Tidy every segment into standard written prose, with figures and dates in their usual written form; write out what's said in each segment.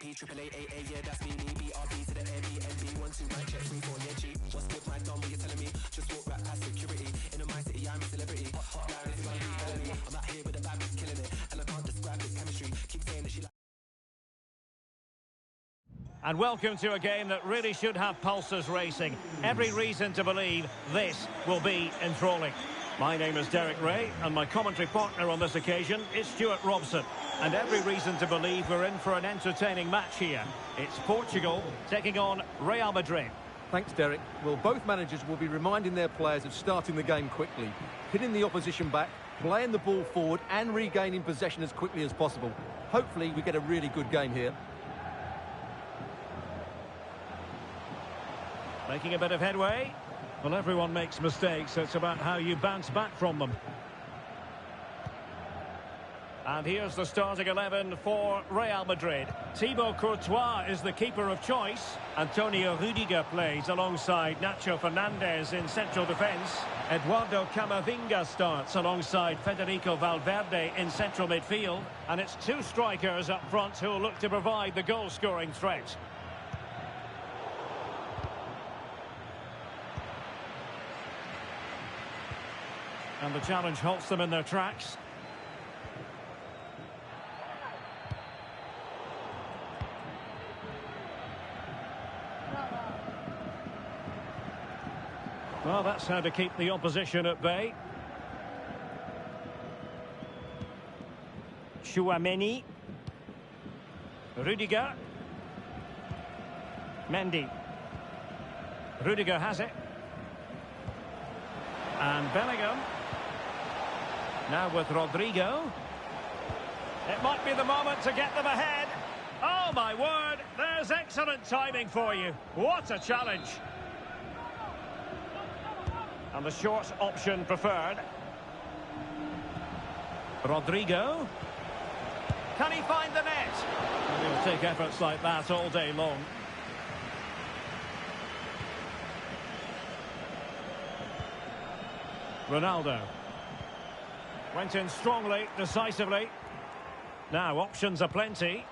P, triple A, yeah, that's me, BRB to the ME, 1, 2, mic check, 3, 4, yeah, G. What's good, my dom, what you telling me? Just walk right past security. In my city, I'm a celebrity. Hot guy, this is gonna be telling me. I'm out here with the bad bitch killing it, and I can't describe this chemistry. Keep saying that she like. And welcome to a game that really should have pulses racing. Every reason to believe this will be enthralling. My name is Derek Ray, and my commentary partner on this occasion is Stuart Robson. And every reason to believe we're in for an entertaining match here. It's Portugal taking on Real Madrid. Thanks, Derek. Well, both managers will be reminding their players of starting the game quickly, hitting the opposition back, playing the ball forward and regaining possession as quickly as possible. Hopefully, we get a really good game here. Making a bit of headway. Well, everyone makes mistakes. It's about how you bounce back from them. And here's the starting 11 for Real Madrid. Thibaut Courtois is the keeper of choice. Antonio Rudiger plays alongside Nacho Fernandez in central defence. Eduardo Camavinga starts alongside Federico Valverde in central midfield. And it's two strikers up front who will look to provide the goal-scoring threat. And the challenge halts them in their tracks. Well, that's how to keep the opposition at bay. Chouameni. Rudiger. Mendy. Rudiger has it. And Bellingham. Now with Rodrigo. It might be the moment to get them ahead. Oh, my word. There's excellent timing for you. What a challenge. And the short option preferred. Rodrigo. Can he find the net? He'll take efforts like that all day long. Ronaldo. Went in strongly, decisively. Now, options are plenty.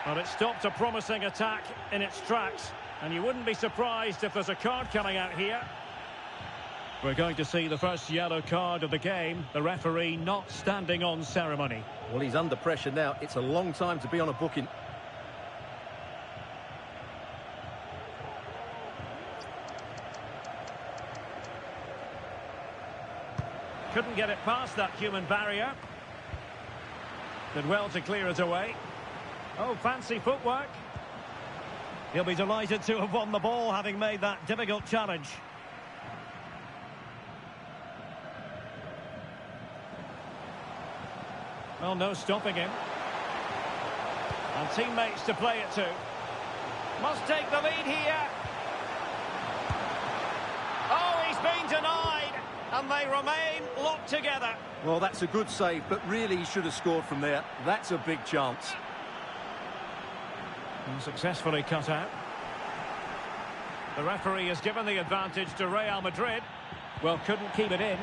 But it stopped a promising attack in its tracks. And you wouldn't be surprised if there's a card coming out here. We're going to see the first yellow card of the game. The referee not standing on ceremony. Well, he's under pressure now. It's a long time to be on a booking. Couldn't get it past that human barrier. Did well to clear it away. Oh, fancy footwork. He'll be delighted to have won the ball, having made that difficult challenge. Well, no stopping him. And teammates to play it to. Must take the lead here. Oh, he's been denied. And they remain locked together. Well, that's a good save, but really he should have scored from there. That's a big chance. And successfully cut out. The referee has given the advantage to Real Madrid. Well, couldn't keep it in.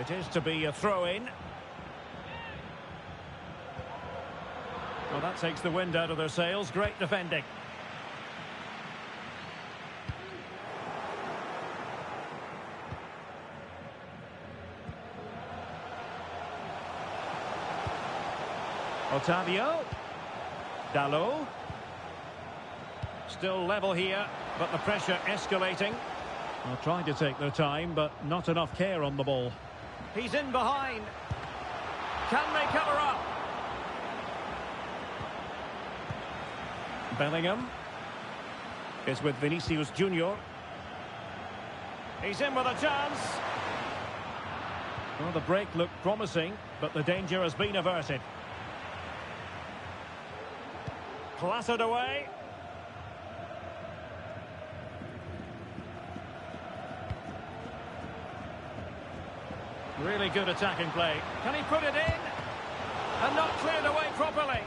It is to be a throw-in. Well, that takes the wind out of their sails. Great defending. Otavio. Dalot. Still level here, but the pressure escalating. Well, trying to take their time, but not enough care on the ball. He's in behind. Can they cover up? Bellingham is with Vinicius Junior. He's in with a chance. Well, the break looked promising, but the danger has been averted. Clattered away. Really good attacking play. Can he put it in? And not cleared away properly.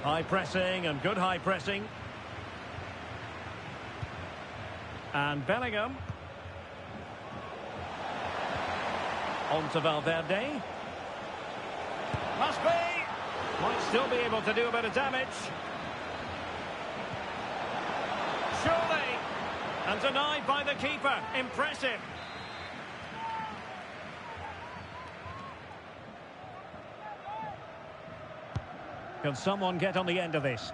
High pressing and good high pressing. And Bellingham. On to Valverde. Must be. Might still be able to do a bit of damage. Surely. And denied by the keeper. Impressive. Can someone get on the end of this?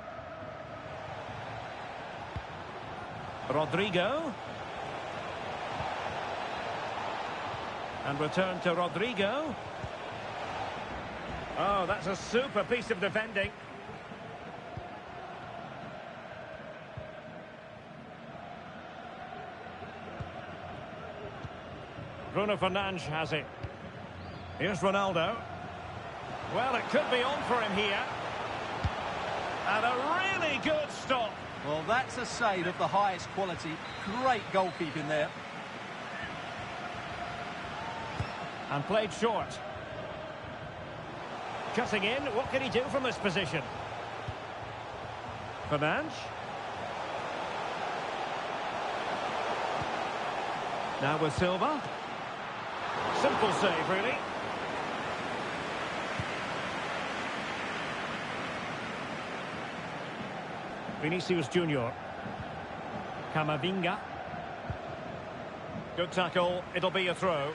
Rodrigo. And return to Rodrigo. Oh, that's a super piece of defending. Bruno Fernandes has it. Here's Ronaldo. Well, it could be on for him here. And a really good stop. Well, that's a save of the highest quality. Great goalkeeping there. And played short. Cutting in, what can he do from this position? Fernandes. Now with Silva. Simple save, really. Vinicius Junior. Camavinga. Good tackle, it'll be a throw.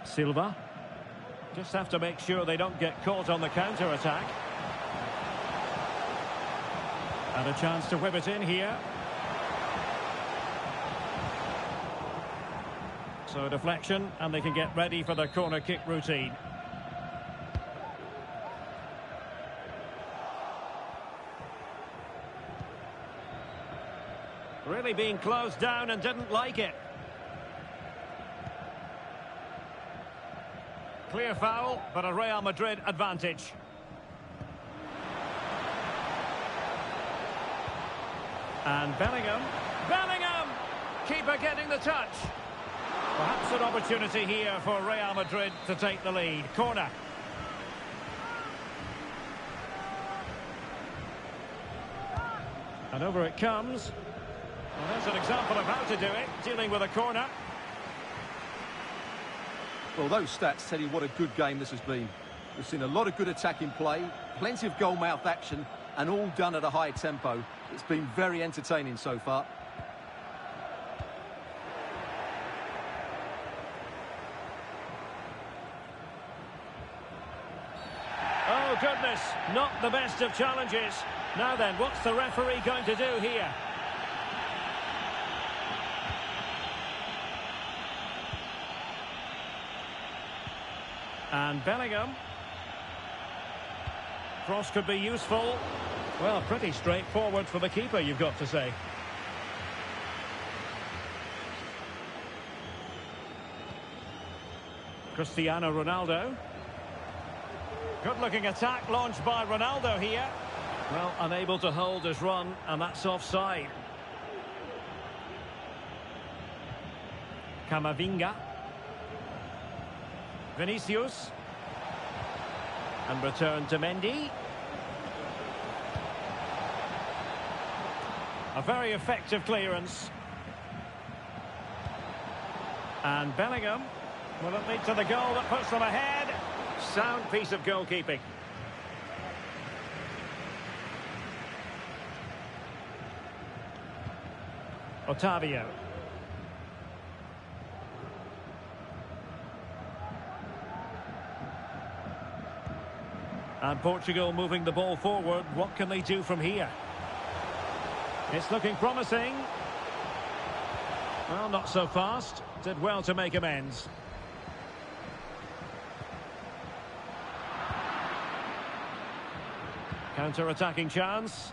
Silva. Just have to make sure they don't get caught on the counter-attack. And a chance to whip it in here. So a deflection, and they can get ready for the corner kick routine. Really being closed down and didn't like it. Clear foul, but a Real Madrid advantage. And Bellingham. Bellingham! Keeper getting the touch. Perhaps an opportunity here for Real Madrid to take the lead. Corner. And over it comes. Well, there's an example of how to do it, dealing with a corner. Well, those stats tell you what a good game this has been. We've seen a lot of good attacking play, plenty of goal-mouth action, and all done at a high tempo. It's been very entertaining so far. Oh, goodness, not the best of challenges. Now then, what's the referee going to do here? And Bellingham. Cross could be useful. Well, pretty straightforward for the keeper, you've got to say. Cristiano Ronaldo. Good-looking attack launched by Ronaldo here. Well, unable to hold his run, and that's offside. Camavinga. Vinicius. And return to Mendy. A very effective clearance. And Bellingham. Will it lead to the goal that puts them ahead? Sound piece of goalkeeping. Otavio. And Portugal moving the ball forward. What can they do from here? It's looking promising. Well, not so fast. Did well to make amends. Counter-attacking chance.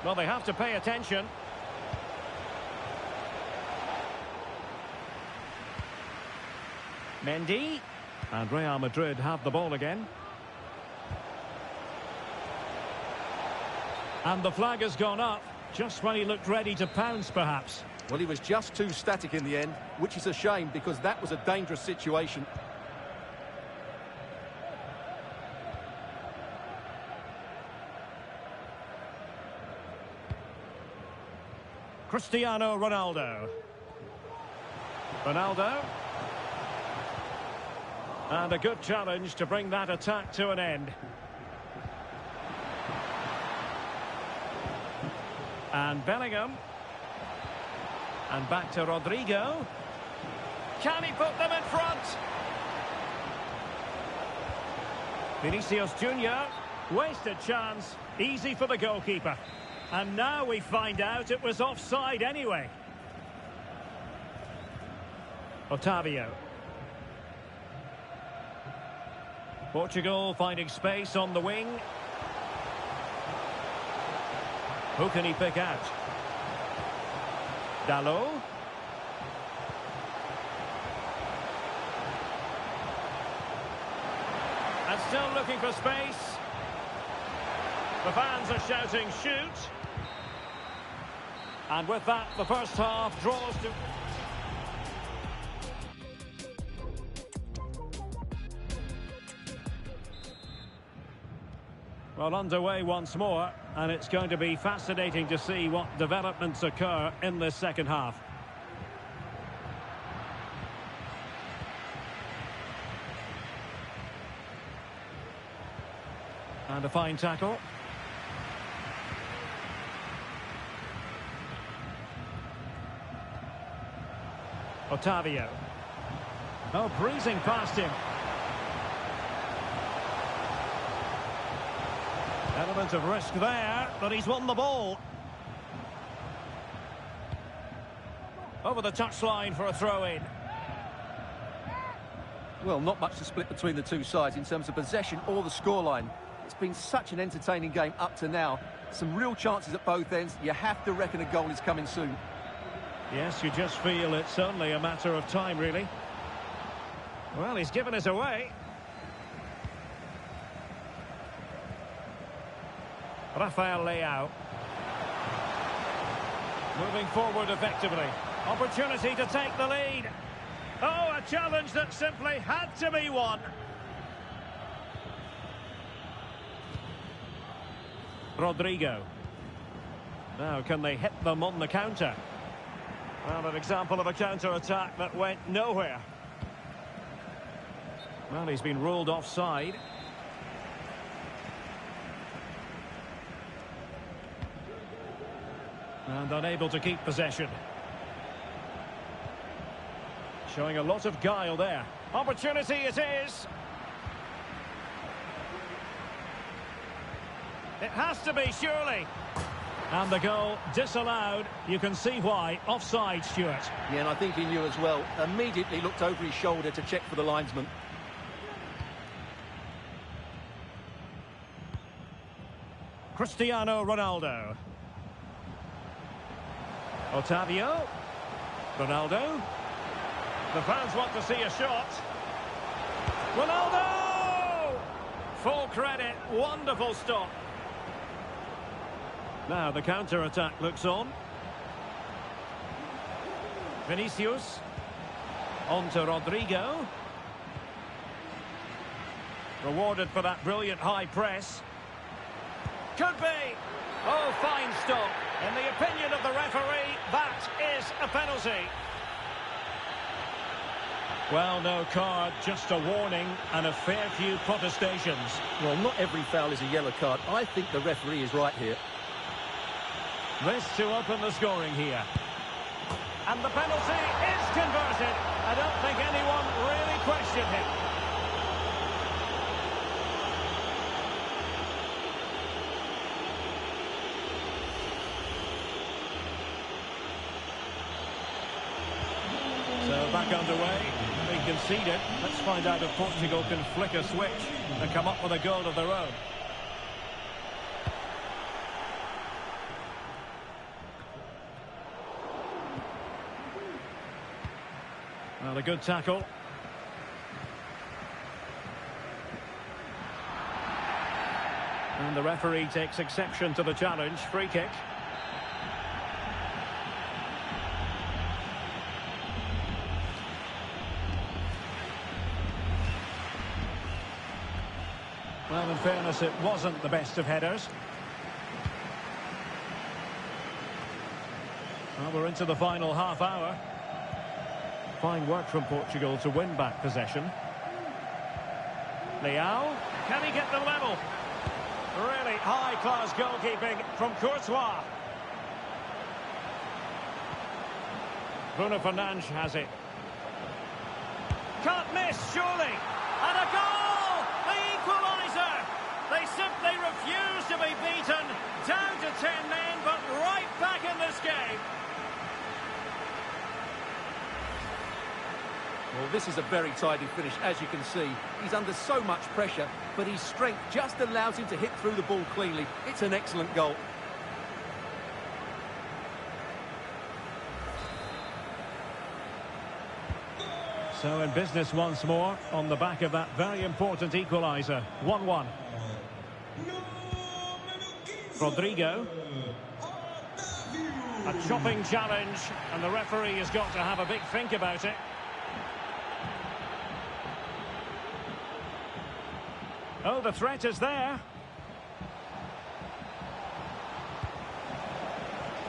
Well, they have to pay attention. Mendy. And Real Madrid have the ball again. And the flag has gone up, just when he looked ready to pounce, perhaps. Well, he was just too static in the end, which is a shame because that was a dangerous situation. Cristiano Ronaldo. Ronaldo. And a good challenge to bring that attack to an end. And Bellingham. And back to Rodrigo. Can he put them in front? Vinicius Junior. Wasted chance. Easy for the goalkeeper. And now we find out it was offside anyway. Otavio. Portugal finding space on the wing. Who can he pick out? Dalot. And still looking for space. The fans are shouting, shoot. And with that, the first half draws to... Well, underway once more, and it's going to be fascinating to see what developments occur in this second half. And a fine tackle. Otavio. Oh, breezing past him. Element of risk there, but he's won the ball. Over the touchline for a throw-in. Well, not much to split between the two sides in terms of possession or the scoreline. It's been such an entertaining game up to now. Some real chances at both ends. You have to reckon a goal is coming soon. Yes, you just feel it's only a matter of time, really. Well, he's given us away. Rafael Leao. Moving forward effectively. Opportunity to take the lead. Oh, a challenge that simply had to be won. Rodrigo. Now, can they hit them on the counter? Well, an example of a counter-attack that went nowhere. Well, he's been ruled offside. And unable to keep possession. Showing a lot of guile there. Opportunity it is. It has to be, surely. And the goal disallowed. You can see why. Offside, Stuart. Yeah, and I think he knew as well. Immediately looked over his shoulder to check for the linesman. Cristiano Ronaldo. Otavio. Ronaldo. The fans want to see a shot. Ronaldo! Full credit. Wonderful stop. Now the counter-attack looks on. Vinicius. On to Rodrigo. Rewarded for that brilliant high press. Could be. Oh, fine stop. In the opinion of the referee, that is a penalty. Well, no card, just a warning and a fair few protestations. Well, not every foul is a yellow card. I think the referee is right here. This to open the scoring here. And the penalty is converted. I don't think anyone really questioned it. So back underway. They conceded. Let's find out if Portugal can flick a switch and come up with a goal of their own. Well, a good tackle. And the referee takes exception to the challenge. Free kick. Well, in fairness, it wasn't the best of headers. Well, we're into the final half hour. Fine work from Portugal to win back possession. Leao, can he get them level? Really high-class goalkeeping from Courtois. Bruno Fernandes has it. Can't miss, surely. And a goal! The equaliser! They simply refuse to be beaten. Down to 10 men, but right back in this game. Well, this is a very tidy finish, as you can see. He's under so much pressure, but his strength just allows him to hit through the ball cleanly. It's an excellent goal. So in business once more, on the back of that very important equaliser. 1-1. Rodrigo. A chopping challenge, and the referee has got to have a big think about it. Oh, the threat is there.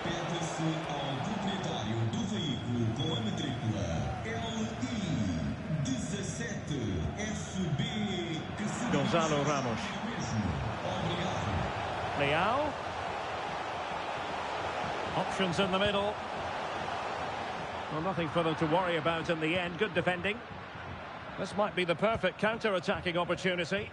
Pertence ao proprietário do veículo com a matrícula LI 17 FB Gonzalo Ramos. Leao. Options in the middle. Well, nothing for them to worry about in the end. Good defending. This might be the perfect counter-attacking opportunity.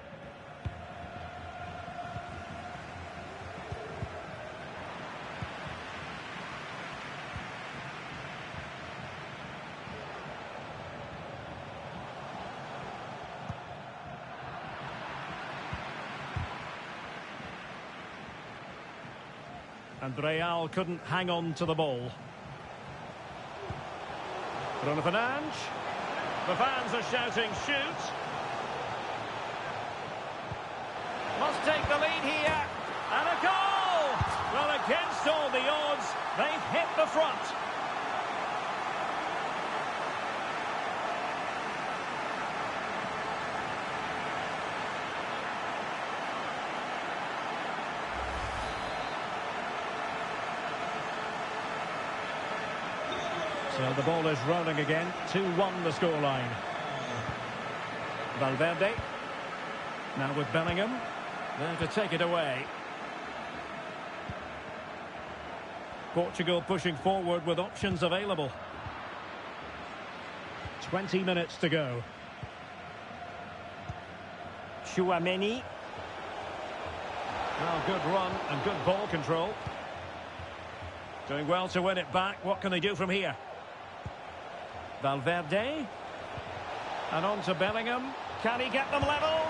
And Real couldn't hang on to the ball. Bruno Fernandes. The fans are shouting, shoot. Must take the lead here. And a goal! Well, against all the odds, they've hit the front. So the ball is rolling again. 2-1 the scoreline. Valverde. Now with Bellingham. There to take it away. Portugal pushing forward with options available. 20 minutes to go. Tchouaméni. Well, good run and good ball control. Doing well to win it back. What can they do from here? Valverde. And on to Bellingham. Can he get them level?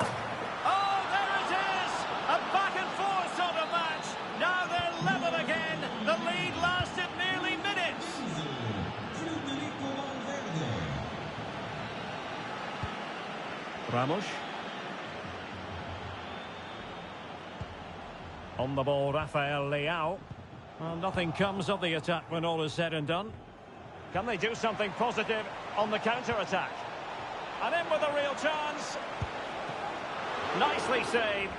Oh, there it is! A back and forth sort of match. Now they're level again. The lead lasted nearly minutes. Ramos. On the ball, Rafael Leao. Well, nothing comes of the attack when all is said and done. Can they do something positive on the counter-attack? And in with a real chance. Nicely saved.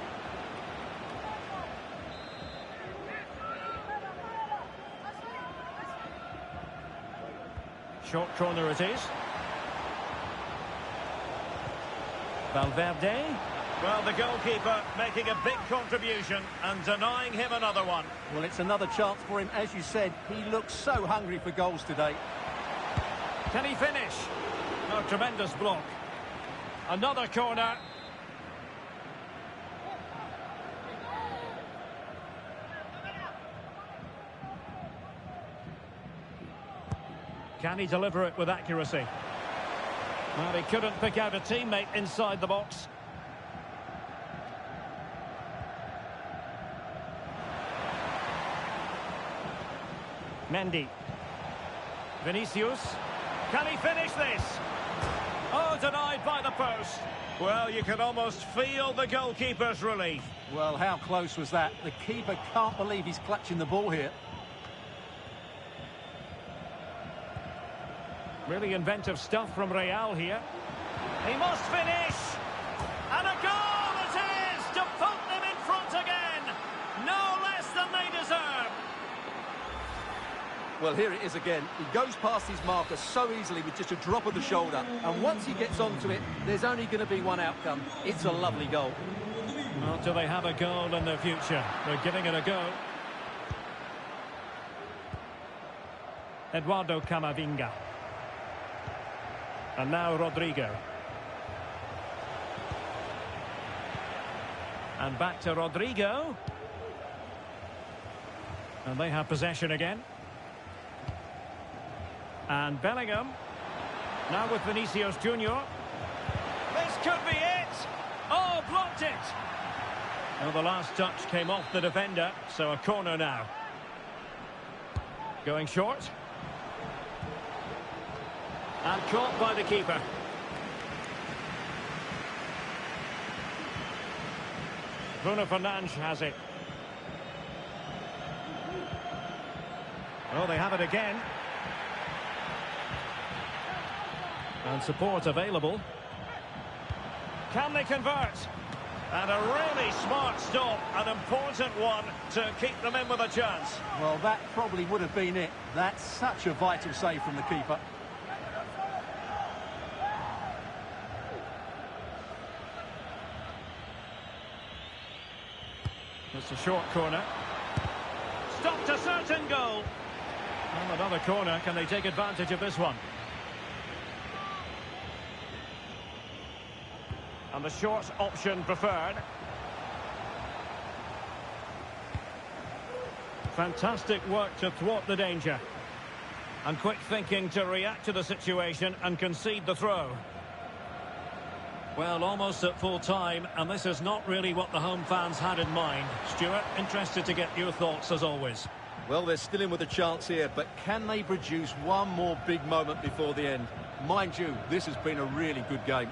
Short corner it is. Valverde. Well, the goalkeeper making a big contribution and denying him another one. Well, it's another chance for him. As you said, he looks so hungry for goals today. Can he finish? Oh, tremendous block. Another corner. Can he deliver it with accuracy? Well, he couldn't pick out a teammate inside the box. Mendy. Vinicius. Can he finish this? Oh, denied by the post. Well, you can almost feel the goalkeeper's relief. Well, how close was that? The keeper can't believe he's clutching the ball here. Really inventive stuff from Real here. He must finish. And a goal it is! Well, here it is again. He goes past his marker so easily with just a drop of the shoulder. And once he gets onto it, there's only going to be one outcome. It's a lovely goal. Well, do they have a goal in their future? They're giving it a go. Eduardo Camavinga. And now Rodrigo. And back to Rodrigo. And they have possession again. And Bellingham. Now with Vinicius Junior. This could be it. Oh, blocked it. Well, the last touch came off the defender, so a corner now. Going short. And caught by the keeper. Bruno Fernandes has it. Oh, they have it again. And support available. Can they convert? And a really smart stop, an important one to keep them in with a chance. Well, that probably would have been it. That's such a vital save from the keeper. It's a short corner. Stopped a certain goal. And another corner. Can they take advantage of this one? And the short option preferred. Fantastic work to thwart the danger. And quick thinking to react to the situation and concede the throw. Well, almost at full time, and this is not really what the home fans had in mind. Stuart, interested to get your thoughts as always. Well, they're still in with a chance here, but can they produce one more big moment before the end? Mind you, this has been a really good game.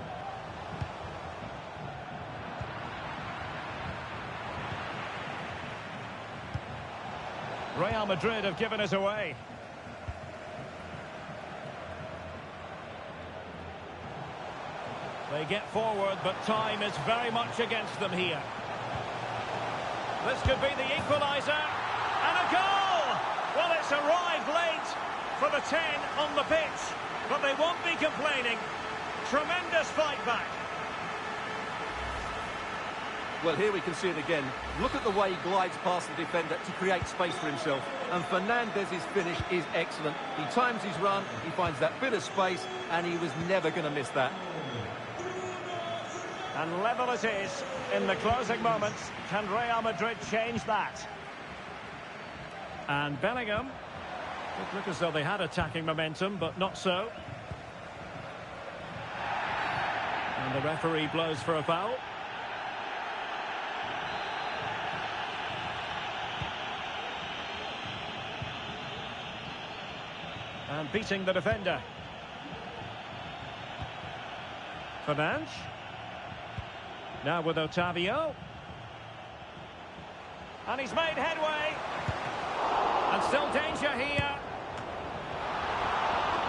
Real Madrid have given it away. They get forward, but time is very much against them here. This could be the equaliser. And a goal! Well, it's arrived late for the 10 on the pitch, but they won't be complaining. Tremendous fight back. Well, here we can see it again. Look at the way he glides past the defender to create space for himself. And Fernandez's finish is excellent. He times his run, he finds that bit of space, and he was never going to miss that. And level it is in the closing moments. Can Real Madrid change that? And Bellingham. It looked as though they had attacking momentum, but not so. And the referee blows for a foul. And beating the defender. Fernandes. Now with Otavio. And he's made headway. And still danger here.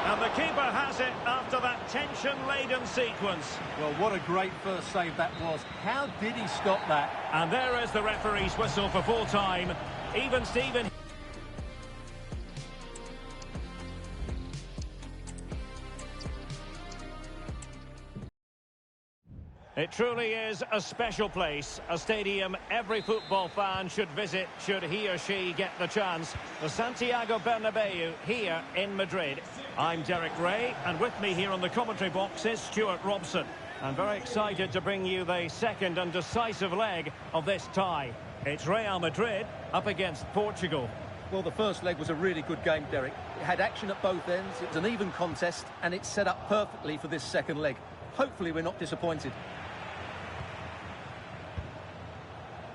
And the keeper has it after that tension-laden sequence. Well, what a great first save that was. How did he stop that? And there is the referee's whistle for full time. Even Steven. It truly is a special place, a stadium every football fan should visit should he or she get the chance. The Santiago Bernabeu here in Madrid. I'm Derek Ray, and with me here on the commentary box is Stuart Robson. I'm very excited to bring you the second and decisive leg of this tie. It's Real Madrid up against Portugal. Well, the first leg was a really good game, Derek. It had action at both ends, it was an even contest, and it's set up perfectly for this second leg. Hopefully we're not disappointed.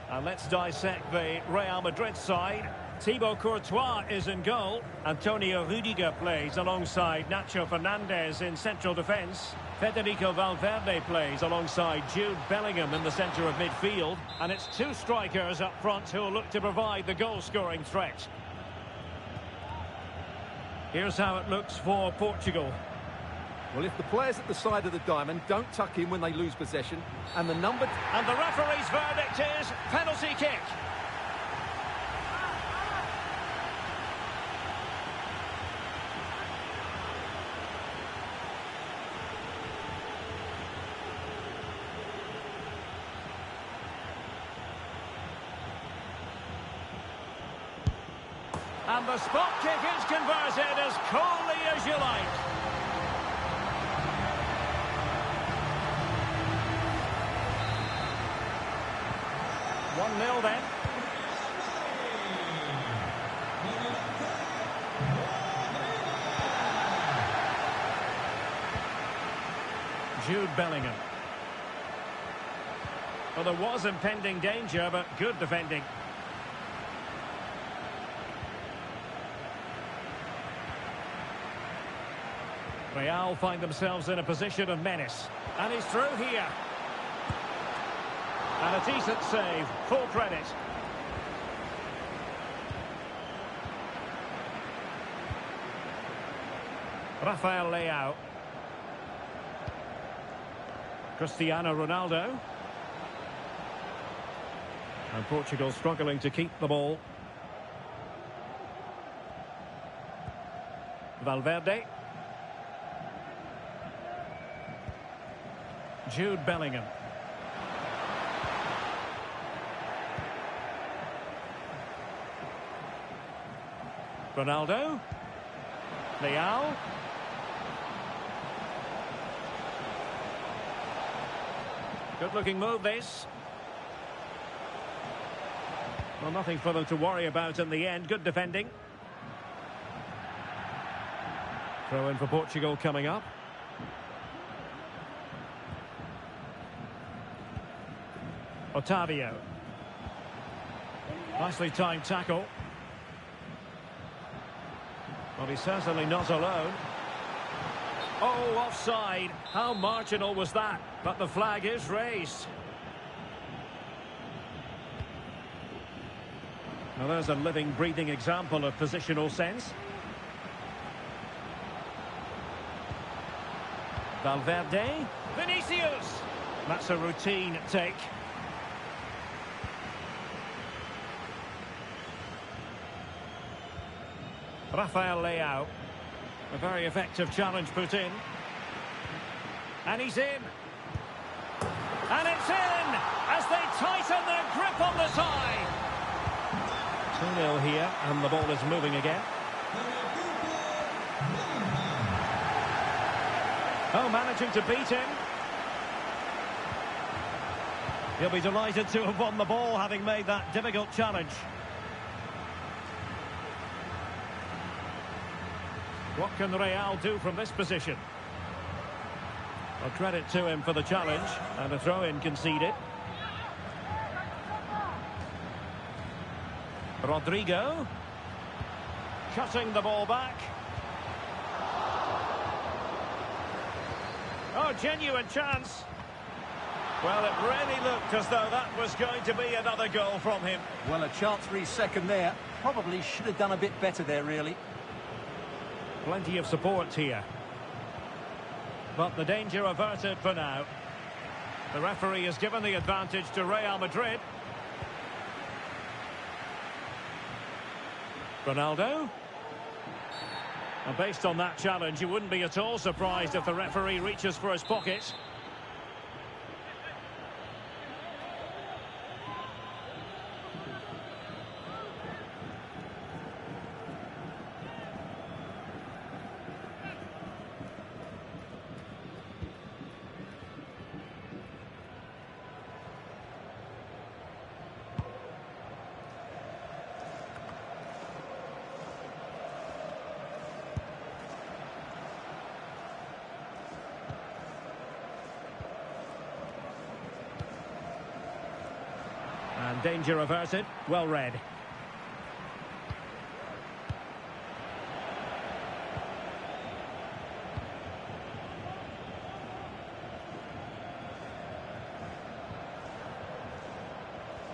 And let's dissect the Real Madrid side. Thibaut Courtois is in goal. Antonio Rudiger plays alongside Nacho Fernandez in central defence. Federico Valverde plays alongside Jude Bellingham in the centre of midfield. And it's two strikers up front who will look to provide the goal-scoring threat. Here's how it looks for Portugal. Well, if the players at the side of the diamond don't tuck in when they lose possession, and the number... And the referee's verdict is penalty kick. And the spot kick is converted as coolly as you like. One 0 then. Jude Bellingham. Well, there was impending danger, but good defending. Real find themselves in a position of menace. And he's through here. And a decent save. Full credit. Rafael Leao. Cristiano Ronaldo. And Portugal struggling to keep the ball. Valverde. Jude Bellingham. Ronaldo. Leao. Good-looking move, this. Well, nothing for them to worry about in the end. Good defending. Throw in for Portugal coming up. Otavio. Nicely timed tackle. Well, he's certainly not alone. Oh, offside. How marginal was that? But the flag is raised. Now there's a living, breathing example of positional sense. Valverde. Vinicius. That's a routine take. Rafael Leao. A very effective challenge put in. And he's in. And it's in as they tighten their grip on the tie. 2-0 here, and the ball is moving again. Oh, managing to beat him. He'll be delighted to have won the ball, having made that difficult challenge. What can Real do from this position? Well, credit to him for the challenge, and a throw-in conceded. Rodrigo. Cutting the ball back. Oh, genuine chance. Well, it really looked as though that was going to be another goal from him. Well, a chance for his second there. Probably should have done a bit better there, really. Plenty of support here. But the danger averted for now. The referee has given the advantage to Real Madrid. Ronaldo. And based on that challenge, you wouldn't be at all surprised if the referee reaches for his pocket. And danger averted. Well read.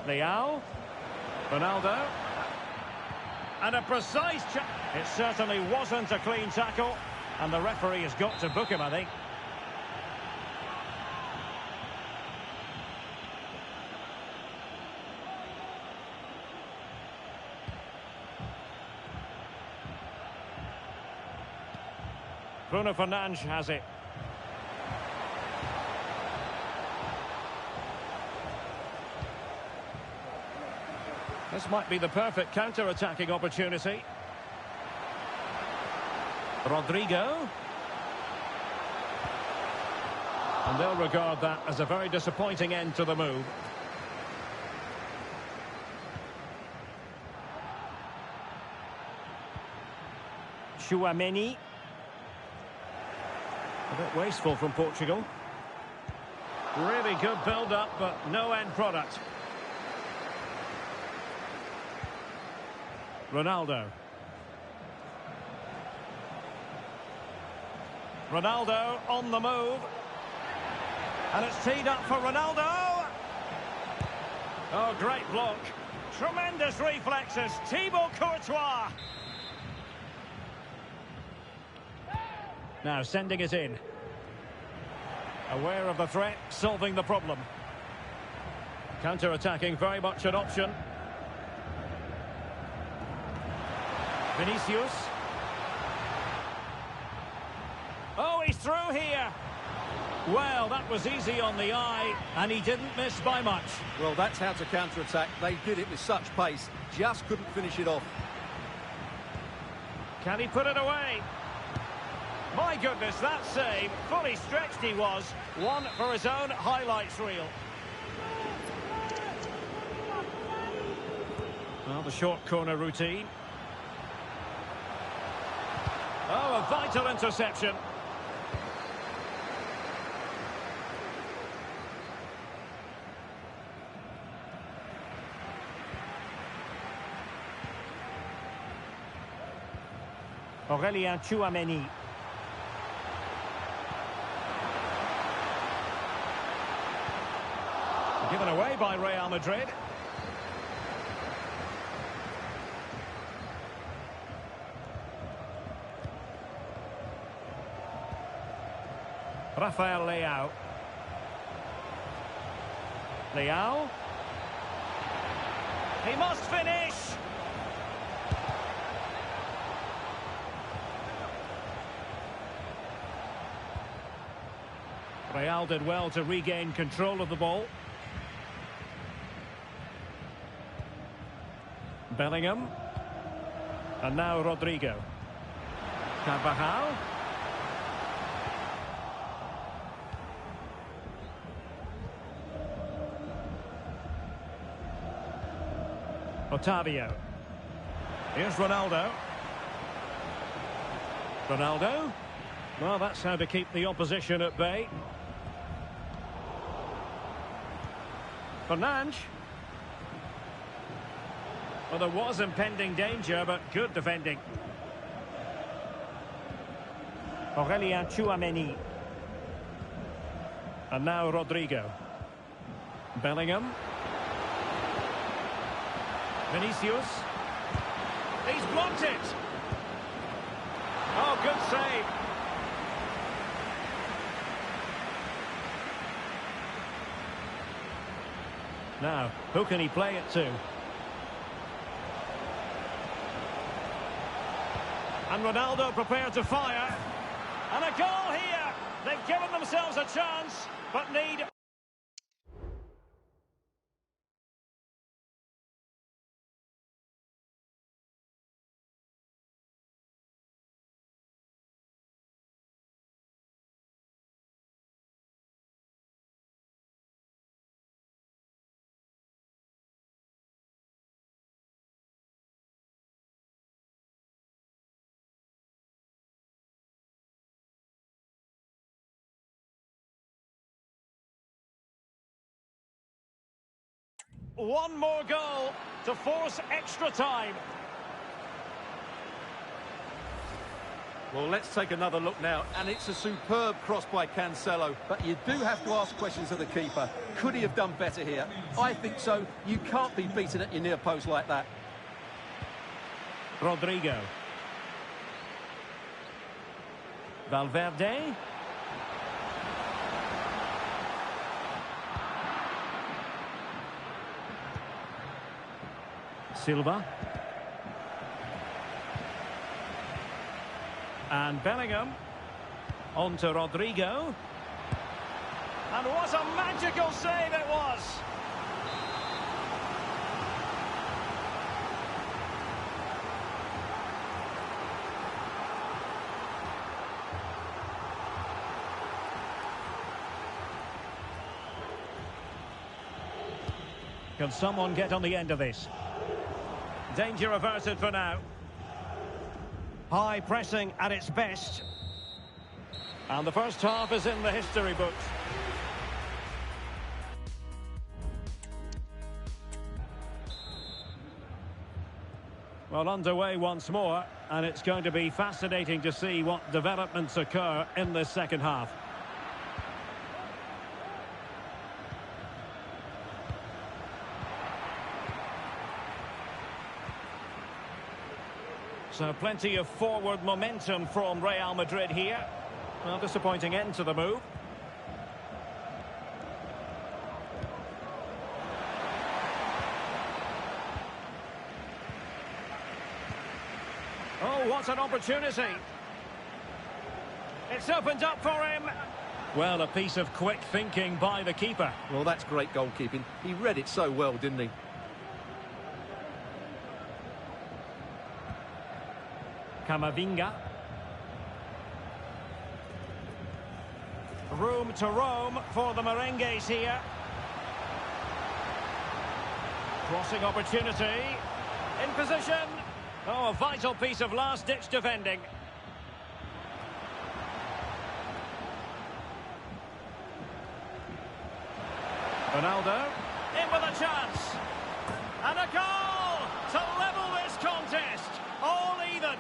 Leao. Ronaldo. And a precise check. It certainly wasn't a clean tackle. And the referee has got to book him, I think. Bruno Fernandes has it. This might be the perfect counter-attacking opportunity. Rodrigo. And they'll regard that as a very disappointing end to the move. Tchouaméni. A bit wasteful from Portugal. Really good build-up, but no end product. Ronaldo. Ronaldo on the move. And it's teed up for Ronaldo. Oh, great block. Tremendous reflexes. Thibaut Courtois. Now sending it in. Aware of the threat, solving the problem. Counter-attacking, very much an option. Vinicius. Oh, he's through here. Well, that was easy on the eye, and he didn't miss by much. Well, that's how to counter-attack. They did it with such pace, just couldn't finish it off. Can he put it away? My goodness, that save, fully stretched he was. One for his own highlights reel. Well, the short corner routine. Oh, a vital interception. Aurélien Tchouaméni. Given away by Real Madrid. Rafael Leao. Leao. He must finish. Real did well to regain control of the ball. Bellingham. And now Rodrigo. Carvajal. Otavio. Here's Ronaldo. Ronaldo. Well, that's how to keep the opposition at bay. Fernandes. Well, there was impending danger, but good defending. Aurélien Tchouaméni. And now Rodrigo. Bellingham. Vinicius. He's blocked it. Oh, good save. Now, who can he play it to? And Ronaldo prepared to fire. And a goal here. They've given themselves a chance, but need... One more goal to force extra time. Well, let's take another look now, and it's a superb cross by Cancelo, but you do have to ask questions of the keeper. Could he have done better here? I think so. You can't be beaten at your near post like that. Rodrigo. Valverde. Silva. And Bellingham. On to Rodrigo. And what a magical save it was! Can someone get on the end of this? Danger averted for now. High pressing at its best. And the first half is in the history books. Well, underway once more, and it's going to be fascinating to see what developments occur in this second half. So plenty of forward momentum from Real Madrid here. Well, disappointing end to the move. Oh, what an opportunity. It's opened up for him. Well, a piece of quick thinking by the keeper. Well, that's great goalkeeping. He read it so well, didn't he? Camavinga. Room to roam for the merengues here. Crossing opportunity. In position. Oh, a vital piece of last-ditch defending. Ronaldo. In with a chance. And a goal to level this contest. All even.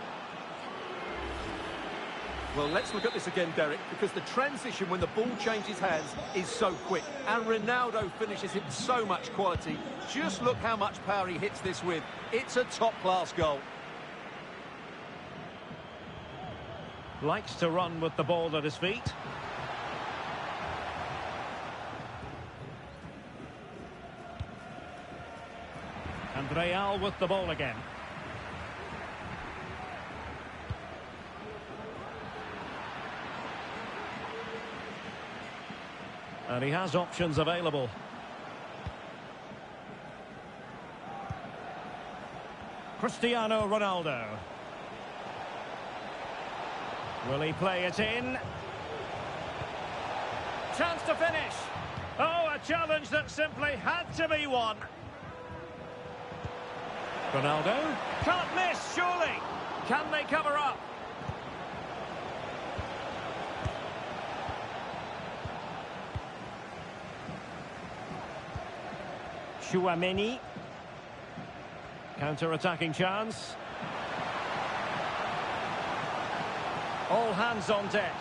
Well, let's look at this again, Derek, because the transition when the ball changes hands is so quick. And Ronaldo finishes it with so much quality. Just look how much power he hits this with. It's a top-class goal. Likes to run with the ball at his feet. And Real with the ball again. And he has options available. Cristiano Ronaldo. Will he play it in? Chance to finish. Oh, a challenge that simply had to be won. Ronaldo. Can't miss, surely. Can they cover up? Tchouaméni. Counter-attacking chance. All hands on deck.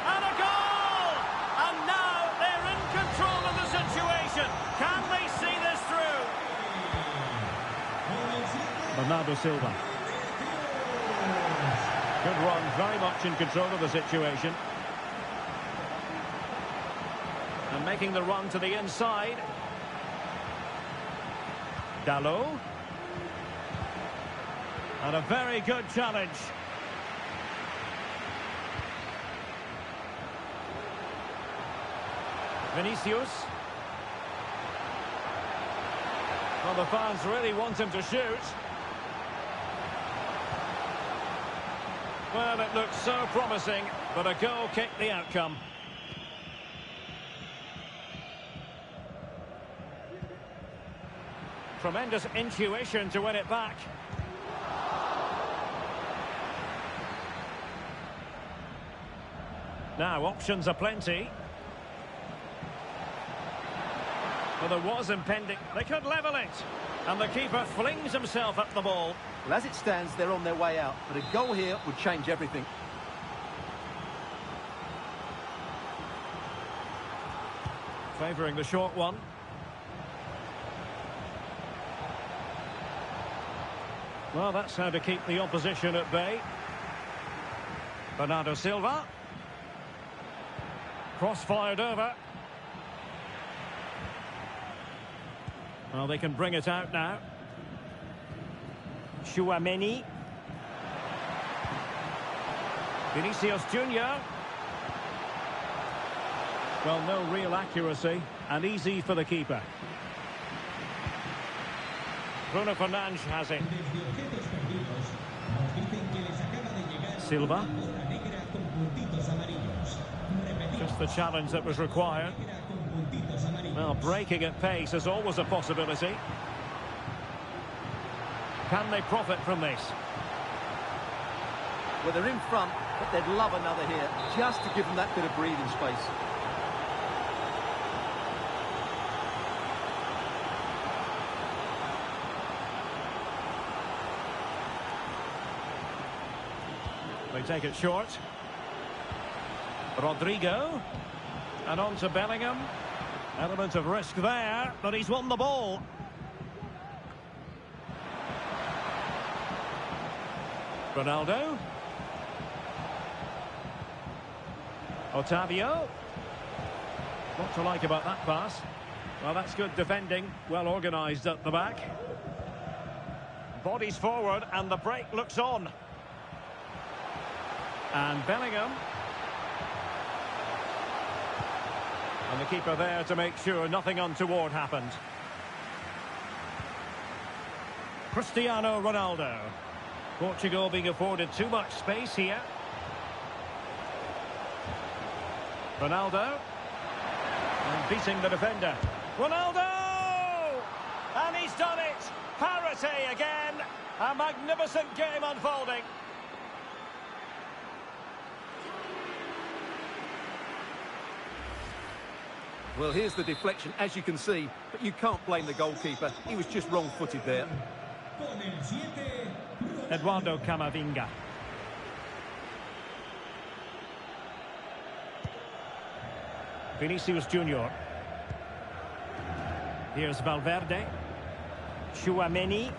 And a goal! And now they're in control of the situation. Can they see this through? Bernardo Silva. Good run, very much in control of the situation. And making the run to the inside. Dalot. And a very good challenge. Vinicius. Well, the fans really want him to shoot. Well, it looks so promising, but a goal kicked the outcome. Tremendous intuition to win it back. Now, options are plenty. Well, there was impending. They could level it. And the keeper flings himself at the ball. Well, as it stands, they're on their way out. But a goal here would change everything. Favouring the short one. Well, that's how to keep the opposition at bay. Bernardo Silva. Cross fired over. Well, they can bring it out now. Tchouaméni. Vinicius Junior. Well, no real accuracy and easy for the keeper. Bruno Fernandes has it. Silva. Just the challenge that was required. Well, breaking at pace is always a possibility. Can they profit from this? Well, they're in front, but they'd love another here, just to give them that bit of breathing space. They take it short. Rodrigo. And on to Bellingham. Element of risk there, but he's won the ball. Ronaldo. Otavio. What to like about that pass? Well, that's good defending. Well organised at the back. Bodies forward and the break looks on. And Bellingham. And the keeper there to make sure nothing untoward happened. Cristiano Ronaldo. Portugal being afforded too much space here. Ronaldo. And beating the defender. Ronaldo! And he's done it! Parity again! A magnificent game unfolding. Well, here's the deflection, as you can see, but you can't blame the goalkeeper. He was just wrong-footed there. Eduardo Camavinga. Vinicius Junior. Here's Valverde. Tchouaméni.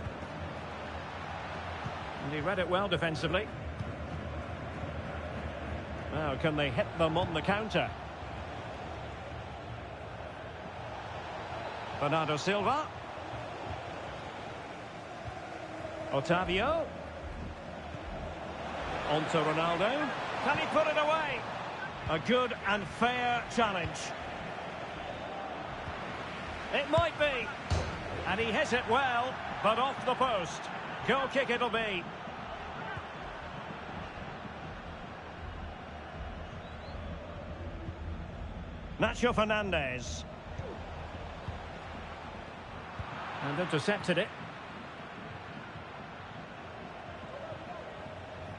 And he read it well defensively. Now, can they hit them on the counter? Bernardo Silva. Otavio. On to Ronaldo. Can he put it away? A good and fair challenge. It might be. And he hit it well, but off the post. Goal kick it'll be. Nacho Fernandez. And intercepted it.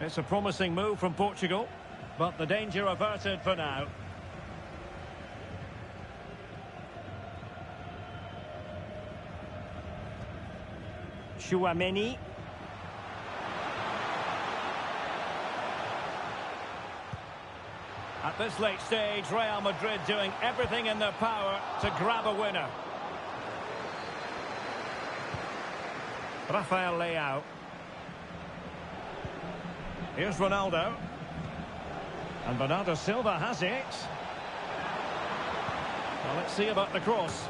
It's a promising move from Portugal, but the danger averted for now. Tchouaméni. At this late stage, Real Madrid doing everything in their power to grab a winner. Rafael Leao. Here's Ronaldo. And Bernardo Silva has it. Well, let's see about the cross.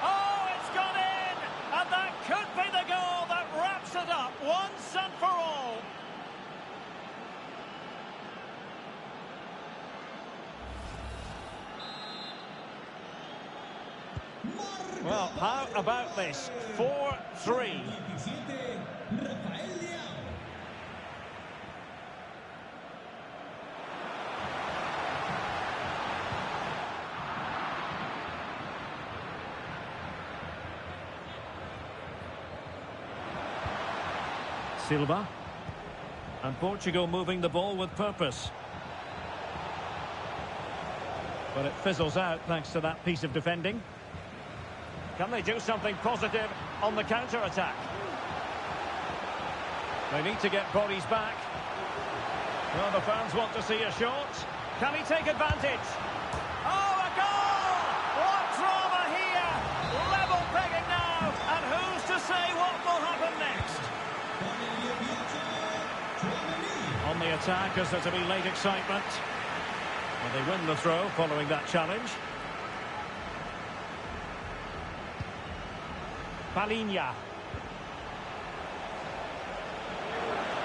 Oh, it's gone in! And that could be the goal that wraps it up once and for all. Well, how about this? 4-3. Silva. And Portugal moving the ball with purpose. But it fizzles out thanks to that piece of defending. Can they do something positive on the counter-attack? They need to get bodies back. Well, the fans want to see a shot. Can he take advantage? Oh, a goal! What drama here! Level pegging now, and who's to say what will happen next? On the attack, as there to be late excitement. Well, they win the throw following that challenge. Palinha.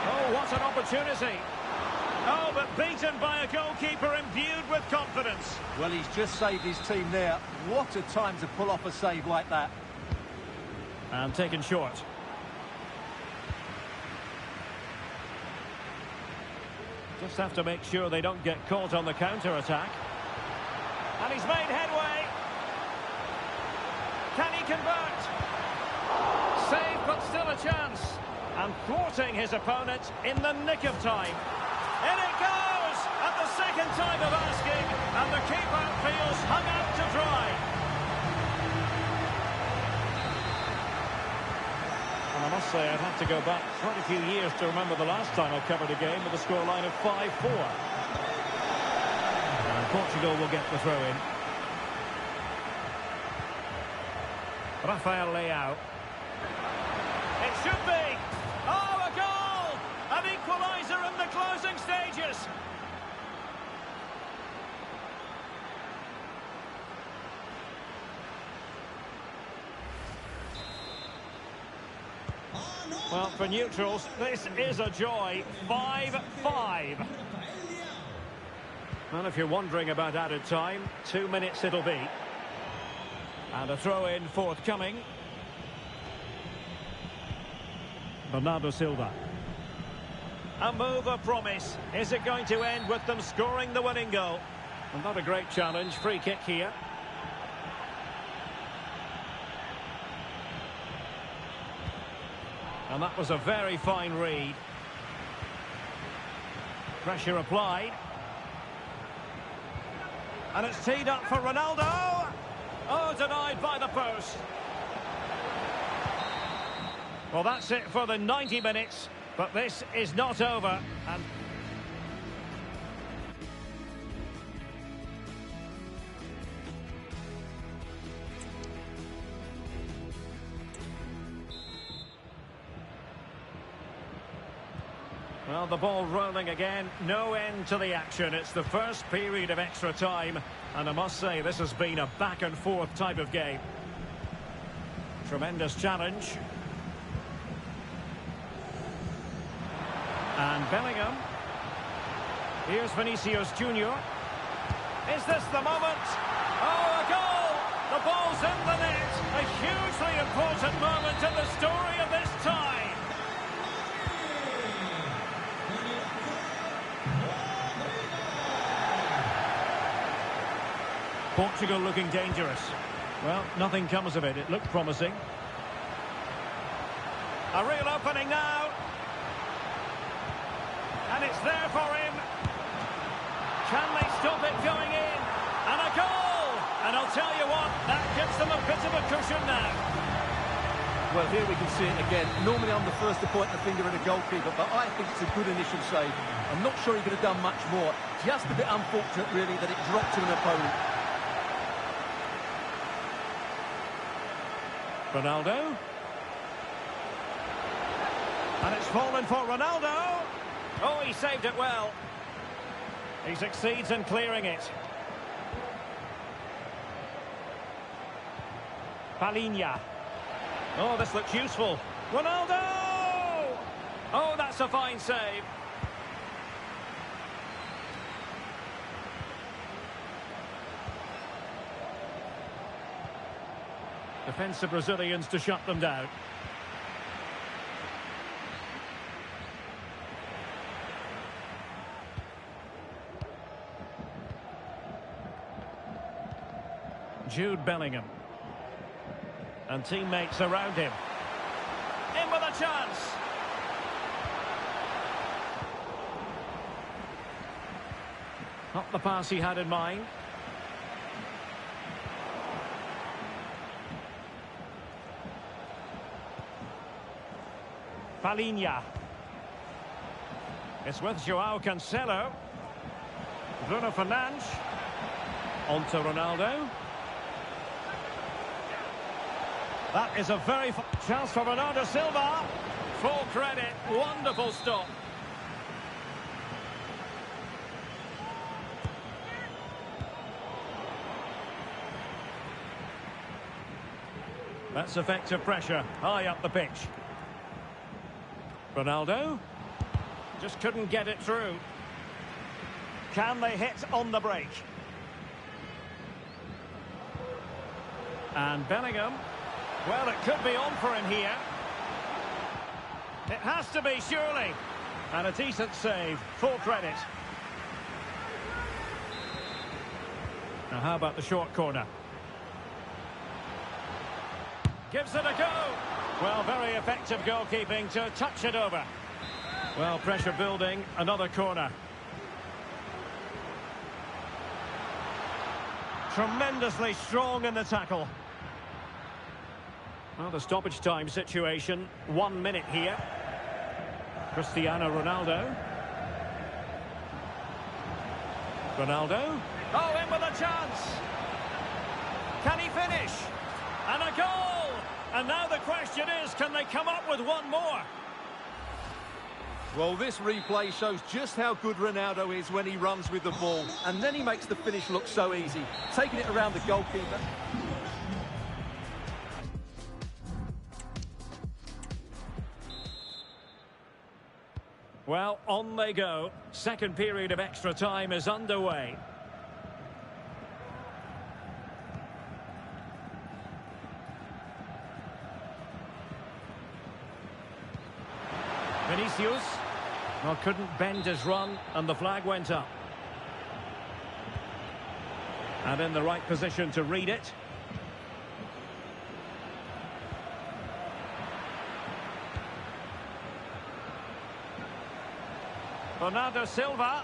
Oh, what an opportunity. Oh, but beaten by a goalkeeper imbued with confidence. Well, he's just saved his team there. What a time to pull off a save like that. And taken short. Just have to make sure they don't get caught on the counter-attack. And he's made headway. Can he convert? Save, but still a chance. And thwarting his opponent in the nick of time. In it goes! At the second time of asking. And the keeper feels hung out to dry. And I must say, I'd have to go back quite a few years to remember the last time I covered a game with a scoreline of 5-4. And Portugal will get the throw-in. Rafael Leao. It should be! Oh, a goal! An equaliser in the closing stages! Well, for neutrals, this is a joy. 5-5. Well, if you're wondering about added time, 2 minutes it'll be. And a throw-in forthcoming. Bernardo Silva. A move of promise. Is it going to end with them scoring the winning goal? And not a great challenge. Free kick here. And that was a very fine read. Pressure applied. And it's teed up for Ronaldo. Oh, denied by the post. Well, that's it for the 90 minutes. But this is not over. And well, the ball rolling again. No end to the action. It's the first period of extra time. And I must say, this has been a back-and-forth type of game. Tremendous challenge. And Bellingham. Here's Vinicius Junior. Is this the moment? Oh, a goal! The ball's in the net. A hugely important moment in the story of this tie. Portugal looking dangerous. Well, nothing comes of it. It looked promising. A real opening now. And it's there for him. Can they stop it going in? And a goal! And I'll tell you what, that gives them a bit of a cushion now. Well, here we can see it again. Normally I'm the first to point the finger at a goalkeeper, but I think it's a good initial save. I'm not sure he could have done much more. Just a bit unfortunate, really, that it dropped to an opponent. Ronaldo. And it's fallen for Ronaldo. Oh, he saved it well. He succeeds in clearing it. Palinha. Oh, this looks useful. Ronaldo! Oh, that's a fine save. Defensive Brazilians to shut them down. Jude Bellingham. And teammates around him. In with a chance. Not the pass he had in mind. Palinha. It's with João Cancelo. Bruno Fernandes. On to Ronaldo. That is a very chance for Bernardo Silva. Full credit. Wonderful stop. That's effective pressure. High up the pitch. Ronaldo. Just couldn't get it through. Can they hit on the break? And Bellingham. Well, it could be on for him here. It has to be, surely. And a decent save. Full credit. Now how about the short corner? Gives it a go. Well, very effective goalkeeping to touch it over. Well, pressure building, another corner. Tremendously strong in the tackle. Well, the stoppage time situation, 1 minute here. Cristiano Ronaldo. Ronaldo. Oh, in with a chance. Can he finish? And a goal! And now the question is, can they come up with one more? Well, this replay shows just how good Ronaldo is when he runs with the ball. And then he makes the finish look so easy, taking it around the goalkeeper. Well, on they go. Second period of extra time is underway. Vinicius. Well, couldn't bend his run, and the flag went up. And in the right position to read it. Bernardo Silva.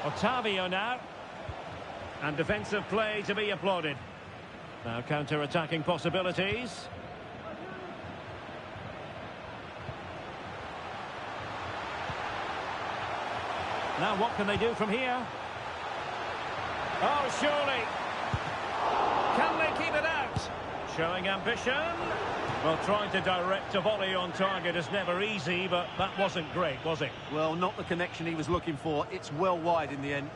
Otavio now. And defensive play to be applauded. Now counter-attacking possibilities. Now what can they do from here? Oh, surely. Can they keep it out? Showing ambition. Well, trying to direct a volley on target is never easy, but that wasn't great, was it? Well, not the connection he was looking for. It's well wide in the end.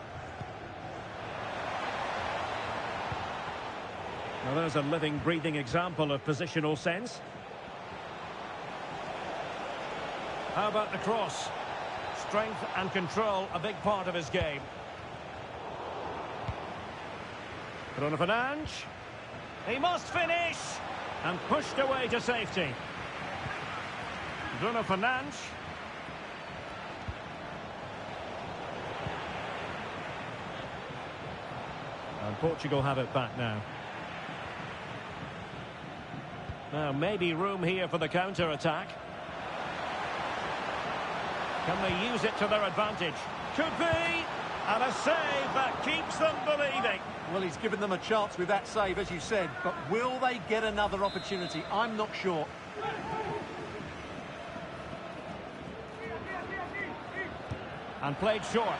Well, there's a living, breathing example of positional sense. How about the cross? Strength and control, a big part of his game. Bruno Fernandes. He must finish! And pushed away to safety. Bruno Fernandes. And Portugal have it back now. Now, maybe room here for the counter-attack. Can they use it to their advantage? Could be! And a save that keeps them believing. Well, he's given them a chance with that save, as you said. But will they get another opportunity? I'm not sure. And played short.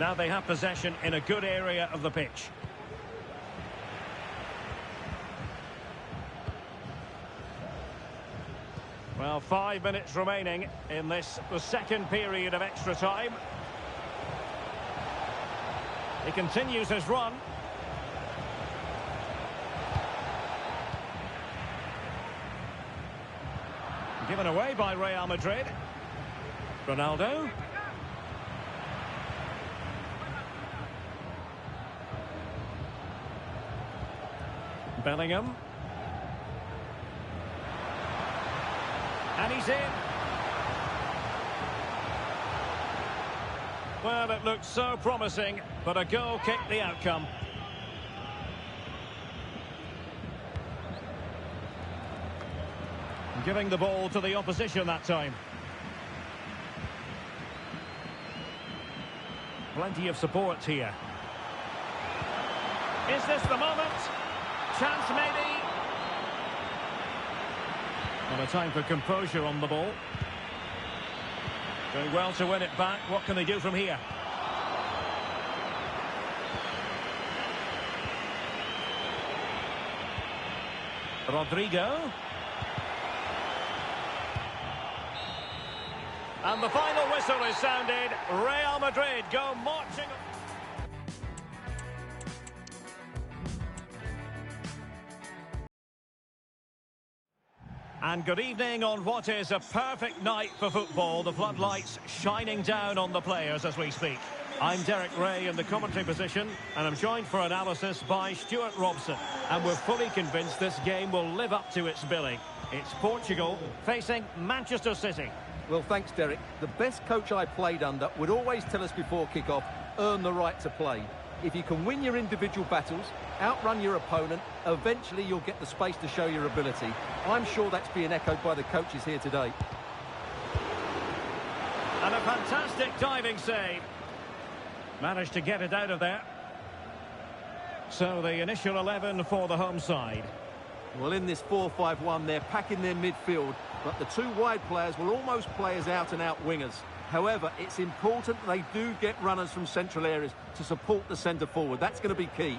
Now they have possession in a good area of the pitch. Well, 5 minutes remaining in this, the second period of extra time. He continues his run. Given away by Real Madrid. Ronaldo. Bellingham. And he's in. Well, it looked so promising, but a goal kicked the outcome. Giving the ball to the opposition that time. Plenty of support here. Is this the moment? Chance maybe. Well, a time for composure on the ball. Doing well to win it back. What can they do from here? Rodrigo. And the final whistle is sounded. Real Madrid go marching. And good evening on what is a perfect night for football. The floodlights shining down on the players as we speak. I'm Derek Ray in the commentary position, and I'm joined for analysis by Stuart Robson. And we're fully convinced this game will live up to its billing. It's Portugal facing Manchester City. Well, thanks, Derek. The best coach I played under would always tell us before kick-off, earn the right to play. If you can win your individual battles, outrun your opponent, eventually you'll get the space to show your ability. I'm sure that's being echoed by the coaches here today. And a fantastic diving save. Managed to get it out of there. So the initial 11 for the home side. Well, in this 4-5-1, they're packing their midfield, but the two wide players will almost play as out-and-out wingers. However, it's important they do get runners from central areas to support the centre-forward. That's going to be key.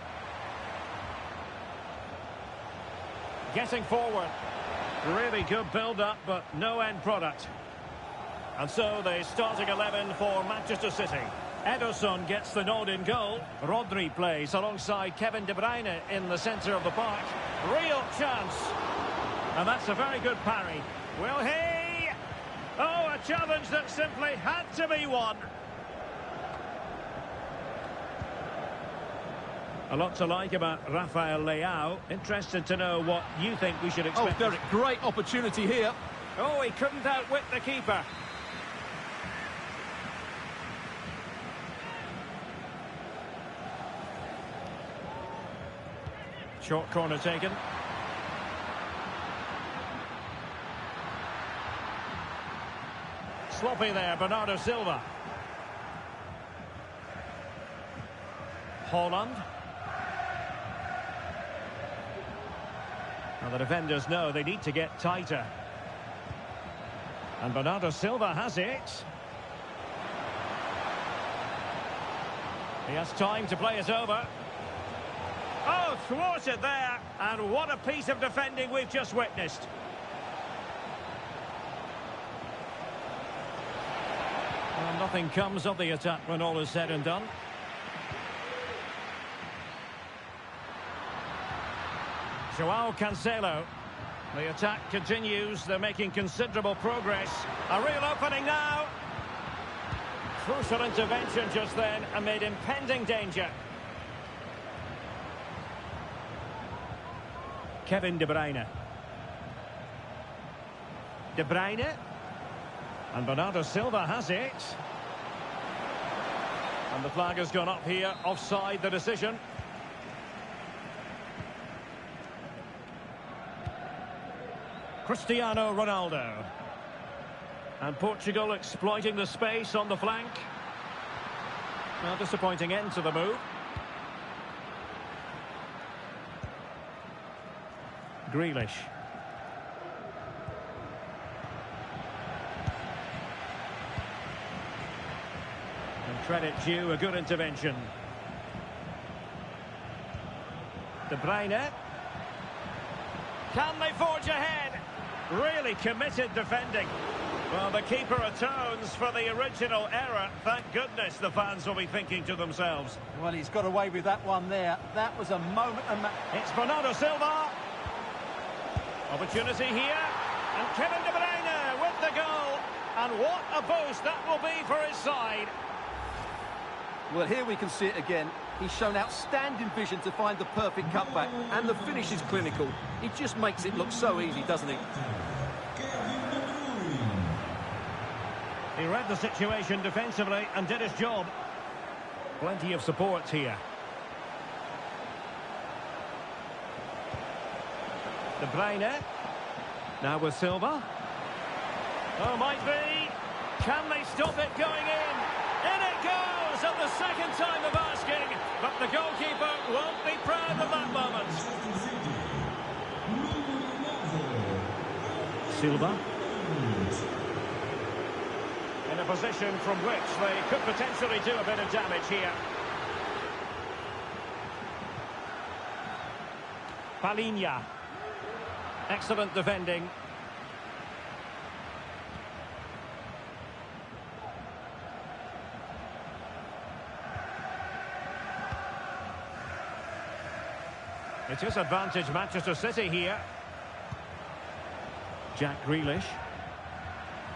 Getting forward. Really good build-up, but no end product. And so the starting 11 for Manchester City. Ederson gets the nod in goal. Rodri plays alongside Kevin De Bruyne in the centre of the park. Real chance. And that's a very good parry. Will he? Oh, a challenge that simply had to be won. A lot to like about Rafael Leao. Interested to know what you think we should expect. Oh, Derek, great opportunity here. Oh, he couldn't outwit the keeper. Short corner taken. Sloppy there, Bernardo Silva. Holland. Now the defenders know they need to get tighter. And Bernardo Silva has it. He has time to play it over. Oh, thwarted there. And what a piece of defending we've just witnessed. Well, nothing comes of the attack when all is said and done. Joao Cancelo. The attack continues. They're making considerable progress. A real opening now. Crucial intervention just then amid impending danger. Kevin De Bruyne. De Bruyne. And Bernardo Silva has it. And the flag has gone up here. Offside the decision. Cristiano Ronaldo. And Portugal exploiting the space on the flank. Well, disappointing end to the move. Grealish. And credit due, a good intervention. De Bruyne. Can they forge ahead? Really committed defending. Well, the keeper atones for the original error. Thank goodness the fans will be thinking to themselves. Well, he's got away with that one there. That was a moment. It's Bernardo Silva. Opportunity here. And Kevin De Bruyne with the goal. And what a boost that will be for his side. Well, here we can see it again. He's shown outstanding vision to find the perfect cutback. And the finish is clinical. He just makes it look so easy, doesn't he? He read the situation defensively and did his job. Plenty of support here. De Bruyne. Now with Silva. Oh, might be. Can they stop it going in? In it goes at the second time of asking. But the goalkeeper won't be proud of that moment. Silva. In a position from which they could potentially do a bit of damage here. Palinha. Excellent defending. It is advantage Manchester City here. Jack Grealish.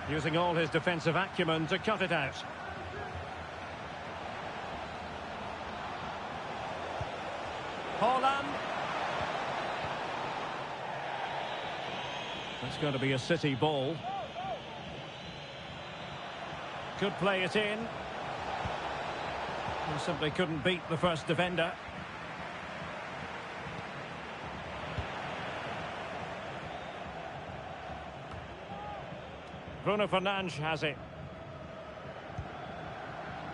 Using all his defensive acumen to cut it out. It's going to be a City ball. Could play it in. He simply couldn't beat the first defender. Bruno Fernandes has it.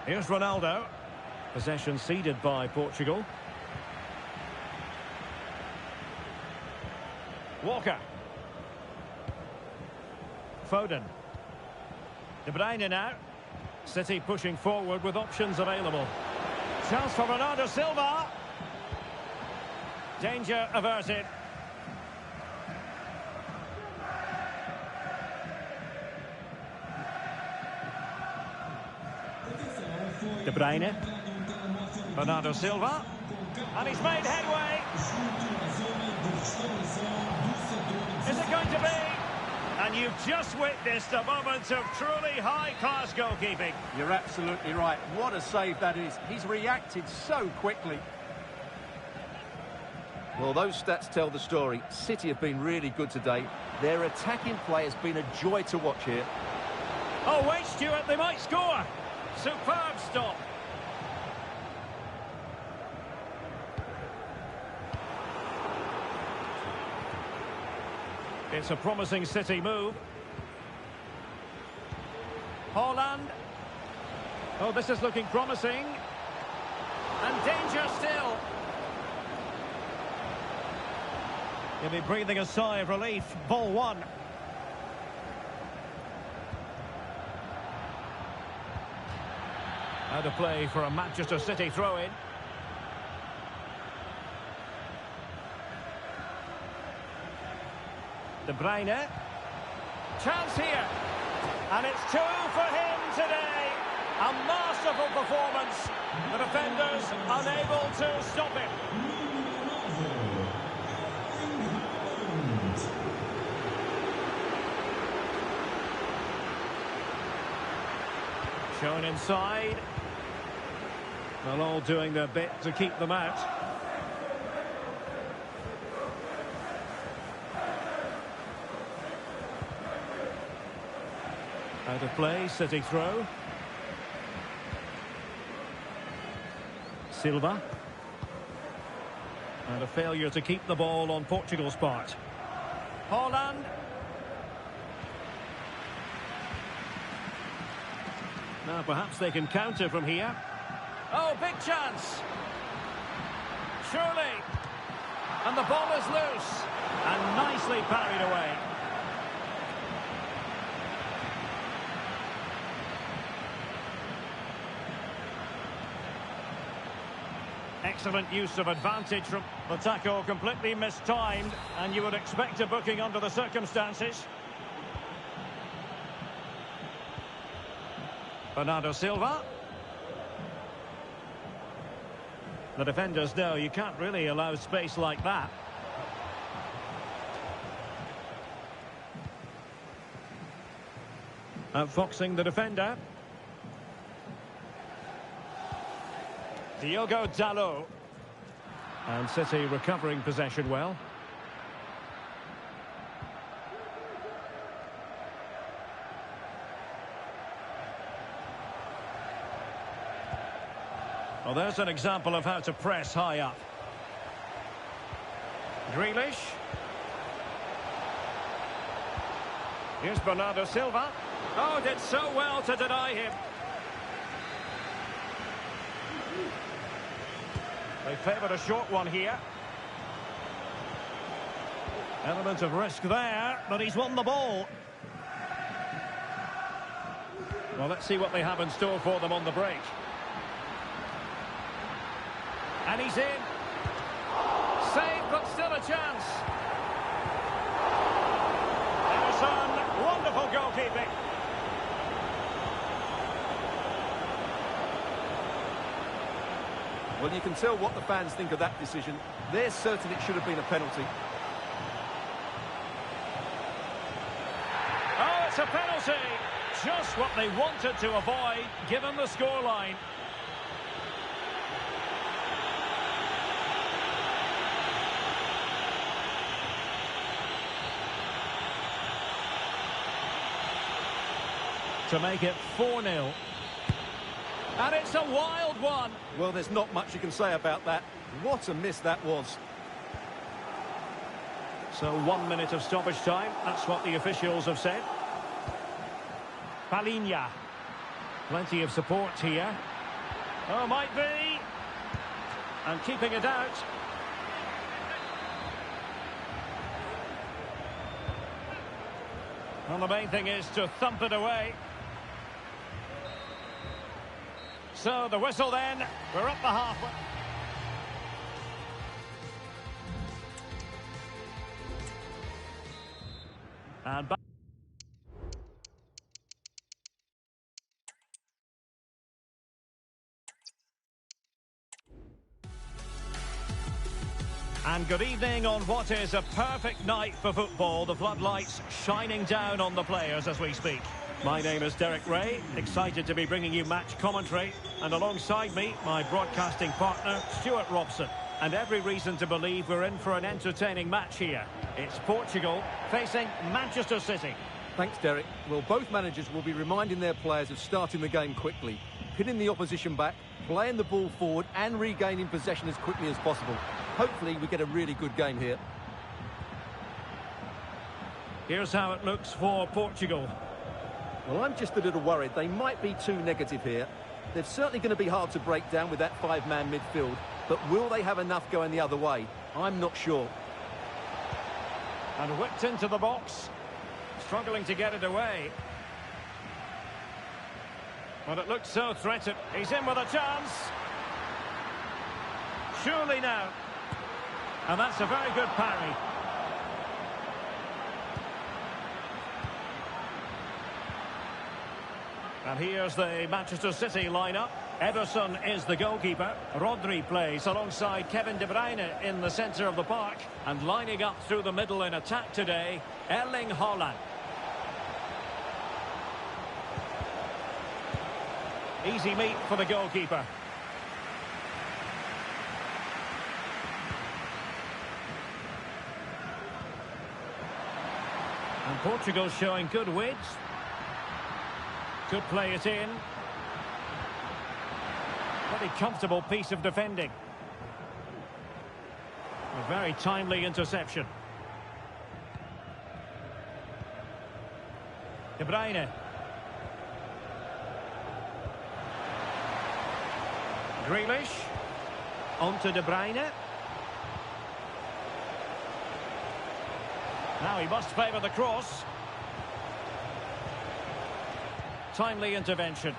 Here's Ronaldo. Possession ceded by Portugal. Walker. Foden. De Bruyne now. City pushing forward with options available. Chance for Bernardo Silva. Danger averted. De Bruyne. Bernardo Silva. And he's made headway. Is it going to be? And you've just witnessed a moment of truly high-class goalkeeping. You're absolutely right. What a save that is. He's reacted so quickly. Well, those stats tell the story. City have been really good today. Their attacking play has been a joy to watch here. Oh, wait, Stuart, they might score. Superb stop. It's a promising City move. Haaland. Oh, this is looking promising. And danger still. He'll be breathing a sigh of relief. Ball one. Out of play for a Manchester City throw-in. De Bruyne. Chance here. And it's two for him today. A masterful performance. The defenders unable to stop him. Shown inside. They're all doing their bit to keep them out. Out of play, City throw. Silva. And a failure to keep the ball on Portugal's part. Haaland. Now perhaps they can counter from here. Oh, big chance. Surely. And the ball is loose. And nicely parried away. Excellent use of advantage from the tackle, completely mistimed, and you would expect a booking under the circumstances. Bernardo Silva. The defenders know you can't really allow space like that. Outfoxing the defender. Diogo Dalot. And City recovering possession well. Well, there's an example of how to press high up. Grealish. Here's Bernardo Silva. Oh, did so well to deny him. They favoured a short one here. Element of risk there, but he's won the ball. Well, let's see what they have in store for them on the break. And he's in. Saved, but still a chance. Emerson, wonderful goalkeeping. Well, you can tell what the fans think of that decision. They're certain it should have been a penalty. Oh, it's a penalty. Just what they wanted to avoid, given the scoreline. to make it 4-0. And it's a wild one. Well, there's not much you can say about that. What a miss that was. So 1 minute of stoppage time. That's what the officials have said. Palinha. Plenty of support here. Oh, might be. And keeping it out. Well, the main thing is to thump it away. So the whistle then. We're up the halfway. And back. And good evening on what is a perfect night for football. The floodlights shining down on the players as we speak. My name is Derek Ray, excited to be bringing you match commentary. And alongside me, my broadcasting partner, Stuart Robson. And every reason to believe we're in for an entertaining match here. It's Portugal facing Manchester City. Thanks, Derek. Well, both managers will be reminding their players of starting the game quickly, pinning the opposition back, playing the ball forward and regaining possession as quickly as possible. Hopefully we get a really good game here. Here's how it looks for Portugal. Well, I'm just a little worried. They might be too negative here. They're certainly going to be hard to break down with that five-man midfield. But will they have enough going the other way? I'm not sure. And whipped into the box. Struggling to get it away. But it looks so threatened. He's in with a chance. Surely now. And that's a very good parry. And here's the Manchester City lineup. Ederson is the goalkeeper. Rodri plays alongside Kevin De Bruyne in the centre of the park. And lining up through the middle in attack today, Erling Haaland. Easy meet for the goalkeeper. And Portugal showing good width. Could play it in. Pretty comfortable piece of defending. A very timely interception. De Bruyne. Grealish. On to De Bruyne. Now he must favour the cross. Timely intervention.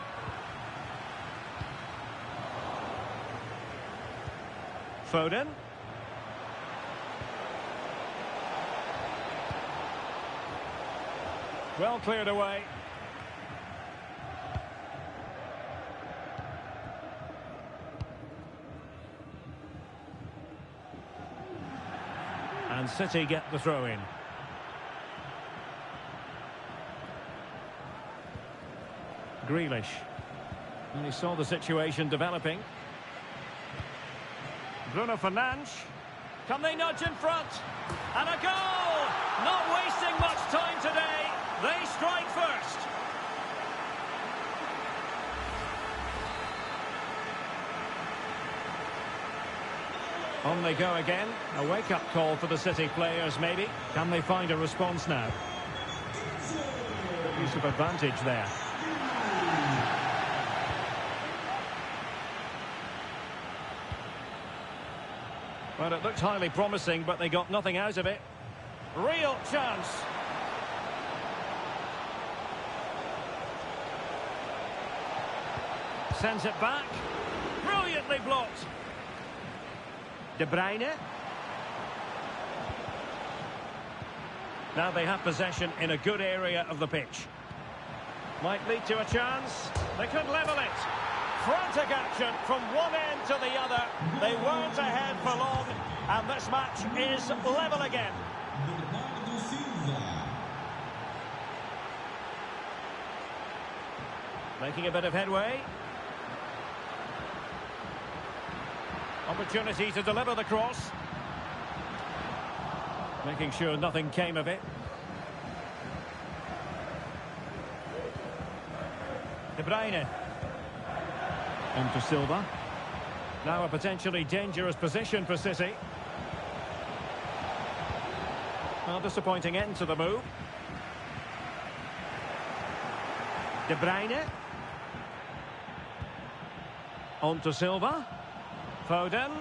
Foden. Well cleared away. And City get the throw in. Grealish. And he saw the situation developing. Bruno Fernandes. Can they nudge in front? And a goal! Not wasting much time today. They strike first. On they go again. A wake-up call for the City players, maybe. Can they find a response now? Use of advantage there. Well, it looked highly promising, but they got nothing out of it. Real chance. Sends it back. Brilliantly blocked. De Bruyne. Now they have possession in a good area of the pitch. Might lead to a chance. They could level it. Frantic action from one end to the other. They weren't ahead for long, and this match is level again. Making a bit of headway. Opportunity to deliver the cross. Making sure nothing came of it. De Bruyne. On to Silva. Now a potentially dangerous position for City. Well, disappointing end to the move. De Bruyne. On to Silva. Foden.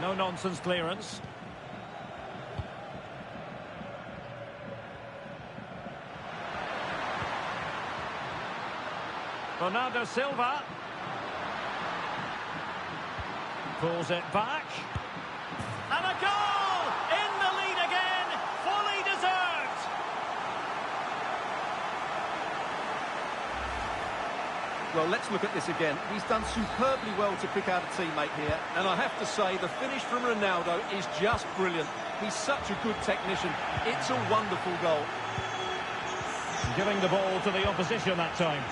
No-nonsense clearance. Bernardo Silva. Pulls it back. And a goal! In the lead again! Fully deserved! Well, let's look at this again. He's done superbly well to pick out a teammate here. And I have to say, the finish from Ronaldo is just brilliant. He's such a good technician. It's a wonderful goal. Giving the ball to the opposition that time.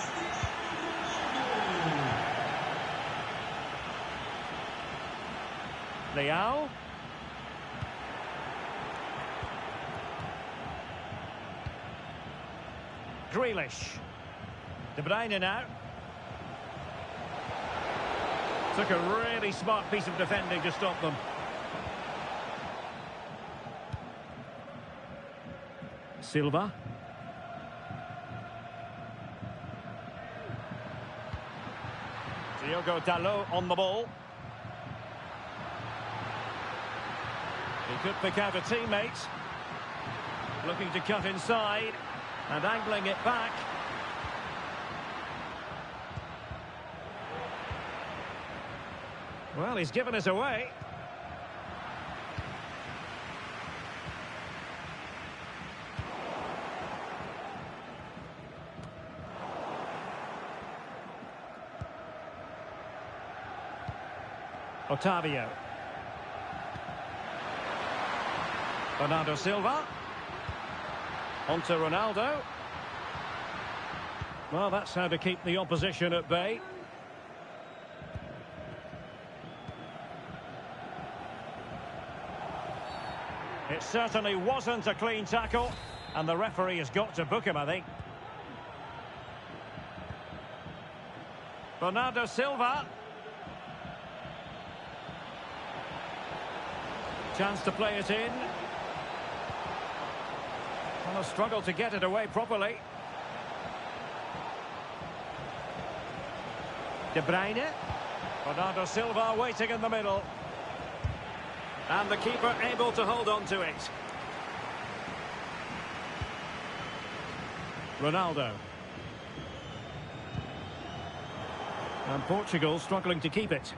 Leao. Grealish. De Bruyne now. Took a really smart piece of defending to stop them. Silva. Diogo Dalot on the ball. He could pick out a teammate. Looking to cut inside and angling it back. Well, he's given us away. Otavio. Bernardo Silva. On to Ronaldo. Well, that's how to keep the opposition at bay. It certainly wasn't a clean tackle, and the referee has got to book him, I think. Bernardo Silva. Chance to play it in. Well, a struggle to get it away properly. De Bruyne. Bernardo Silva waiting in the middle. And the keeper able to hold on to it. Ronaldo. And Portugal struggling to keep it.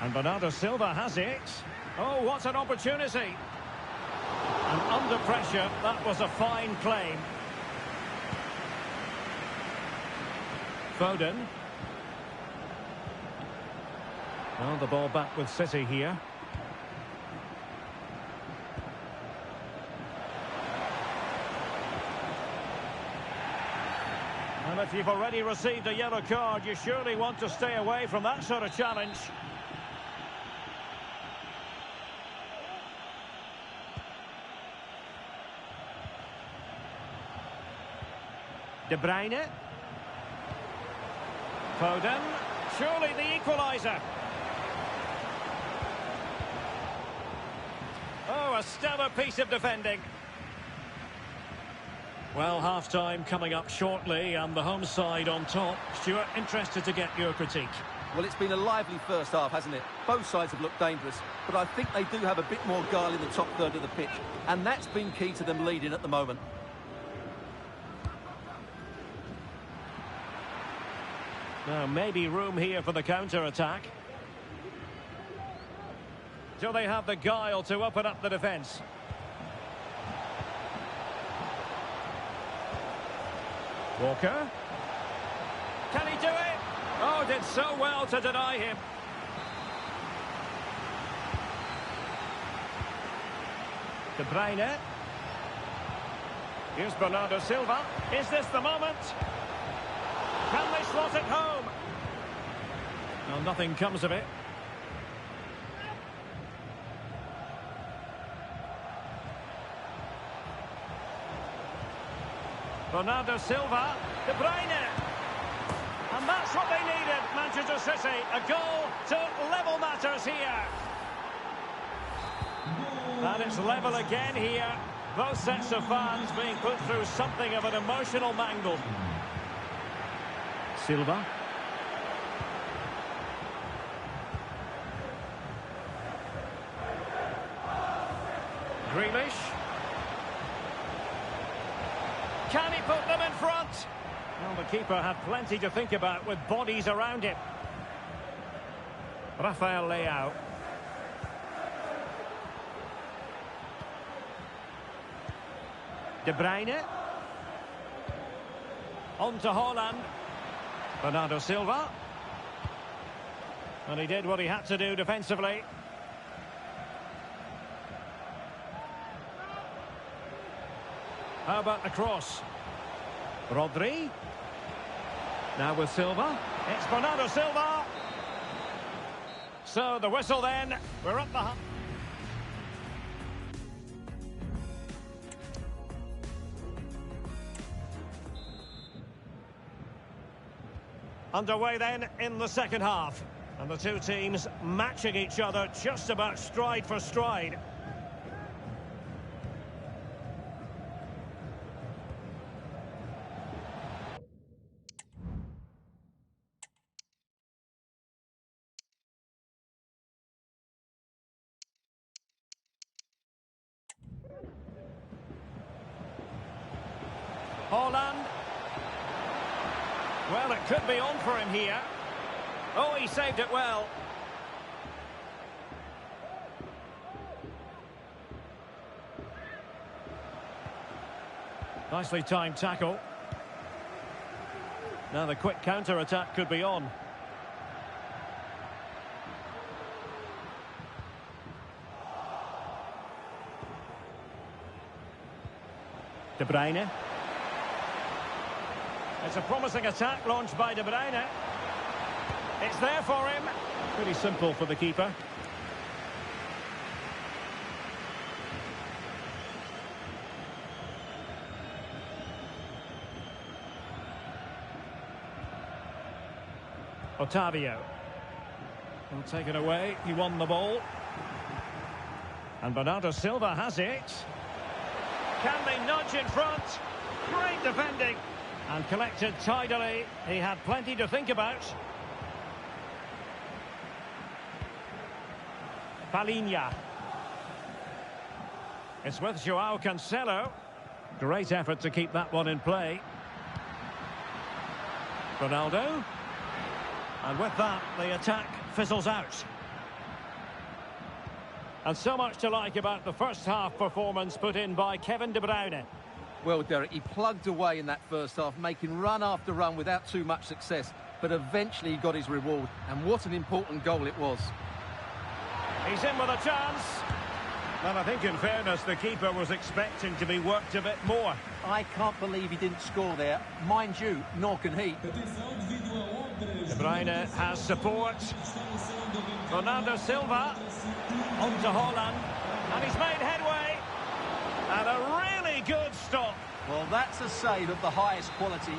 And Bernardo Silva has it. Oh, what an opportunity. And under pressure, that was a fine claim. Foden. Well, the ball back with City here. And if you've already received a yellow card, you surely want to stay away from that sort of challenge. De Bruyne. Foden. Surely the equaliser. Oh, a stellar piece of defending. Well, half-time coming up shortly and the home side on top. Stuart, interested to get your critique. Well, it's been a lively first half, hasn't it? Both sides have looked dangerous, but I think they do have a bit more guile in the top third of the pitch, and that's been key to them leading at the moment. Now, maybe room here for the counter-attack. Do they have the guile to open up the defence? Walker. Can he do it? Oh, did so well to deny him. De Bruyne. Here's Bernardo Silva. Is this the moment? Can they slot it home? Well, nothing comes of it. Bernardo Silva, De Bruyne. And that's what they needed, Manchester City. A goal to level matters here. And it's level again here. Both sets of fans being put through something of an emotional mangle. Silva. Grealish. Can he put them in front? Well, the keeper had plenty to think about with bodies around him. Rafael Leao. De Bruyne. On to Haaland. Bernardo Silva. And he did what he had to do defensively. How about the cross? Rodri. Now with Silva. It's Bernardo Silva. So the whistle then. We're up the... Underway then in the second half. And the two teams matching each other just about stride for stride. Haaland. Well, it could be on for him here. Oh, he saved it well. Nicely timed tackle. Now the quick counter-attack could be on. De Bruyne. It's a promising attack launched by De Bruyne. It's there for him. Pretty simple for the keeper. Otavio. Well, taken away. He won the ball. And Bernardo Silva has it. Can they nudge in front? Great defending. And collected tidily. He had plenty to think about. Palinha. It's with João Cancelo. Great effort to keep that one in play. Ronaldo. And with that, the attack fizzles out. And so much to like about the first half performance put in by Kevin De Bruyne. Well, Derek, he plugged away in that first half, making run after run without too much success. But eventually he got his reward. And what an important goal it was. He's in with a chance. Well, I think in fairness, the keeper was expecting to be worked a bit more. I can't believe he didn't score there. Mind you, nor can he. De Bruyne has support. Bernardo Silva. On to Haaland. And he's made headway. And a really good stop. Well, that's a save of the highest quality.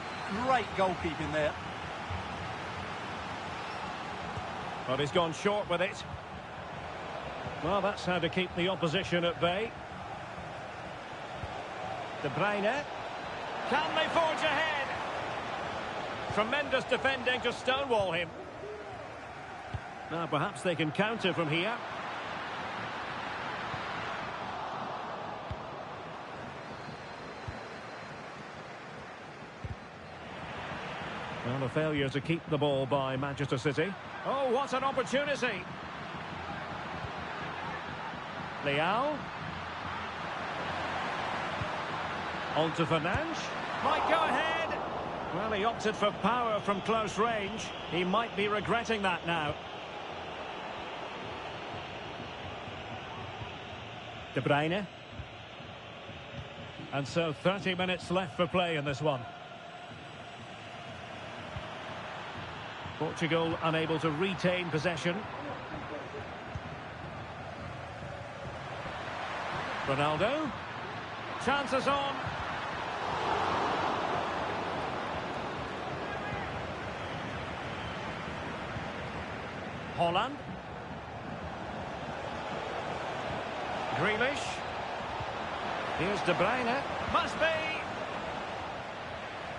Great goalkeeping there. But he's gone short with it. Well, that's how to keep the opposition at bay. De Bruyne. Can they forge ahead? Tremendous defending to stonewall him. Now, perhaps they can counter from here. Well, a failure to keep the ball by Manchester City. Oh, what an opportunity! Leao. On to Fernandes. Might go ahead. Well, he opted for power from close range. He might be regretting that now. De Bruyne. And so 30 minutes left for play in this one. Portugal unable to retain possession. Ronaldo. Chances on. Holland. Grealish. Here's De Bruyne. Must be.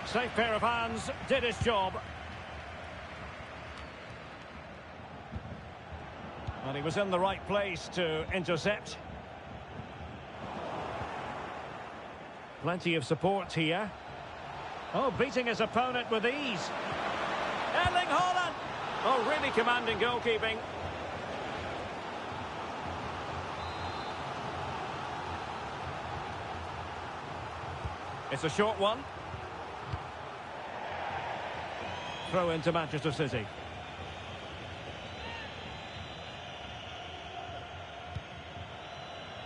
Safe pair of hands. Did his job. And he was in the right place to intercept. Plenty of support here. Oh, beating his opponent with ease. Erling Haaland! Oh, really commanding goalkeeping. It's a short one. Throw into Manchester City.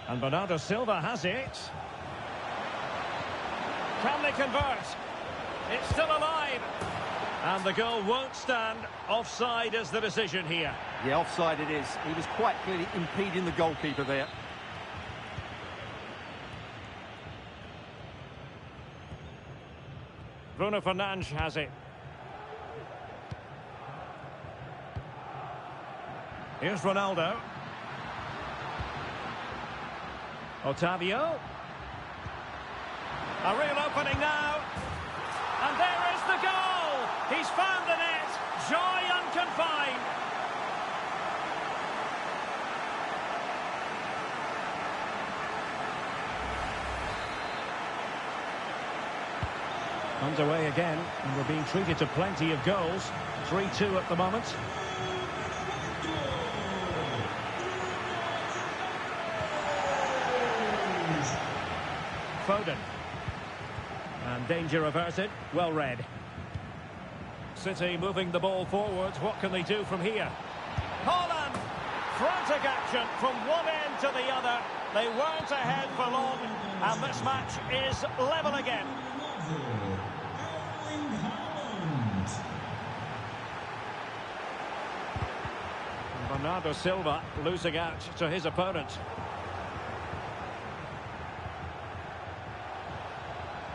And Bernardo Silva has it. Can they convert? It's still alive. And the goal won't stand. Offside is the decision here. Yeah, offside it is. He was quite clearly impeding the goalkeeper there. Bruno Fernandes has it. Here's Ronaldo. Otavio. A real opening now. And there is the goal. He's found the net. Joy unconfined. Underway again, and we're being treated to plenty of goals. 3-2 at the moment. Foden. And danger averted. Well read. City moving the ball forwards. What can they do from here? Haaland! Frantic action from one end to the other. They weren't ahead for long. And this match is level again. Bernardo Silva losing out to his opponent.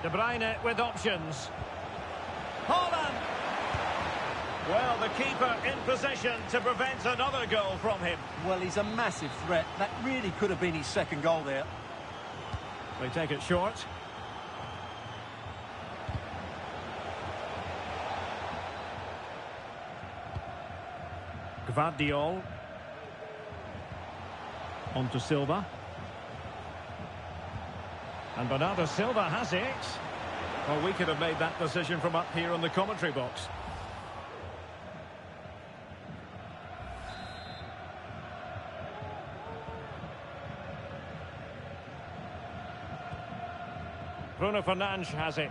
De Bruyne with options. Haaland! Well, the keeper in possession to prevent another goal from him. Well, he's a massive threat. That really could have been his second goal there. They take it short. Gvardiol. On to Silva. And Bernardo Silva has it. Well, we could have made that decision from up here in the commentary box. Bruno Fernandes has it.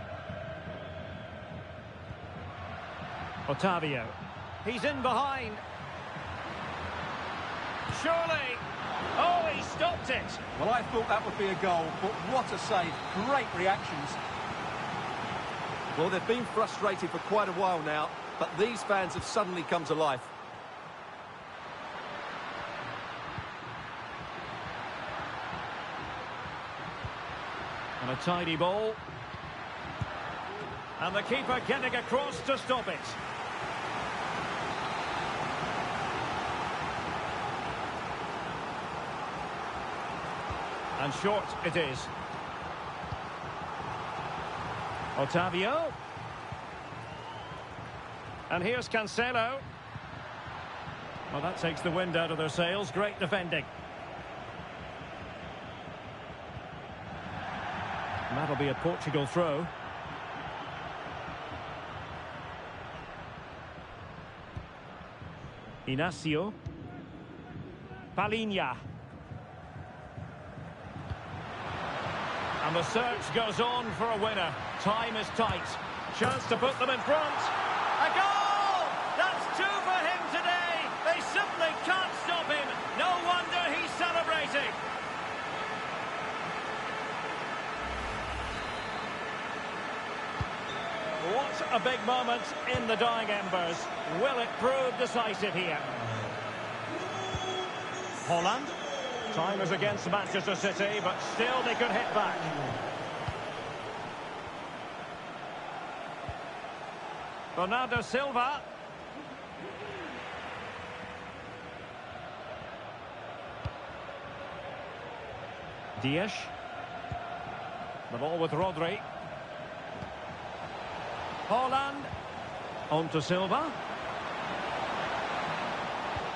Otavio. He's in behind. Surely. Oh, he stopped it. Well, I thought that would be a goal, but what a save. Great reactions. Well, they've been frustrated for quite a while now, but these fans have suddenly come to life. And a tidy ball. And the keeper getting across to stop it. And short it is. Otavio. And here's Cancelo. Well, that takes the wind out of their sails. Great defending. And that'll be a Portugal throw. Inacio. Palhinha. And the search goes on for a winner. Time is tight. Chance to put them in front. A goal! That's two for him today. They simply can't stop him. No wonder he's celebrating. What a big moment in the dying embers. Will it prove decisive here? Holland. Time is against Manchester City, but still they could hit back. Bernardo Silva. Dias. The ball with Rodri. Haaland. On to Silva.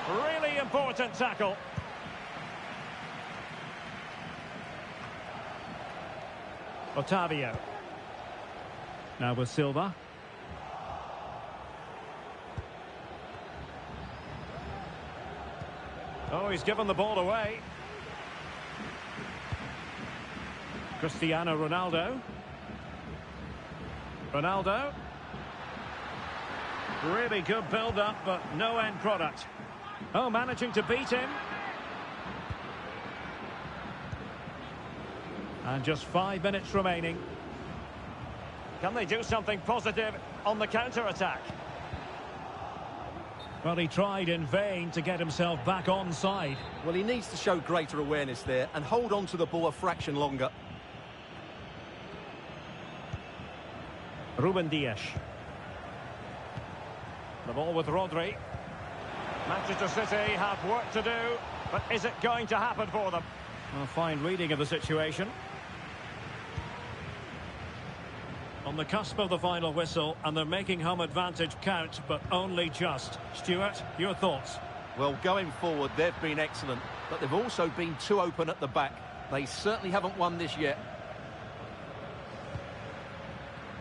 Really important tackle. Otavio. Now with Silva. Oh, he's given the ball away. Cristiano Ronaldo. Ronaldo. Really good build-up, but no end product. Oh, managing to beat him. And just 5 minutes remaining. Can they do something positive on the counter-attack? Well, he tried in vain to get himself back onside. Well, he needs to show greater awareness there and hold on to the ball a fraction longer. Ruben Dias. The ball with Rodri. Manchester City have work to do, but is it going to happen for them? A fine reading of the situation. On the cusp of the final whistle, and they're making home advantage count, but only just. Stuart, your thoughts? Well, going forward, they've been excellent, but they've also been too open at the back. They certainly haven't won this yet.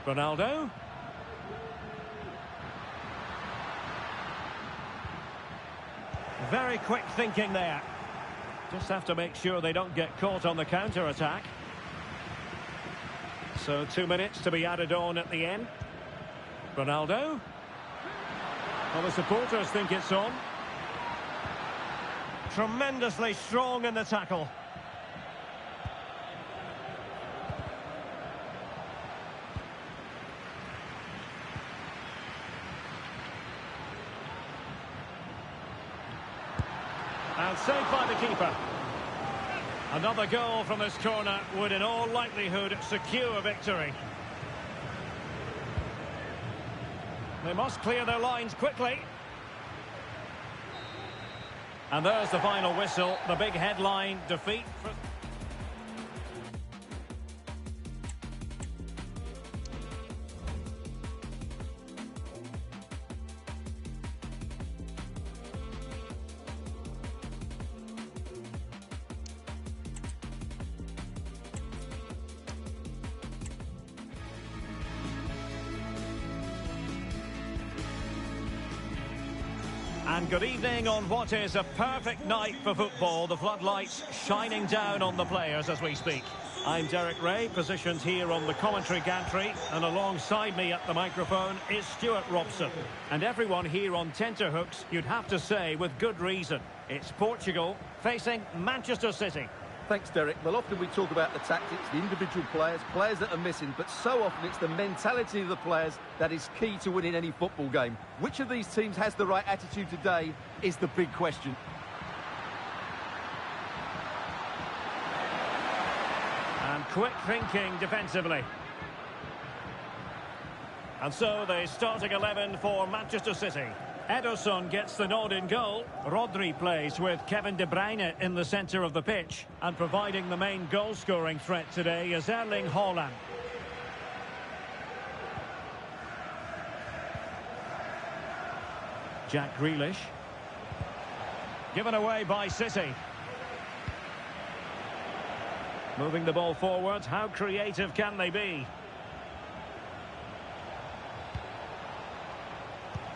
Ronaldo. Very quick thinking there. Just have to make sure they don't get caught on the counter-attack. So 2 minutes to be added on at the end. Ronaldo. Well, the supporters think it's on. Tremendously strong in the tackle. And saved by the keeper. Another goal from this corner would in all likelihood secure victory. They must clear their lines quickly. And there's the final whistle, the big headline, defeat. And good evening on what is a perfect night for football. The floodlights shining down on the players as we speak. I'm Derek Ray, positioned here on the commentary gantry, and alongside me at the microphone is Stuart Robson. And everyone here on tenterhooks, you'd have to say with good reason. It's Portugal facing Manchester City. Thanks, Derek. Well, often we talk about the tactics, the individual players that are missing, but so often it's the mentality of the players that is key to winning any football game. Which of these teams has the right attitude today is the big question. And quick thinking defensively. And so the starting 11 for Manchester City. Ederson gets the nod in goal. Rodri plays with Kevin De Bruyne in the centre of the pitch. And providing the main goal-scoring threat today is Erling Haaland. Jack Grealish. Given away by City. Moving the ball forward, how creative can they be?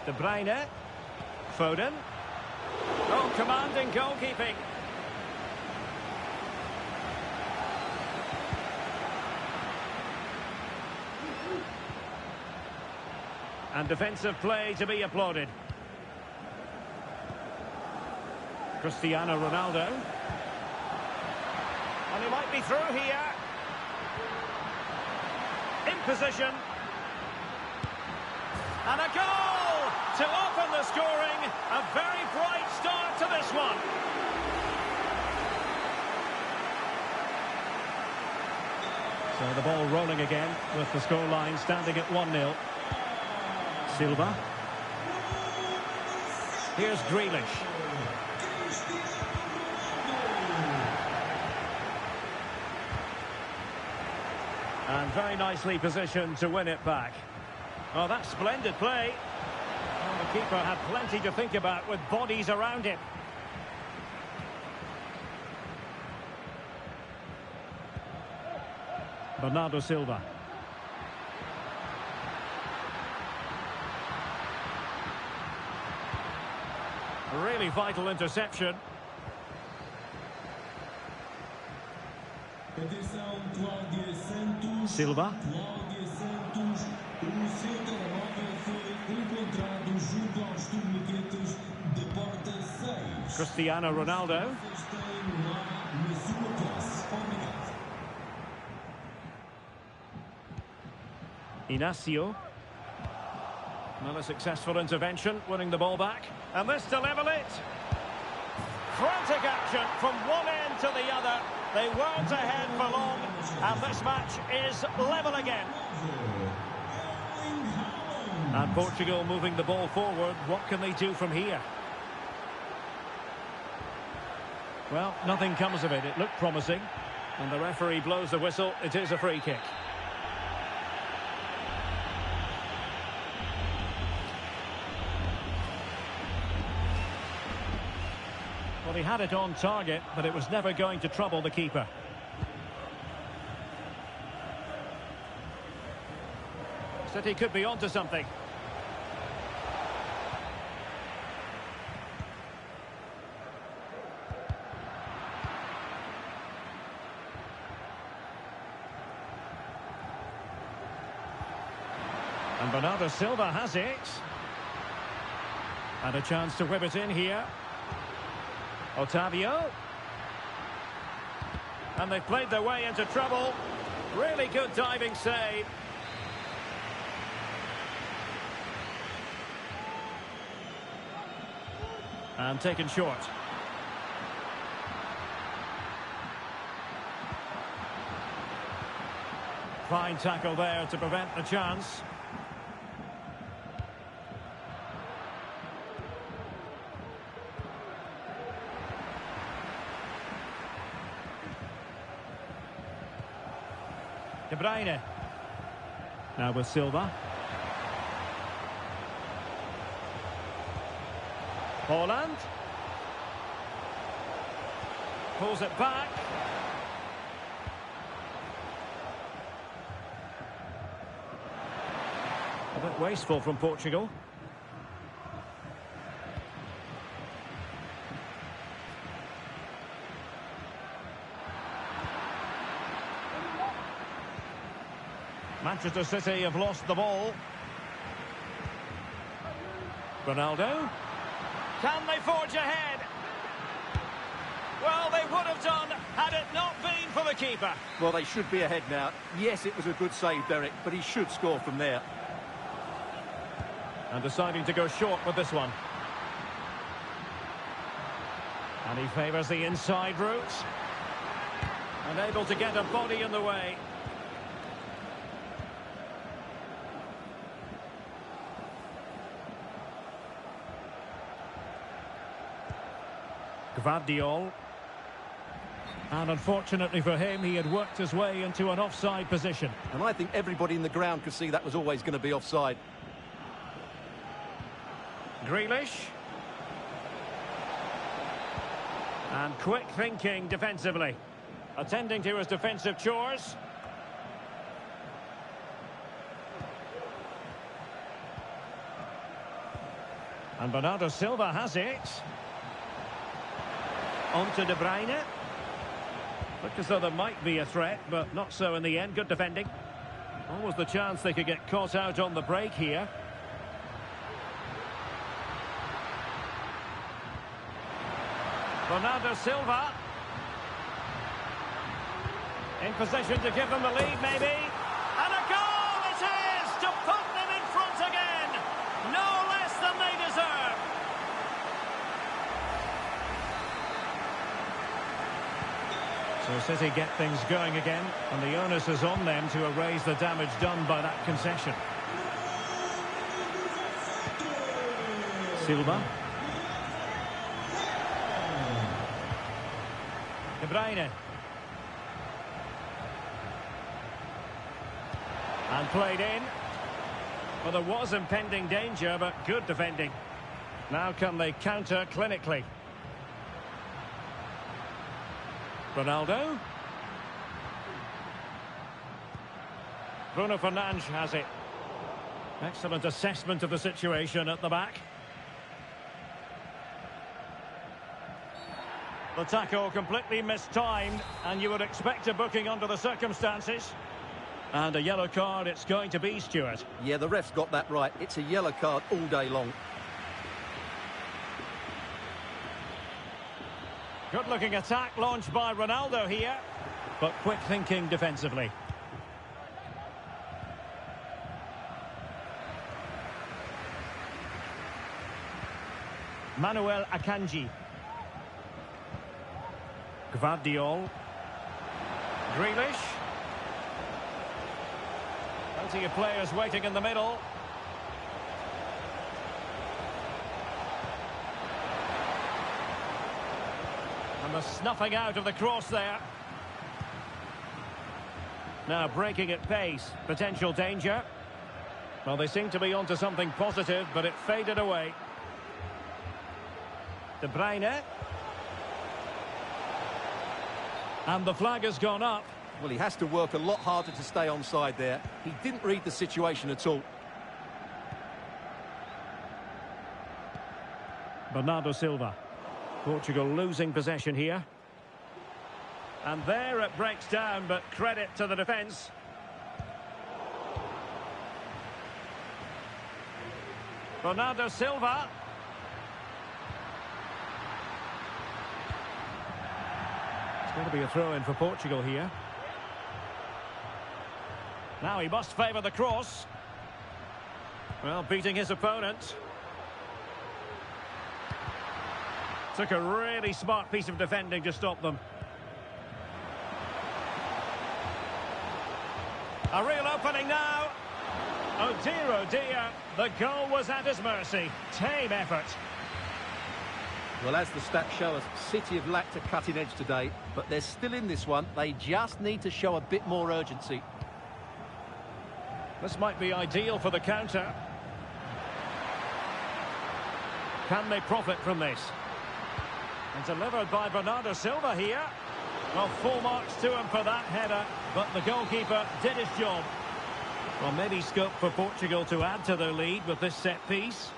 De Bruyne. Foden. Oh, commanding goalkeeping. And defensive play to be applauded. Cristiano Ronaldo. And he might be through here. In position. And a goal to open the scoring. A very bright start to this one. So the ball rolling again with the scoreline standing at 1-0. Silva. Here's Grealish. And very nicely positioned to win it back. Oh, that's splendid play. Well, the keeper had plenty to think about with bodies around him. Bernardo Silva. A really vital interception. Atenção, Cláudia Santos. Silva. Cláudia Santos. O seu telemóvel foi encontrado junto aos torniquetes de porta 6. Cristiano Ronaldo. Estão lá na sua classe. Obrigado. Inacio. Not a successful intervention, winning the ball back. And this to level it. Frantic action from one end to the other. They weren't ahead for long, and this match is level again. And Portugal moving the ball forward. What can they do from here? Well, nothing comes of it. It looked promising. And the referee blows the whistle. It is a free kick. Well, he had it on target, but it was never going to trouble the keeper. City could be onto something. And Bernardo Silva has it. And a chance to whip it in here. Otavio. And they've played their way into trouble. Really good diving save. And taken short. Fine tackle there to prevent the chance. De Bruyne. Now with Silva. Holland. Pulls it back. A bit wasteful from Portugal. Manchester City have lost the ball. Ronaldo. Can they forge ahead? Well, they would have done had it not been for the keeper. Well, they should be ahead now. Yes, it was a good save, Derek, but he should score from there. And deciding to go short with this one. And he favours the inside route. And able to get a body in the way. Gvardiol. And unfortunately for him, he had worked his way into an offside position. And I think everybody in the ground could see that was always going to be offside. Grealish. And quick thinking defensively. Attending to his defensive chores. And Bernardo Silva has it. On to De Bruyne. Looked as though there might be a threat, but not so in the end. Good defending. Always the chance they could get caught out on the break here. Bernardo Silva. In position to give them the lead, maybe. And a goal it is to put them in front again. No less than they deserve. So City get things going again, and the onus is on them to erase the damage done by that concession. Silva. De Bruyne. And played in. Well, there was impending danger, but good defending. Now can they counter clinically? Ronaldo. Bruno Fernandes has it. Excellent assessment of the situation at the back. The tackle completely mistimed, and you would expect a booking under the circumstances. And a yellow card it's going to be, Stuart. Yeah, the ref's got that right. It's a yellow card all day long. Good-looking attack launched by Ronaldo here, but quick thinking defensively. Manuel Akanji. Gvardiol. Grealish. Plenty of players waiting in the middle. And the snuffing out of the cross there. Now breaking at pace. Potential danger. Well, they seem to be onto something positive, but it faded away. De Bruyne. And the flag has gone up. Well, he has to work a lot harder to stay onside there. He didn't read the situation at all. Bernardo Silva. Portugal losing possession here. And there it breaks down, but credit to the defence. Bernardo Silva. It's going to be a throw-in for Portugal here. Now he must favour the cross. Well, beating his opponent. Took a really smart piece of defending to stop them. A real opening now. Oh dear, the goal was at his mercy. Tame effort. Well, as the stats show us, City have lacked a cutting edge today, but they're still in this one. They just need to show a bit more urgency. This might be ideal for the counter. Can they profit from this? And delivered by Bernardo Silva here. Well, full marks to him for that header, but the goalkeeper did his job. Well, maybe scope for Portugal to add to their lead with this set piece.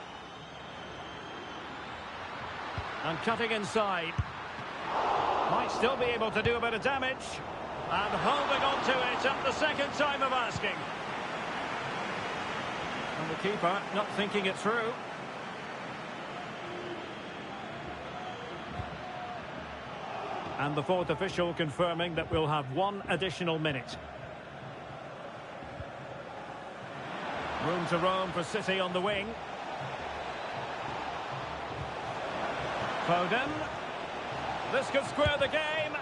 And cutting inside. Might still be able to do a bit of damage. And holding on to it at the second time of asking. And the keeper not thinking it through. And the fourth official confirming that we'll have one additional minute. Room to roam for City on the wing. Foden. This could square the game.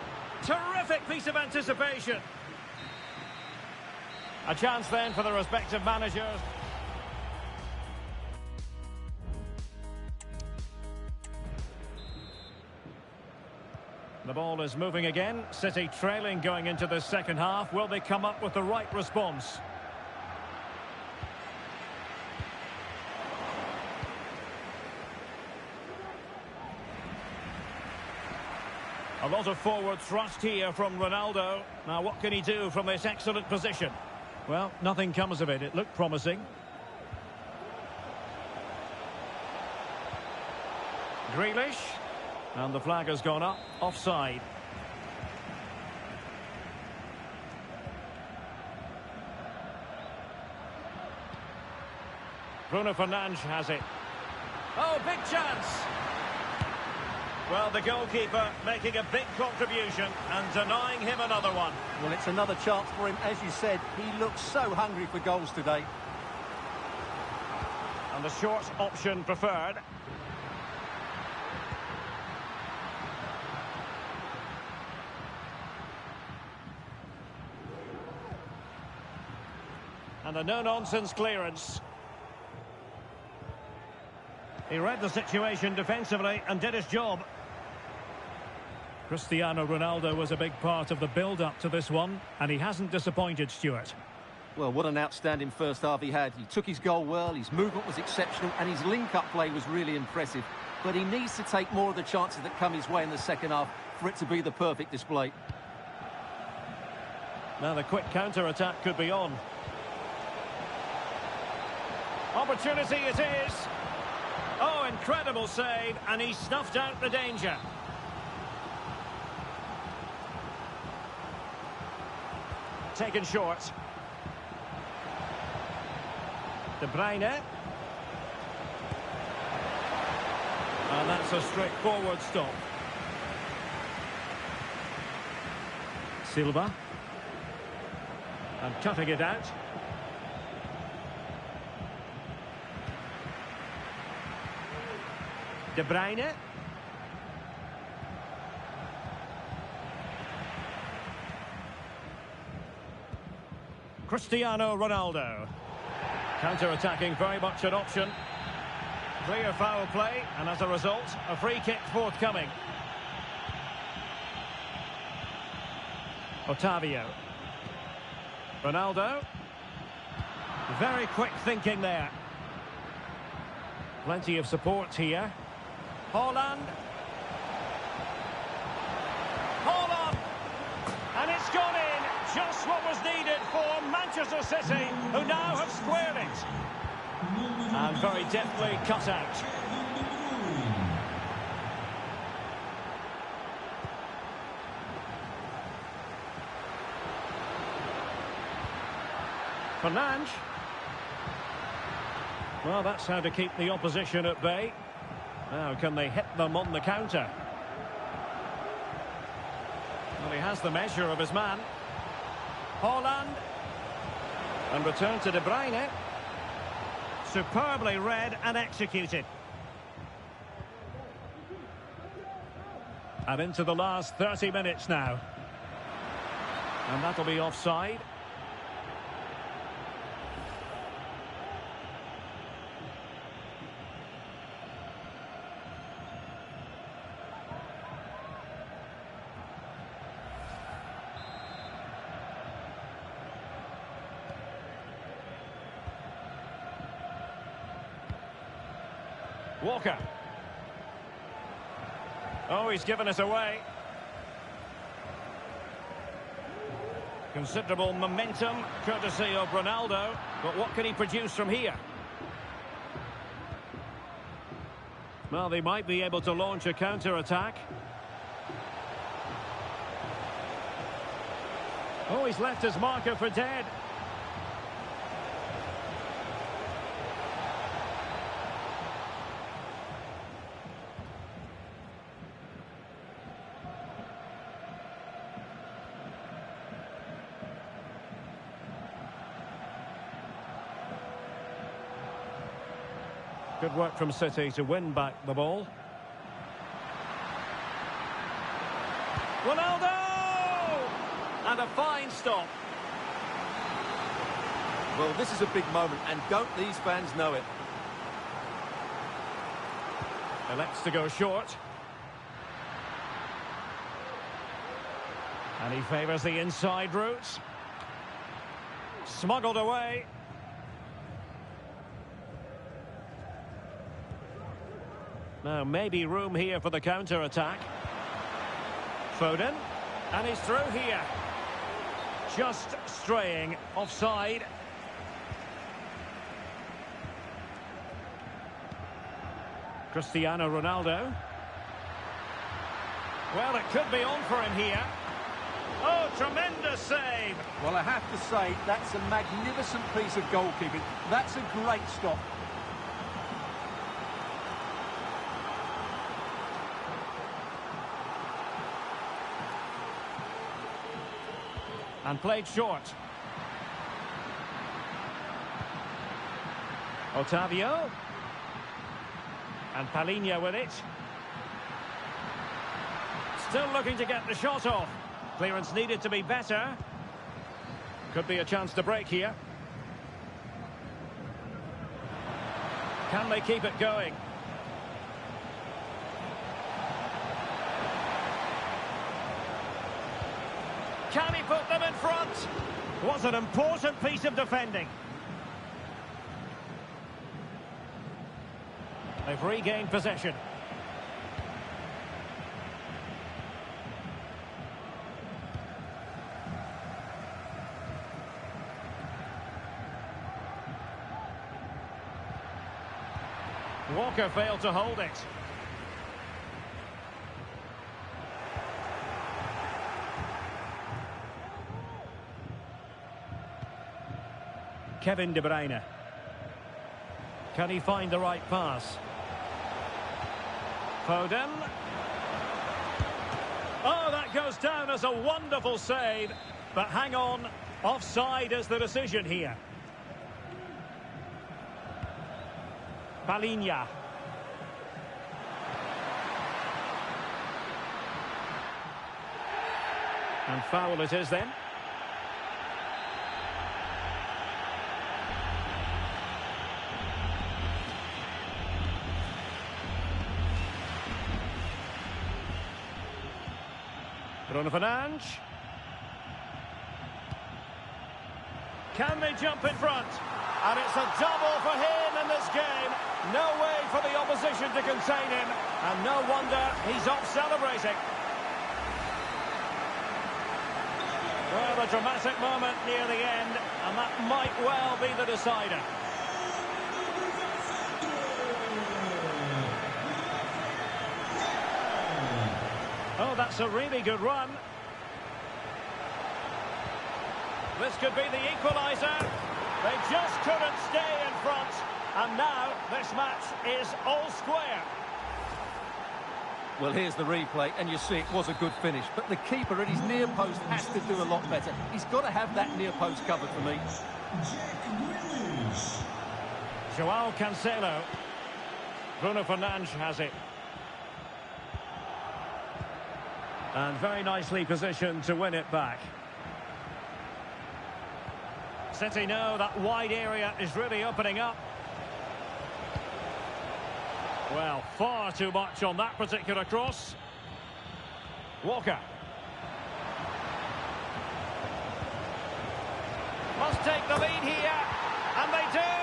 Terrific piece of anticipation. A chance then for the respective managers. The ball is moving again. City trailing going into the second half. Will they come up with the right response? A lot of forward thrust here from Ronaldo. Now what can he do from this excellent position? Well, nothing comes of it. It looked promising. Grealish. And the flag has gone up. Offside. Bruno Fernandes has it. Oh, big chance! Well, the goalkeeper making a big contribution and denying him another one. Well, it's another chance for him. As you said, he looks so hungry for goals today. And the short option preferred. And a no-nonsense clearance. He read the situation defensively and did his job. Cristiano Ronaldo was a big part of the build-up to this one, and he hasn't disappointed, Stuart. Well, what an outstanding first half he had. He took his goal well, his movement was exceptional, and his link-up play was really impressive. But he needs to take more of the chances that come his way in the second half for it to be the perfect display. Now the quick counter-attack could be on. Opportunity it is. Oh, incredible save, and he snuffed out the danger. Taken short. De Bruyne. And that's a straightforward stop. Silva. And cutting it out. De Bruyne. Cristiano Ronaldo. Counter-attacking, very much an option. Clear foul play, and as a result, a free kick forthcoming. Otavio. Ronaldo. Very quick thinking there. Plenty of support here. Haaland. Haaland! And it's gone in. Just what was needed for Manchester City, who now have squared it. And very deftly cut out. Fernandes. Well, that's how to keep the opposition at bay. Now, can they hit them on the counter? Well, he has the measure of his man. Haaland. And return to De Bruyne. Superbly read and executed. And into the last 30 minutes now. And that'll be offside. Walker. Oh, he's given us away. Considerable momentum, courtesy of Ronaldo. But what can he produce from here? Well, they might be able to launch a counter-attack. Oh, he's left his marker for dead. Good work from City to win back the ball. Ronaldo! And a fine stop. Well, this is a big moment, and don't these fans know it? Elects to go short. And he favours the inside route. Smuggled away. Now, maybe room here for the counter-attack. Foden. And he's through here. Just straying offside. Cristiano Ronaldo. Well, it could be on for him here. Oh, tremendous save. Well, I have to say, that's a magnificent piece of goalkeeping. That's a great stop. And played short. Otavio. And Palhinha with it. Still looking to get the shot off. Clearance needed to be better. Could be a chance to break here. Can they keep it going? Can he put them in front? Was an important piece of defending. They've regained possession. Walker failed to hold it. Kevin De Bruyne. Can he find the right pass? Foden. Oh, that goes down as a wonderful save. But hang on, offside is the decision here. Palinha. And foul it is then. Bruno Fernandes. Can they jump in front? And it's a double for him in this game. No way for the opposition to contain him. And no wonder he's off celebrating. Well, a dramatic moment near the end. And that might well be the decider. Oh, that's a really good run. This could be the equaliser. They just couldn't stay in front. And now this match is all square. Well, here's the replay, and you see it was a good finish. But the keeper at his near post has to do a lot better. He's got to have that near post covered for me. Joao Cancelo. Bruno Fernandes has it. And very nicely positioned to win it back. City know that wide area is really opening up. Well, far too much on that particular cross. Walker. Must take the lead here. And they do.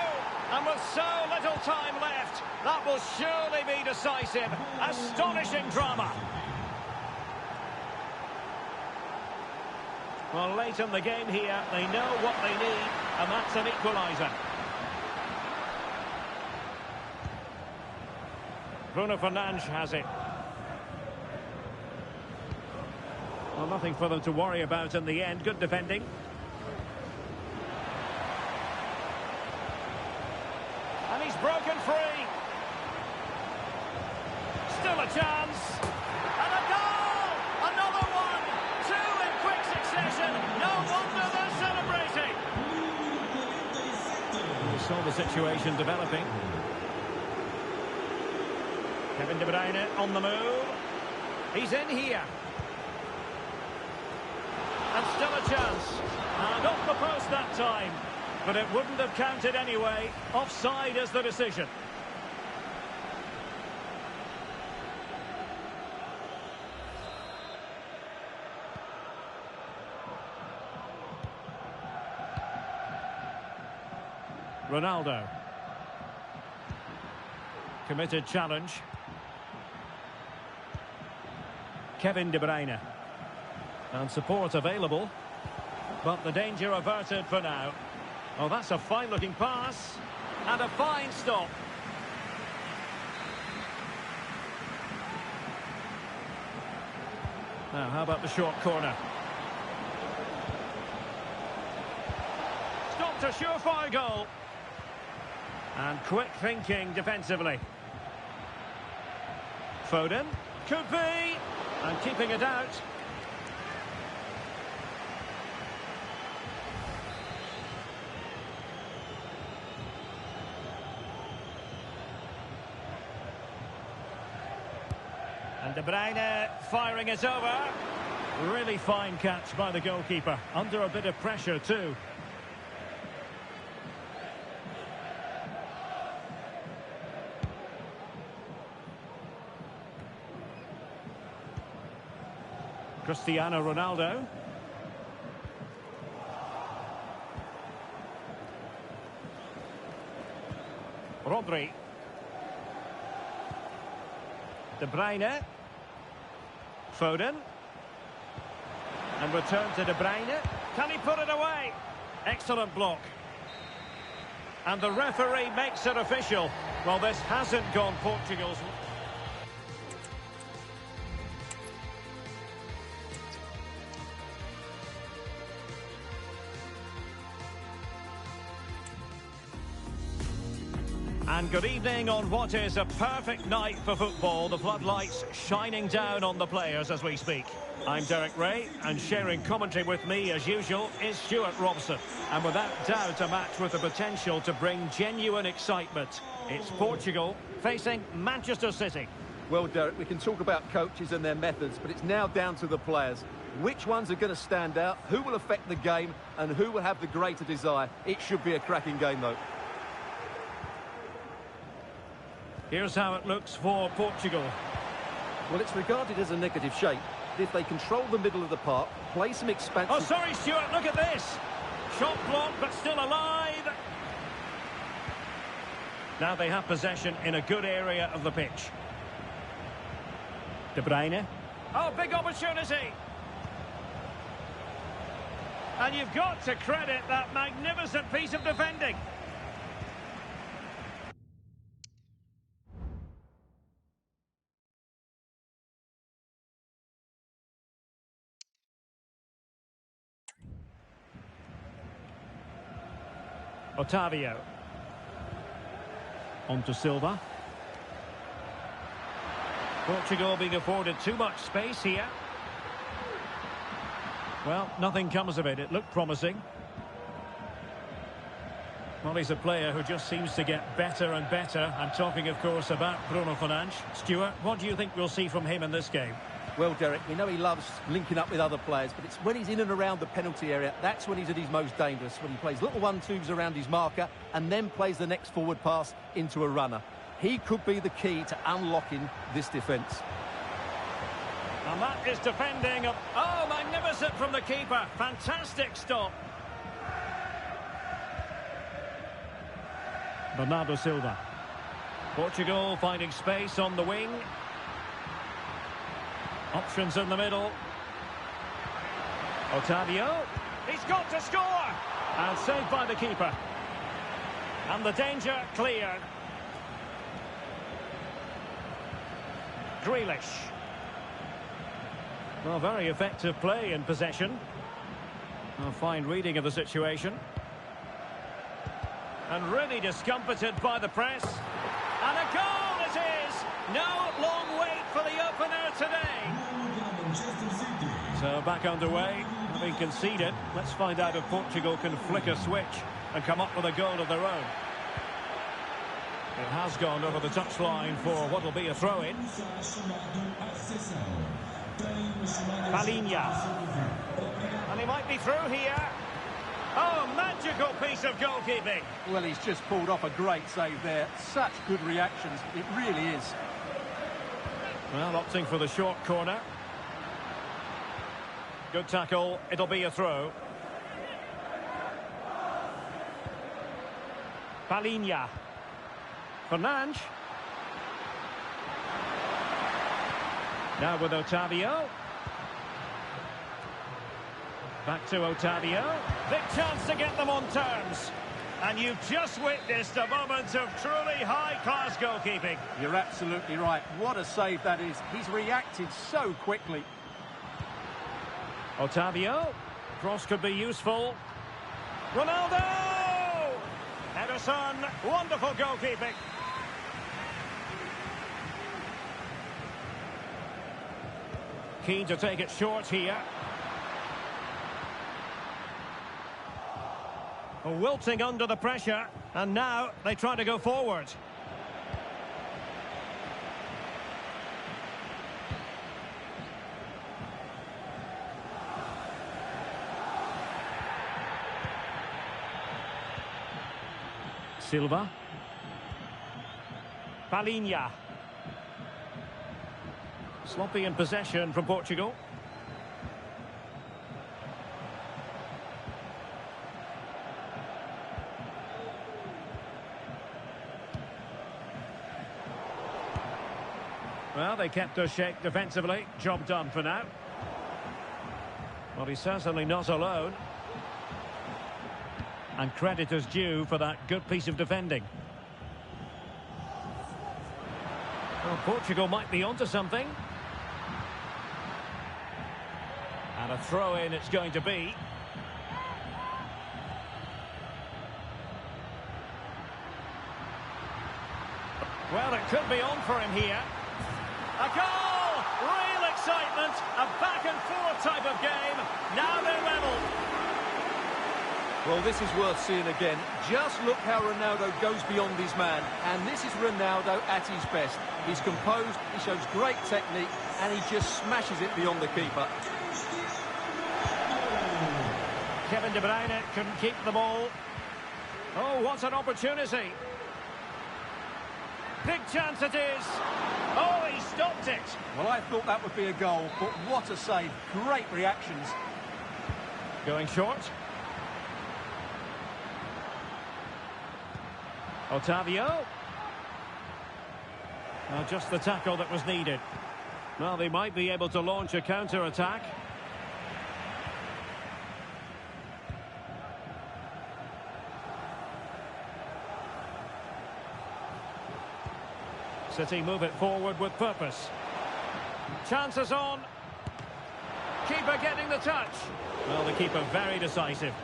And with so little time left, that will surely be decisive. Astonishing drama. Well, late in the game here, they know what they need, and that's an equaliser. Bruno Fernandes has it. Well, nothing for them to worry about in the end. Good defending. And he's broken free. Still a chance. And a goal! Another one! Two in quick succession. No wonder they're celebrating. We saw the situation developing. Kevin De Bruyne on the move. He's in here. And still a chance. And off the post that time. But it wouldn't have counted anyway. Offside is the decision. Ronaldo. Committed challenge. Kevin De Bruyne. And support available. But the danger averted for now. Oh, that's a fine-looking pass. And a fine stop. Now, how about the short corner? Stopped a surefire goal. And quick thinking defensively. Foden. Could be. And keeping it out. And De Bruyne firing it over. Really fine catch by the goalkeeper. Under a bit of pressure too. Cristiano Ronaldo. Rodri. De Bruyne. Foden. And return to De Bruyne. Can he put it away? Excellent block. And the referee makes it official. Well, this hasn't gone Portugal's... And good evening on what is a perfect night for football. The floodlights shining down on the players as we speak. I'm Derek Ray, and sharing commentary with me, as usual, is Stuart Robson. And without doubt, a match with the potential to bring genuine excitement. It's Portugal facing Manchester City. Well, Derek, we can talk about coaches and their methods, but it's now down to the players. Which ones are going to stand out, who will affect the game, and who will have the greater desire? It should be a cracking game, though. Here's how it looks for Portugal. Well, it's regarded as a negative shape. If they control the middle of the park, play some expansive... Oh, sorry, Stuart, look at this. Shot blocked, but still alive. Now they have possession in a good area of the pitch. De Bruyne. Oh, big opportunity. And you've got to credit that magnificent piece of defending. Otavio. On to Silva. Portugal being afforded too much space here. Well, nothing comes of it. It looked promising. Well, he's a player who just seems to get better and better. I'm talking, of course, about Bruno Fernandes. Stuart, what do you think we'll see from him in this game? Well, Derek, we know he loves linking up with other players, but it's when he's in and around the penalty area, that's when he's at his most dangerous, when he plays little 1-2s around his marker and then plays the next forward pass into a runner. He could be the key to unlocking this defence. And that is defending. Oh, magnificent from the keeper. Fantastic stop. Bernardo Silva. Portugal finding space on the wing. Options in the middle. Otavio. He's got to score! And saved by the keeper. And the danger cleared. Grealish. Well, very effective play in possession. A fine reading of the situation. And really discomfited by the press. And a goal it is! No long wait for the opener today. So back underway, having conceded. Let's find out if Portugal can flick a switch and come up with a goal of their own. It has gone over the touchline for what will be a throw-in. Palinha. And he might be through here. Oh, magical piece of goalkeeping. Well, he's just pulled off a great save there. Such good reactions. It really is. Well, opting for the short corner. Good tackle. It'll be a throw. Palinha. Fernandes. Now with Otavio. Back to Otavio. Big chance to get them on terms. And you've just witnessed a moment of truly high-class goalkeeping. You're absolutely right. What a save that is. He's reacted so quickly. Otavio. Cross could be useful. Ronaldo! Ederson. Wonderful goalkeeping. Keen to take it short here. Wilting under the pressure, and now they try to go forward. Silva. Palinha. Sloppy in possession from Portugal. Well, they kept us shape defensively. Job done for now. Well, he's certainly not alone. And credit is due for that good piece of defending. Well, Portugal might be onto something. And a throw-in it's going to be. Well, it could be on for him here. A goal! Real excitement. A back-and-forth type of game. Now they're level. Well, this is worth seeing again. Just look how Ronaldo goes beyond his man. And this is Ronaldo at his best. He's composed, he shows great technique, and he just smashes it beyond the keeper. Kevin De Bruyne couldn't keep the ball. Oh, what an opportunity. Big chance it is. Oh, he stopped it. Well, I thought that would be a goal, but what a save. Great reactions. Going short. Otavio. Well, just the tackle that was needed. Well, they might be able to launch a counter-attack. City move it forward with purpose. Chances on. Keeper getting the touch. Well, the keeper very decisive.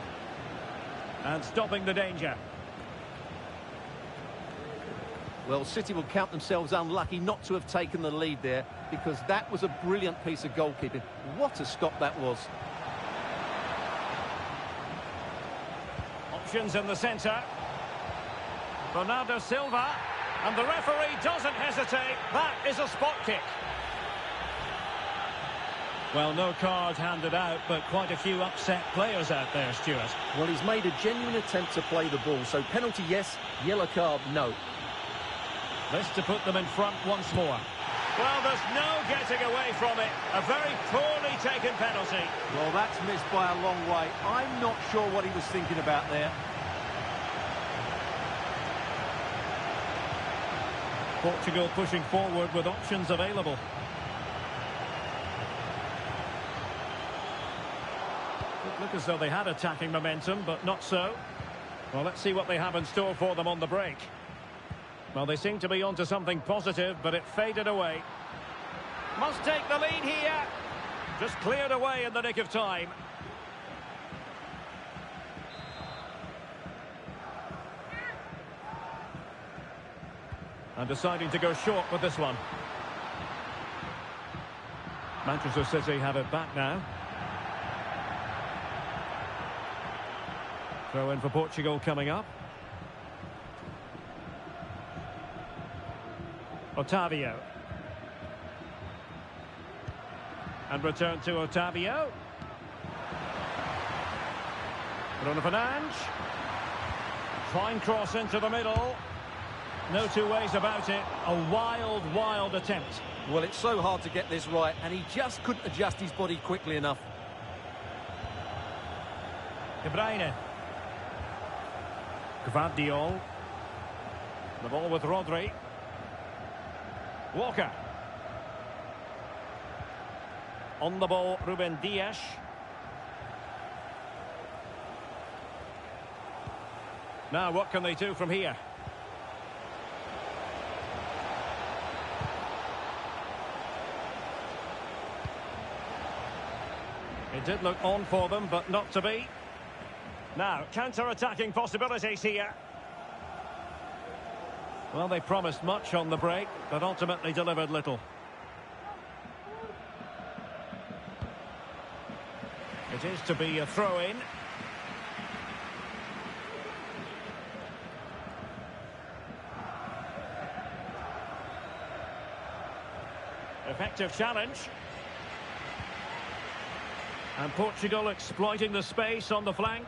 And stopping the danger. Well, City will count themselves unlucky not to have taken the lead there, because that was a brilliant piece of goalkeeping. What a stop that was. Options in the centre. Bernardo Silva. And the referee doesn't hesitate. That is a spot kick. Well, no card handed out, but quite a few upset players out there, Stuart. Well, he's made a genuine attempt to play the ball, so penalty yes, yellow card no. This to put them in front once more. Well, there's no getting away from it. A very poorly taken penalty. Well, that's missed by a long way. I'm not sure what he was thinking about there. Portugal pushing forward with options available. It looked as though they had attacking momentum, but not so. Well, let's see what they have in store for them on the break. Well, they seem to be onto something positive, but it faded away. Must take the lead here. Just cleared away in the nick of time. And deciding to go short with this one. Manchester City have it back now. Throw in for Portugal coming up. Otavio. And return to Otavio. Bruno Fernandes. Fine cross into the middle. No two ways about it. A wild, wild attempt. Well, it's so hard to get this right, and he just couldn't adjust his body quickly enough. De Bruyne. Gvardiol. The ball with Rodri. Walker. On the ball, Ruben Dias. Now, what can they do from here? It did look on for them, but not to be. Now, counter-attacking possibilities here. Well, they promised much on the break, but ultimately delivered little. It is to be a throw-in. Effective challenge. And Portugal exploiting the space on the flank.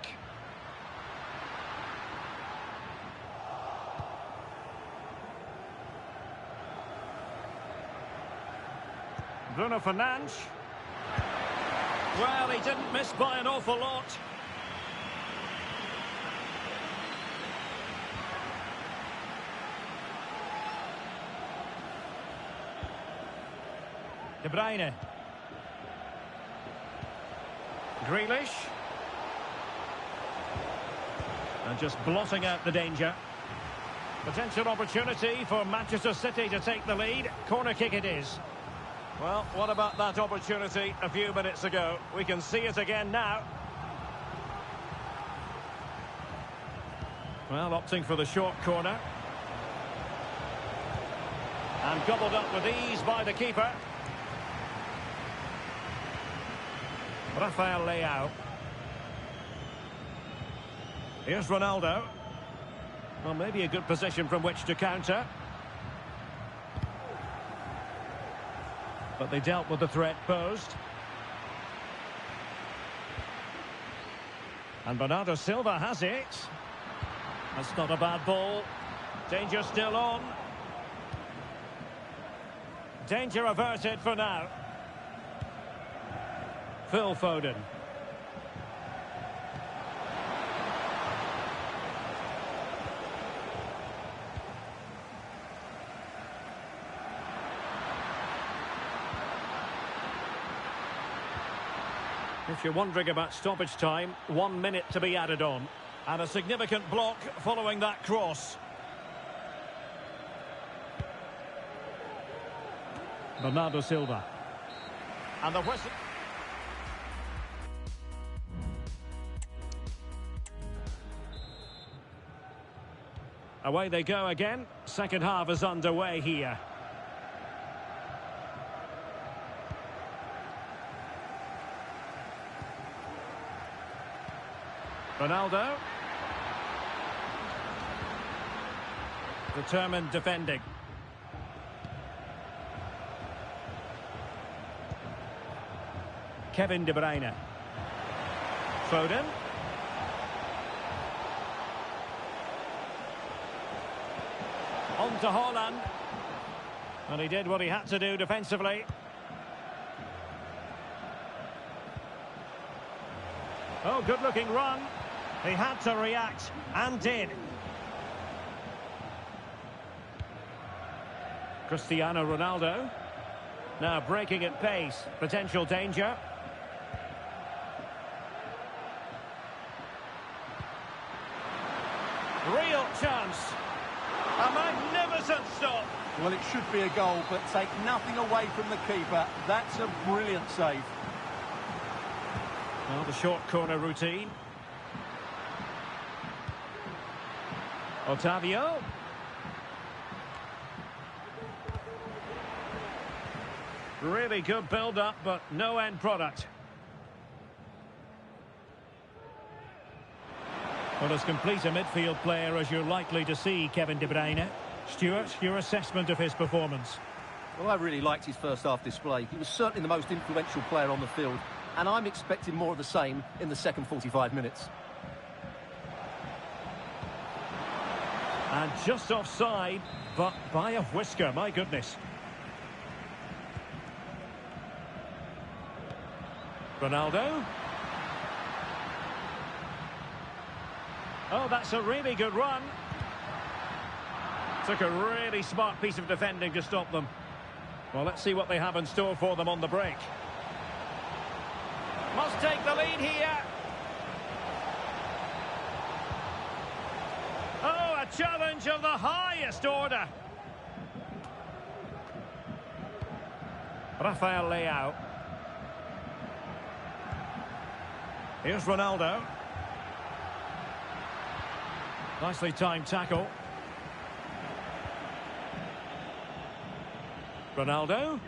Bruno Fernandes. Well, he didn't miss by an awful lot. De Bruyne. Grealish. And just blotting out the danger. Potential opportunity for Manchester City to take the lead. Corner kick it is. Well, what about that opportunity a few minutes ago? We can see it again now. Well, opting for the short corner. And gobbled up with ease by the keeper. Rafael Leao. Here's Ronaldo. Well, maybe a good position from which to counter. But they dealt with the threat posed. And Bernardo Silva has it. That's not a bad ball. Danger still on. Danger averted for now. Phil Foden. If you're wondering about stoppage time, 1 minute to be added on. And a significant block following that cross. Bernardo Silva. And the whistle. Away they go again. Second half is underway here. Ronaldo. Determined defending. Kevin De Bruyne. Foden. On to Haaland. And he did what he had to do defensively. Oh, good-looking run. He had to react, and did. Cristiano Ronaldo. Now breaking at pace. Potential danger. Real chance. A magnificent stop. Well, it should be a goal, but take nothing away from the keeper. That's a brilliant save. Well, the short corner routine. Otavio. Really good build-up, but no end product. Well, as complete a midfield player as you're likely to see, Kevin De Bruyne. Stuart, your assessment of his performance? Well, I really liked his first half display. He was certainly the most influential player on the field, and I'm expecting more of the same in the second 45 minutes. And just offside, but by a whisker, my goodness. Ronaldo. Oh, that's a really good run. Took a really smart piece of defending to stop them. Well, let's see what they have in store for them on the break. Must take the lead here. Oh, a challenge of the highest order. Rafael Leao. Here's Ronaldo. Nicely timed tackle. Ronaldo.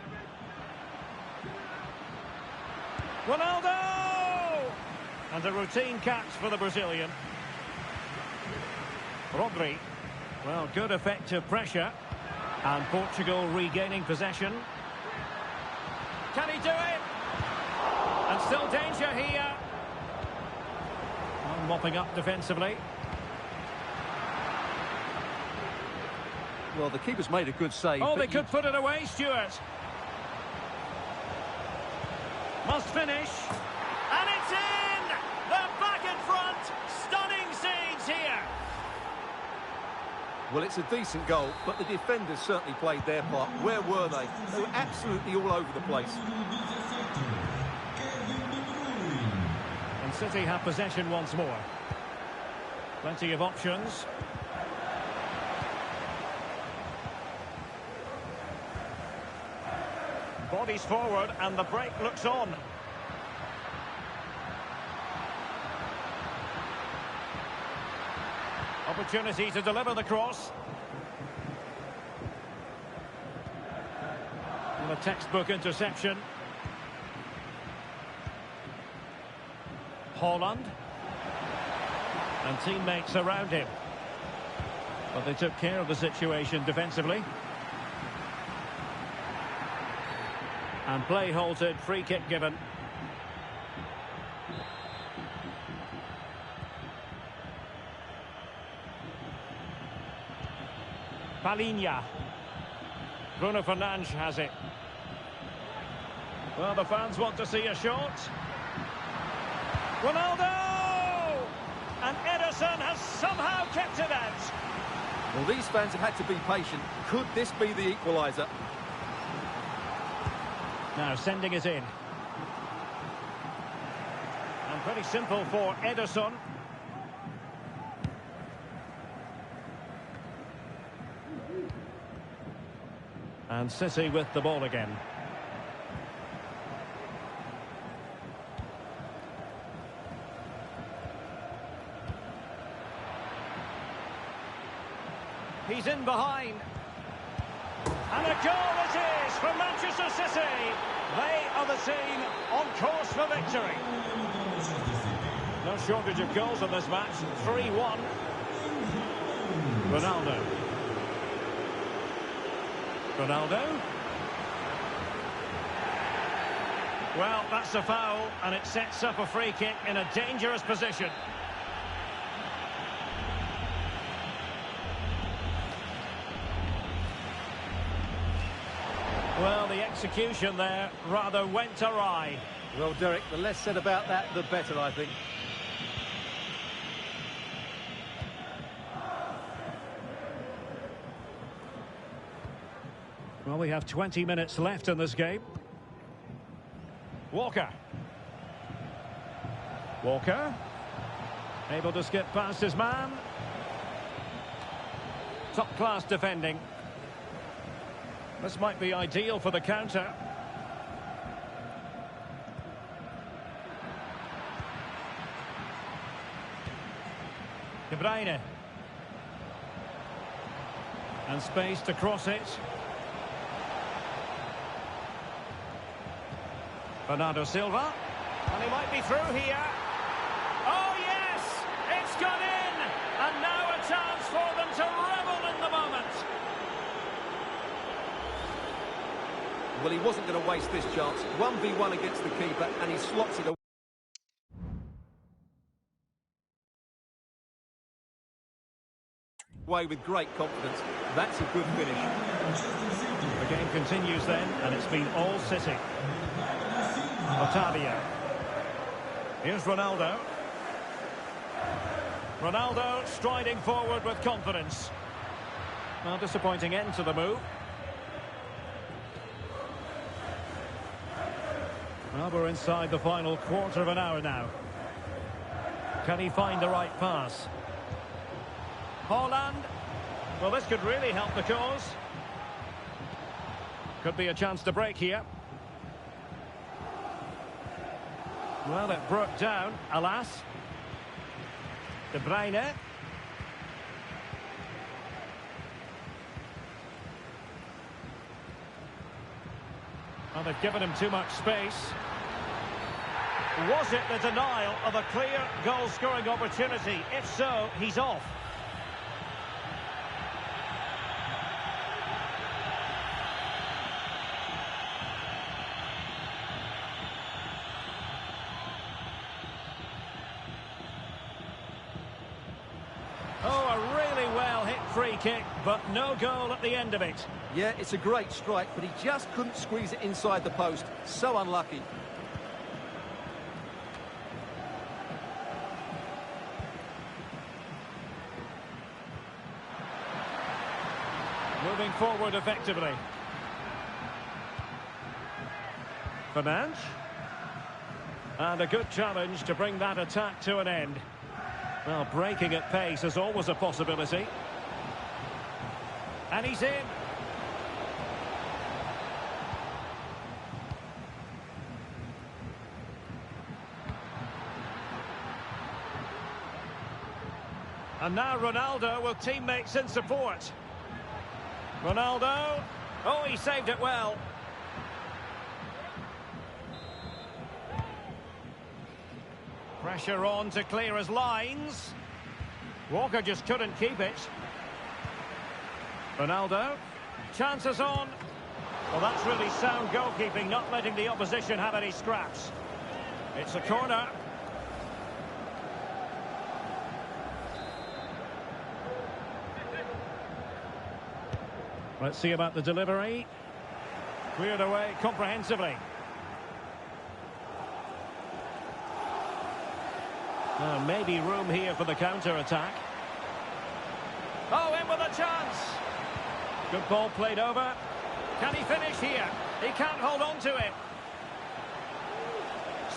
Ronaldo! And a routine catch for the Brazilian. Rodri. Well, good effective pressure. And Portugal regaining possession. Can he do it? And still danger here. Well, mopping up defensively. Well, the keeper's made a good save. Oh, they could put it away, Stuart. Must finish. And it's in! They're back in front. Stunning scenes here. Well, it's a decent goal, but the defenders certainly played their part. Where were they? They were absolutely all over the place. And City have possession once more. Plenty of options. Bodies forward and the break looks on. Opportunity to deliver the cross. And a textbook interception. Haaland. And teammates around him. But they took care of the situation defensively. And play halted, free kick given. Palinha. Bruno Fernandes has it. Well, the fans want to see a shot. Ronaldo! And Ederson has somehow kept it out. Well, these fans have had to be patient. Could this be the equaliser? Now sending it in. And pretty simple for Ederson. And City with the ball again. He's in behind. And a goal it is for Manchester City. They are the team on course for victory. No shortage of goals in this match. 3-1. Ronaldo. Ronaldo. Well, that's a foul, and it sets up a free kick in a dangerous position. Well, the execution there rather went awry. Well, Derek, the less said about that, the better, I think. Well, we have 20 minutes left in this game. Walker. Walker. Able to skip past his man. Top-class defending. This might be ideal for the counter. De Bruyne. And space to cross it. Bernardo Silva. And he might be through here. Oh, yes! It's gone in! And now a chance for them to revel in the moment. Well, he wasn't going to waste this chance. 1v1 against the keeper, and he slots it away with great confidence. That's a good finish. The game continues then, and it's been all City. Otavio. Here's Ronaldo. Ronaldo striding forward with confidence. Well, disappointing end to the move. Well, we're inside the final quarter of an hour now. Can he find the right pass? Haaland. Well, this could really help the cause. Could be a chance to break here. Well, it broke down, alas. De Bruyne. Well, they've given him too much space. Was it the denial of a clear goal-scoring opportunity? If so, he's off. Oh, a really well-hit free kick, but no goal at the end of it. Yeah, it's a great strike, but he just couldn't squeeze it inside the post. So unlucky. moving forward effectively. Fernandes. And a good challenge to bring that attack to an end. Well, breaking at pace is always a possibility. And he's in. And now Ronaldo with teammates in support. Ronaldo. Oh, he saved it well. Pressure on to clear his lines. Walker just couldn't keep it. Ronaldo. Chances on. Well, that's really sound goalkeeping, not letting the opposition have any scraps. It's a corner. Let's see about the delivery. Cleared away comprehensively. Maybe room here for the counter-attack. Oh, in with a chance. Good ball played over. Can he finish here? He can't hold on to it.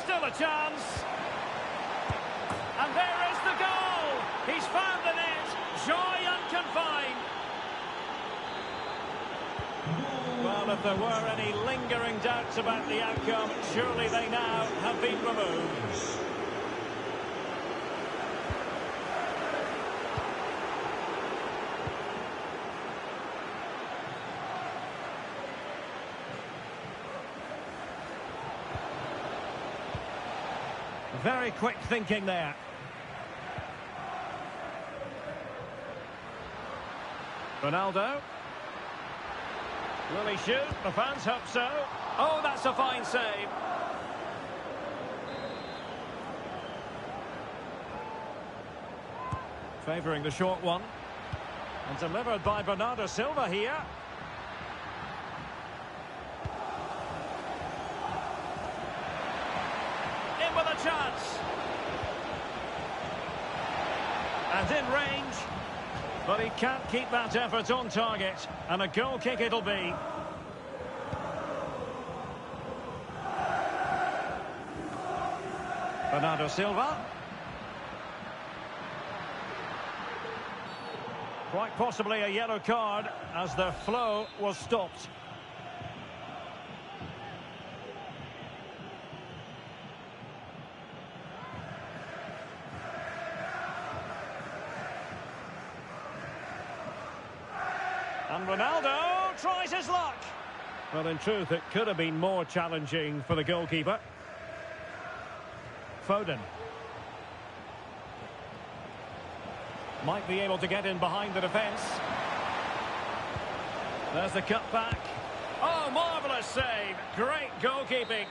Still a chance. And there is the goal. He's found the net. Joy unconfined. Well, if there were any lingering doubts about the outcome, surely they now have been removed. Very quick thinking there. Ronaldo. Will he shoot? The fans hope so. Oh, that's a fine save. Favouring the short one. And delivered by Bernardo Silva here. In with a chance. And in range. But he can't keep that effort on target. And a goal kick it'll be. Bernardo Silva. Quite possibly a yellow card as the flow was stopped. And Ronaldo tries his luck. Well, in truth, it could have been more challenging for the goalkeeper. Foden. Might be able to get in behind the defence. There's the cutback. Oh, marvellous save. Great goalkeeping.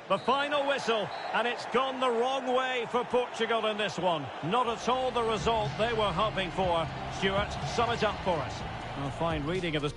The final whistle, and it's gone the wrong way for Portugal in this one. Not at all the result they were hoping for. Stuart, sum it up for us. A fine reading of the...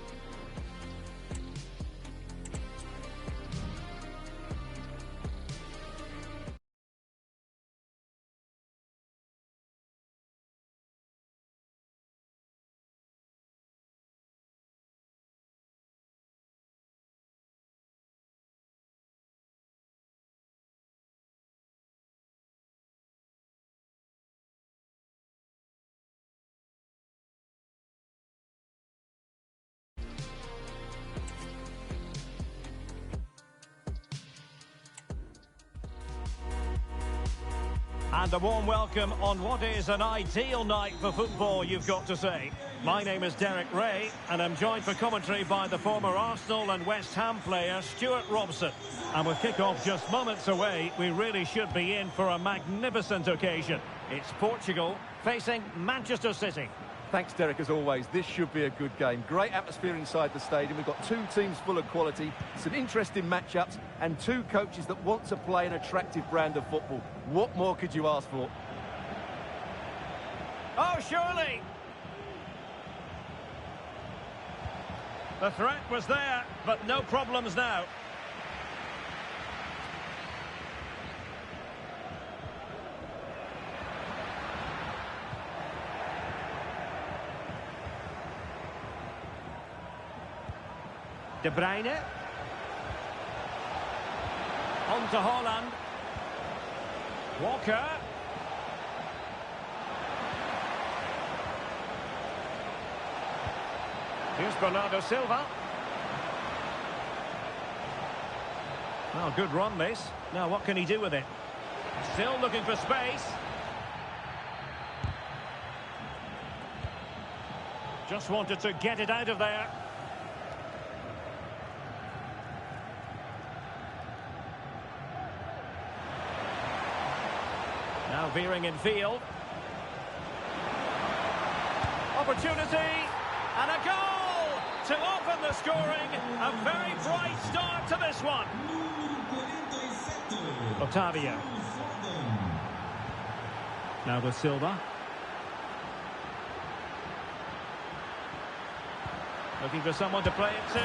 And a warm welcome on what is an ideal night for football, you've got to say. My name is Derek Ray, and I'm joined for commentary by the former Arsenal and West Ham player Stuart Robson. And with kick-off just moments away, we really should be in for a magnificent occasion. It's Portugal facing Manchester City. Thanks, Derek, as always. This should be a good game. Great atmosphere inside the stadium. We've got two teams full of quality, some interesting matchups, and two coaches that want to play an attractive brand of football. What more could you ask for? Oh, surely! The threat was there, but no problems now. De Bruyne. On to Haaland. Walker. Here's Bernardo Silva. Well, good run this. Now what can he do with it? Still looking for space. Just wanted to get it out of there. Now veering in field. Opportunity. And a goal to open the scoring. A very bright start to this one. Otavio. Now with Silva. Looking for someone to play it to.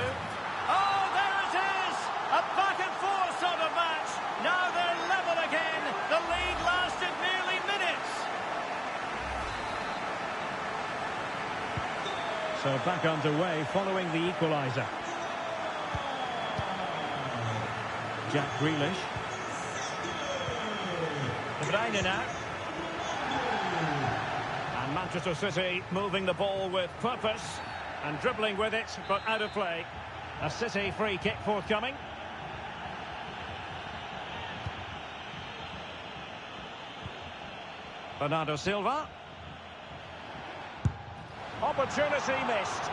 Oh, there it is! A back and forth sort of match. Now they're level again. The lead lasted nearly minutes. So back underway following the equaliser. Jack Grealish. De Bruyne now. And Manchester City moving the ball with purpose. And dribbling with it, but out of play. A City free kick forthcoming. Bernardo Silva. Opportunity missed.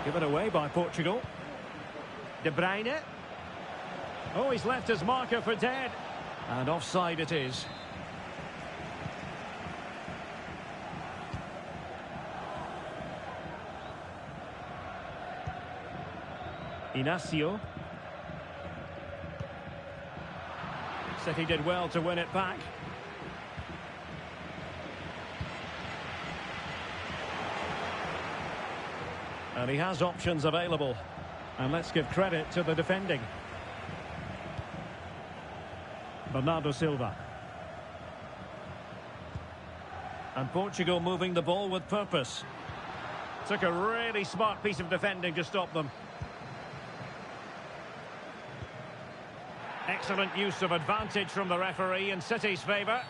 Given away by Portugal. De Bruyne. Oh, he's left his marker for dead. And offside it is. Inacio. City did well to win it back. And he has options available. And let's give credit to the defending. Bernardo Silva. And Portugal moving the ball with purpose. Took a really smart piece of defending to stop them. Excellent use of advantage from the referee in City's favour.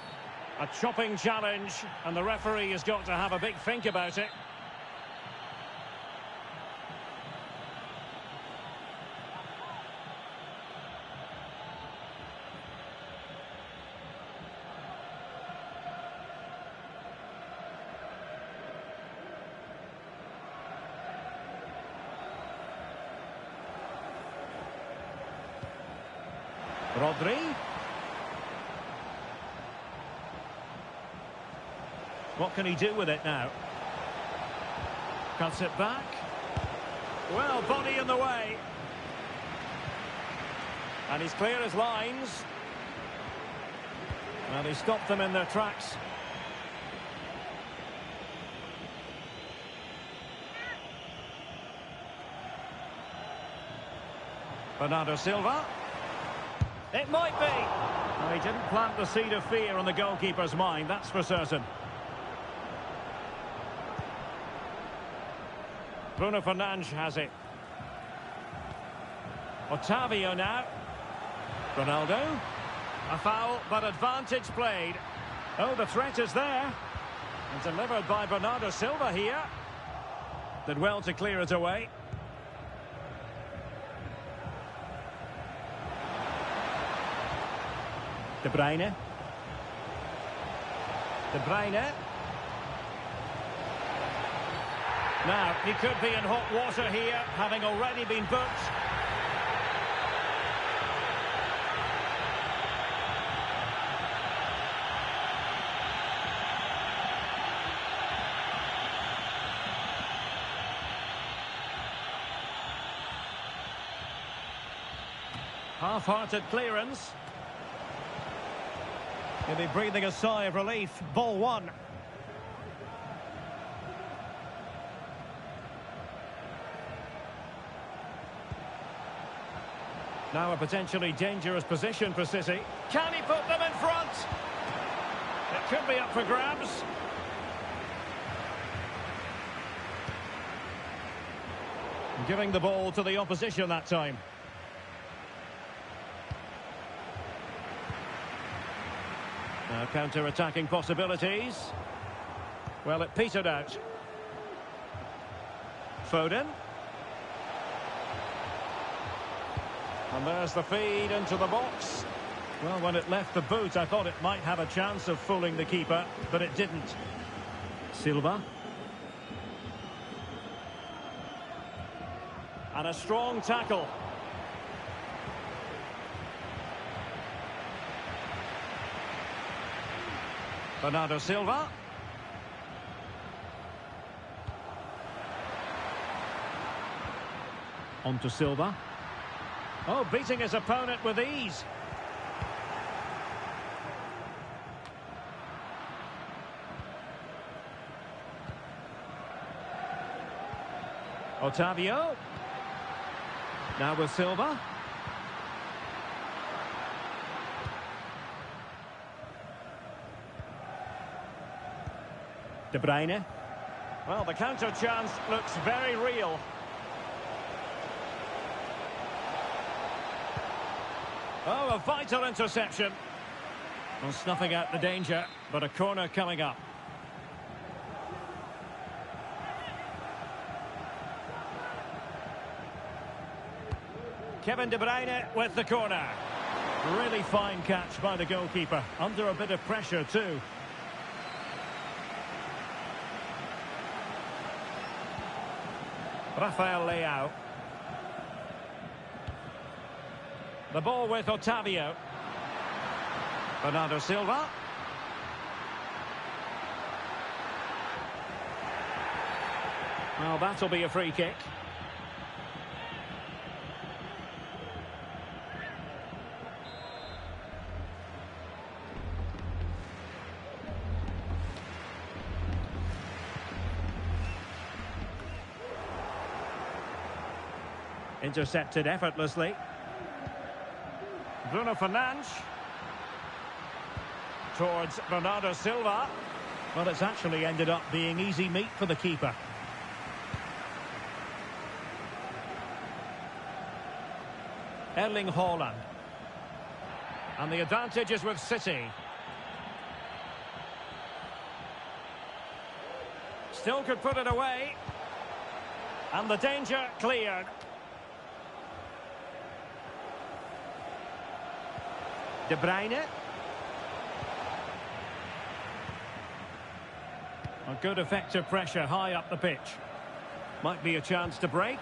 A chopping challenge, and the referee has got to have a big think about it. Rodri. What can he do with it now? Cuts it back. Well, body in the way. And he's clear as lines. And he stopped them in their tracks. Bernardo Silva. It might be. Well, he didn't plant the seed of fear on the goalkeeper's mind, that's for certain. Bruno Fernandes has it. Otavio now. Ronaldo. A foul, but advantage played. Oh, the threat is there. And delivered by Bernardo Silva here. Did well to clear it away. De Bruyne. De Bruyne. Now, he could be in hot water here, having already been booked. Half-hearted clearance. He'll be breathing a sigh of relief. Ball one. Now a potentially dangerous position for City. Can he put them in front? It could be up for grabs. Giving the ball to the opposition that time. Now counter-attacking possibilities. Well, it petered out. Foden. And there's the feed into the box. Well, when it left the boot, I thought it might have a chance of fooling the keeper, but it didn't. Silva. And a strong tackle. Bernardo Silva. On to Silva. Oh, beating his opponent with ease. Otavio. Now with Silva. De Bruyne. Well, the counter chance looks very real. Oh, a vital interception. Well, snuffing out the danger, but a corner coming up. Kevin De Bruyne with the corner. Really fine catch by the goalkeeper. Under a bit of pressure too. Rafael Leao. The ball with Otavio. Bernardo Silva. Well, that'll be a free kick. Intercepted effortlessly. Bruno Fernandes. Towards Bernardo Silva. Well, it's actually ended up being easy meat for the keeper. Erling Haaland. And the advantage is with City. Still could put it away. And the danger cleared. De Bruyne. A good effective pressure high up the pitch. Might be a chance to break.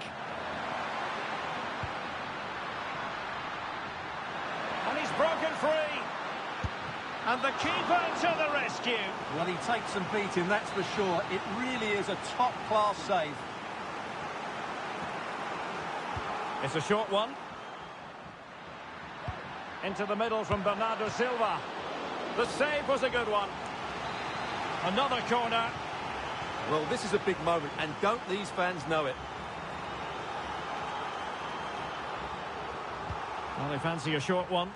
And he's broken free. And the keeper to the rescue. Well, he takes some beating, that's for sure. It really is a top-class save. It's a short one. Into the middle from Bernardo Silva. The save was a good one. Another corner. Well, this is a big moment, and don't these fans know it? Well, they fancy a short one.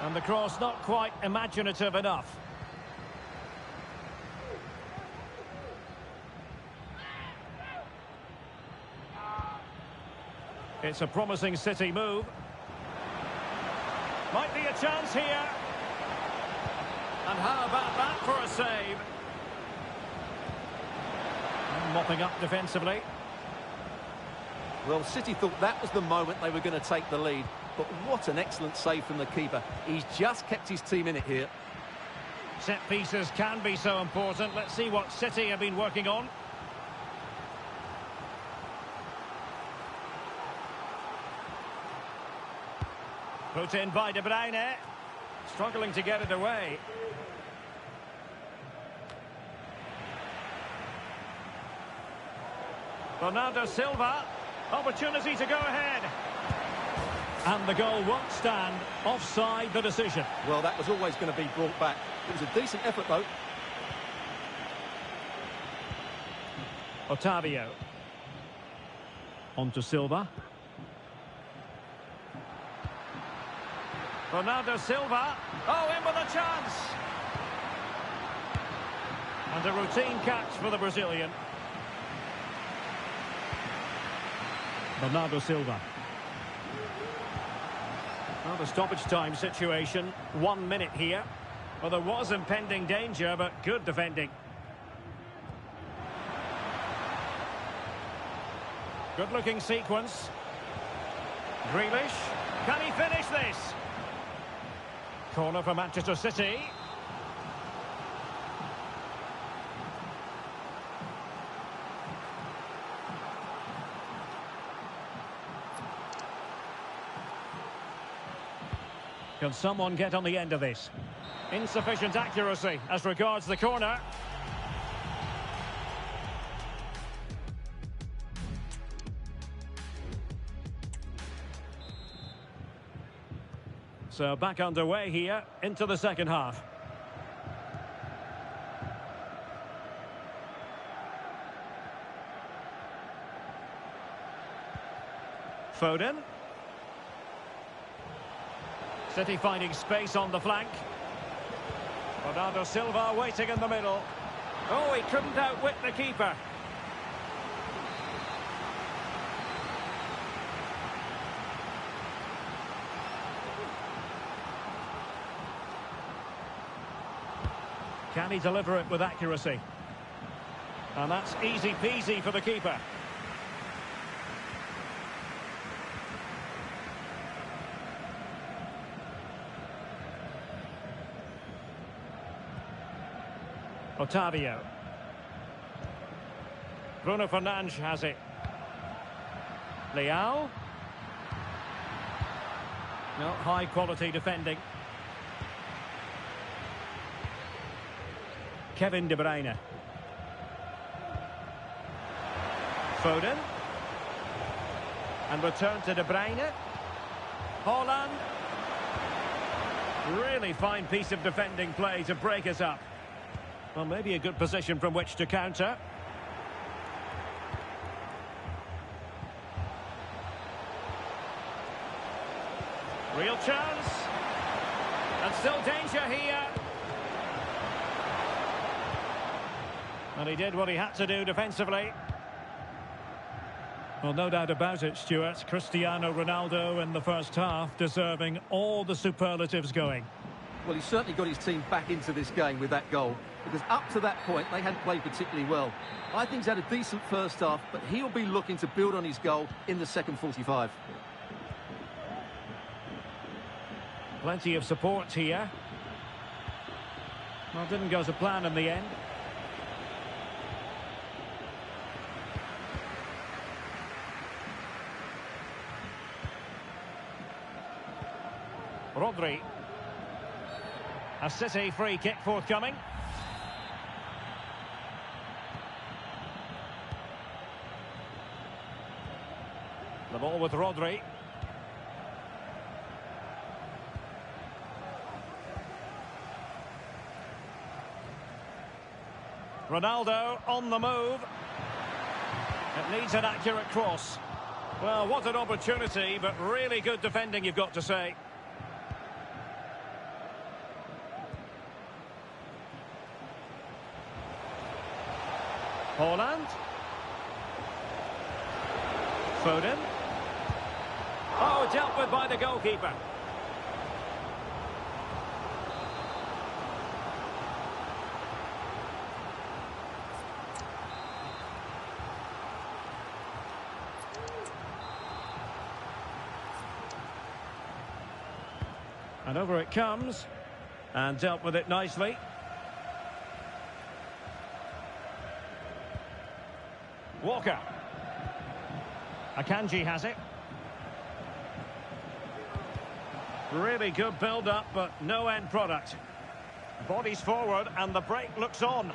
And the cross not quite imaginative enough. It's a promising City move. Might be a chance here. And how about that for a save? And mopping up defensively. Well, City thought that was the moment they were going to take the lead. But what an excellent save from the keeper. He's just kept his team in it here. Set pieces can be so important. Let's see what City have been working on. Put in by De Bruyne. Struggling to get it away. Bernardo Silva. Opportunity to go ahead. And the goal won't stand. Offside the decision. Well, that was always going to be brought back. It was a decent effort, though. Otavio. On to Silva. Bernardo Silva. Oh, in with a chance! And a routine catch for the Brazilian. Bernardo Silva. Well, the stoppage time situation, 1 minute here. Well, there was impending danger, but good defending. Good-looking sequence. Grealish. Can he finish this? Corner for Manchester City. Can someone get on the end of this? Insufficient accuracy as regards the corner. So back underway here into the second half. Foden. City finding space on the flank. Bernardo Silva waiting in the middle. Oh, he couldn't outwit the keeper. Can he deliver it with accuracy? And that's easy peasy for the keeper. Otavio. Bruno Fernandes has it. Leao. No, high quality defending. Kevin De Bruyne. Foden. And return to De Bruyne. Haaland. Really fine piece of defending play to break us up. Well, maybe a good position from which to counter. Real chance. And still danger here. And he did what he had to do defensively. Well, no doubt about it, Stuart. Cristiano Ronaldo in the first half deserving all the superlatives going. Well, he certainly got his team back into this game with that goal, because up to that point they hadn't played particularly well. I think he's had a decent first half, but he'll be looking to build on his goal in the second 45. Plenty of support here. Well, didn't go to plan in the end. Rodri. A City free kick forthcoming. The ball with Rodri. Ronaldo on the move. It needs an accurate cross. Well, what an opportunity, but really good defending, you've got to say. Haaland. Foden. Oh, dealt with by the goalkeeper. And over it comes. And dealt with it nicely. Walker. Akanji has it. Really good build-up, but no end product. Bodies forward, and the break looks on.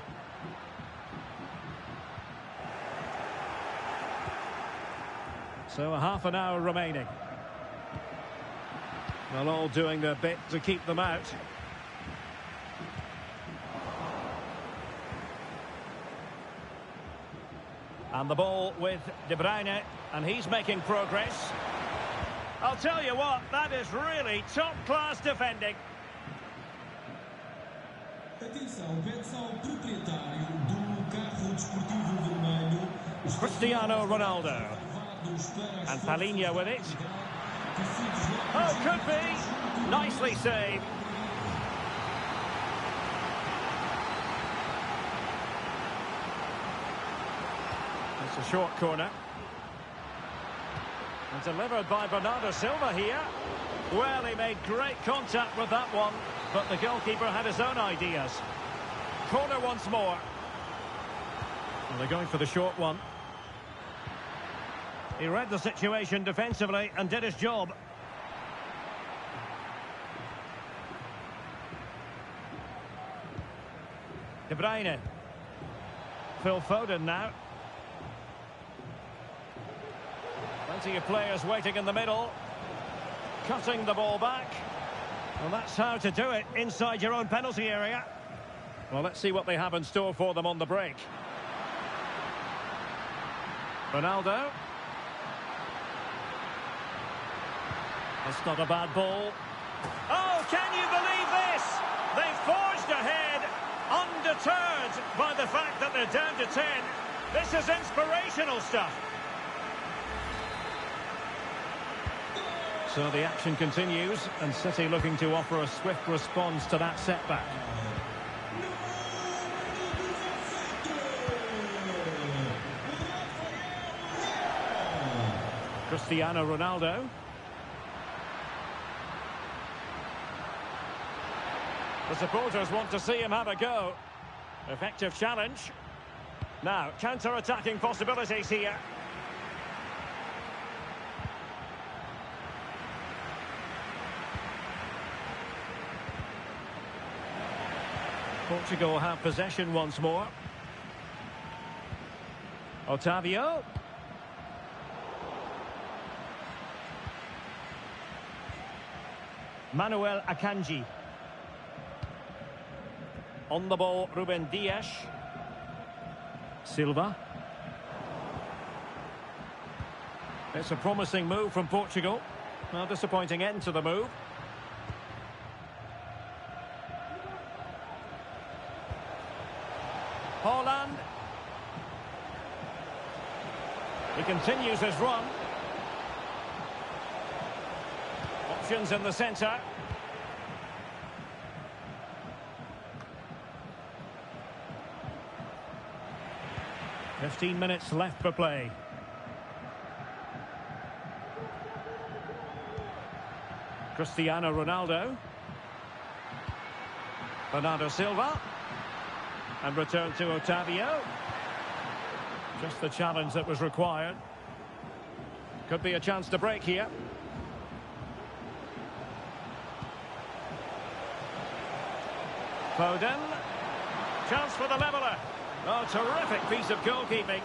So a half an hour remaining. Well, all doing their bit to keep them out. And the ball with De Bruyne, and he's making progress. I'll tell you what, that is really top-class defending. atenção, pede-se ao proprietário do carro desportivo vermelho. Cristiano Ronaldo. And Palhinha with it. Oh, could be. Nicely saved. It's a short corner. And delivered by Bernardo Silva here. Well, he made great contact with that one, but the goalkeeper had his own ideas. Corner once more. Well, they're going for the short one. He read the situation defensively and did his job. De Bruyne. Phil Foden now. Plenty of players waiting in the middle. Cutting the ball back. Well, that's how to do it inside your own penalty area. Well, let's see what they have in store for them on the break. Ronaldo. That's not a bad ball. Oh, can you believe this? They've forged ahead, undeterred by the fact that they're down to 10. This is inspirational stuff. So the action continues, and City looking to offer a swift response to that setback. Cristiano Ronaldo. The supporters want to see him have a go. Effective challenge. Now, counter-attacking possibilities here. Portugal have possession once more. Otavio. Manuel Akanji. On the ball, Ruben Dias. Silva. It's a promising move from Portugal. Well, disappointing end to the move. Haaland. He continues his run. Options in the centre. .15 left for play. Cristiano Ronaldo. Bernardo Silva. And return to Otavio. Just the challenge that was required. Could be a chance to break here. Foden. Chance for the leveller. Oh, terrific piece of goalkeeping.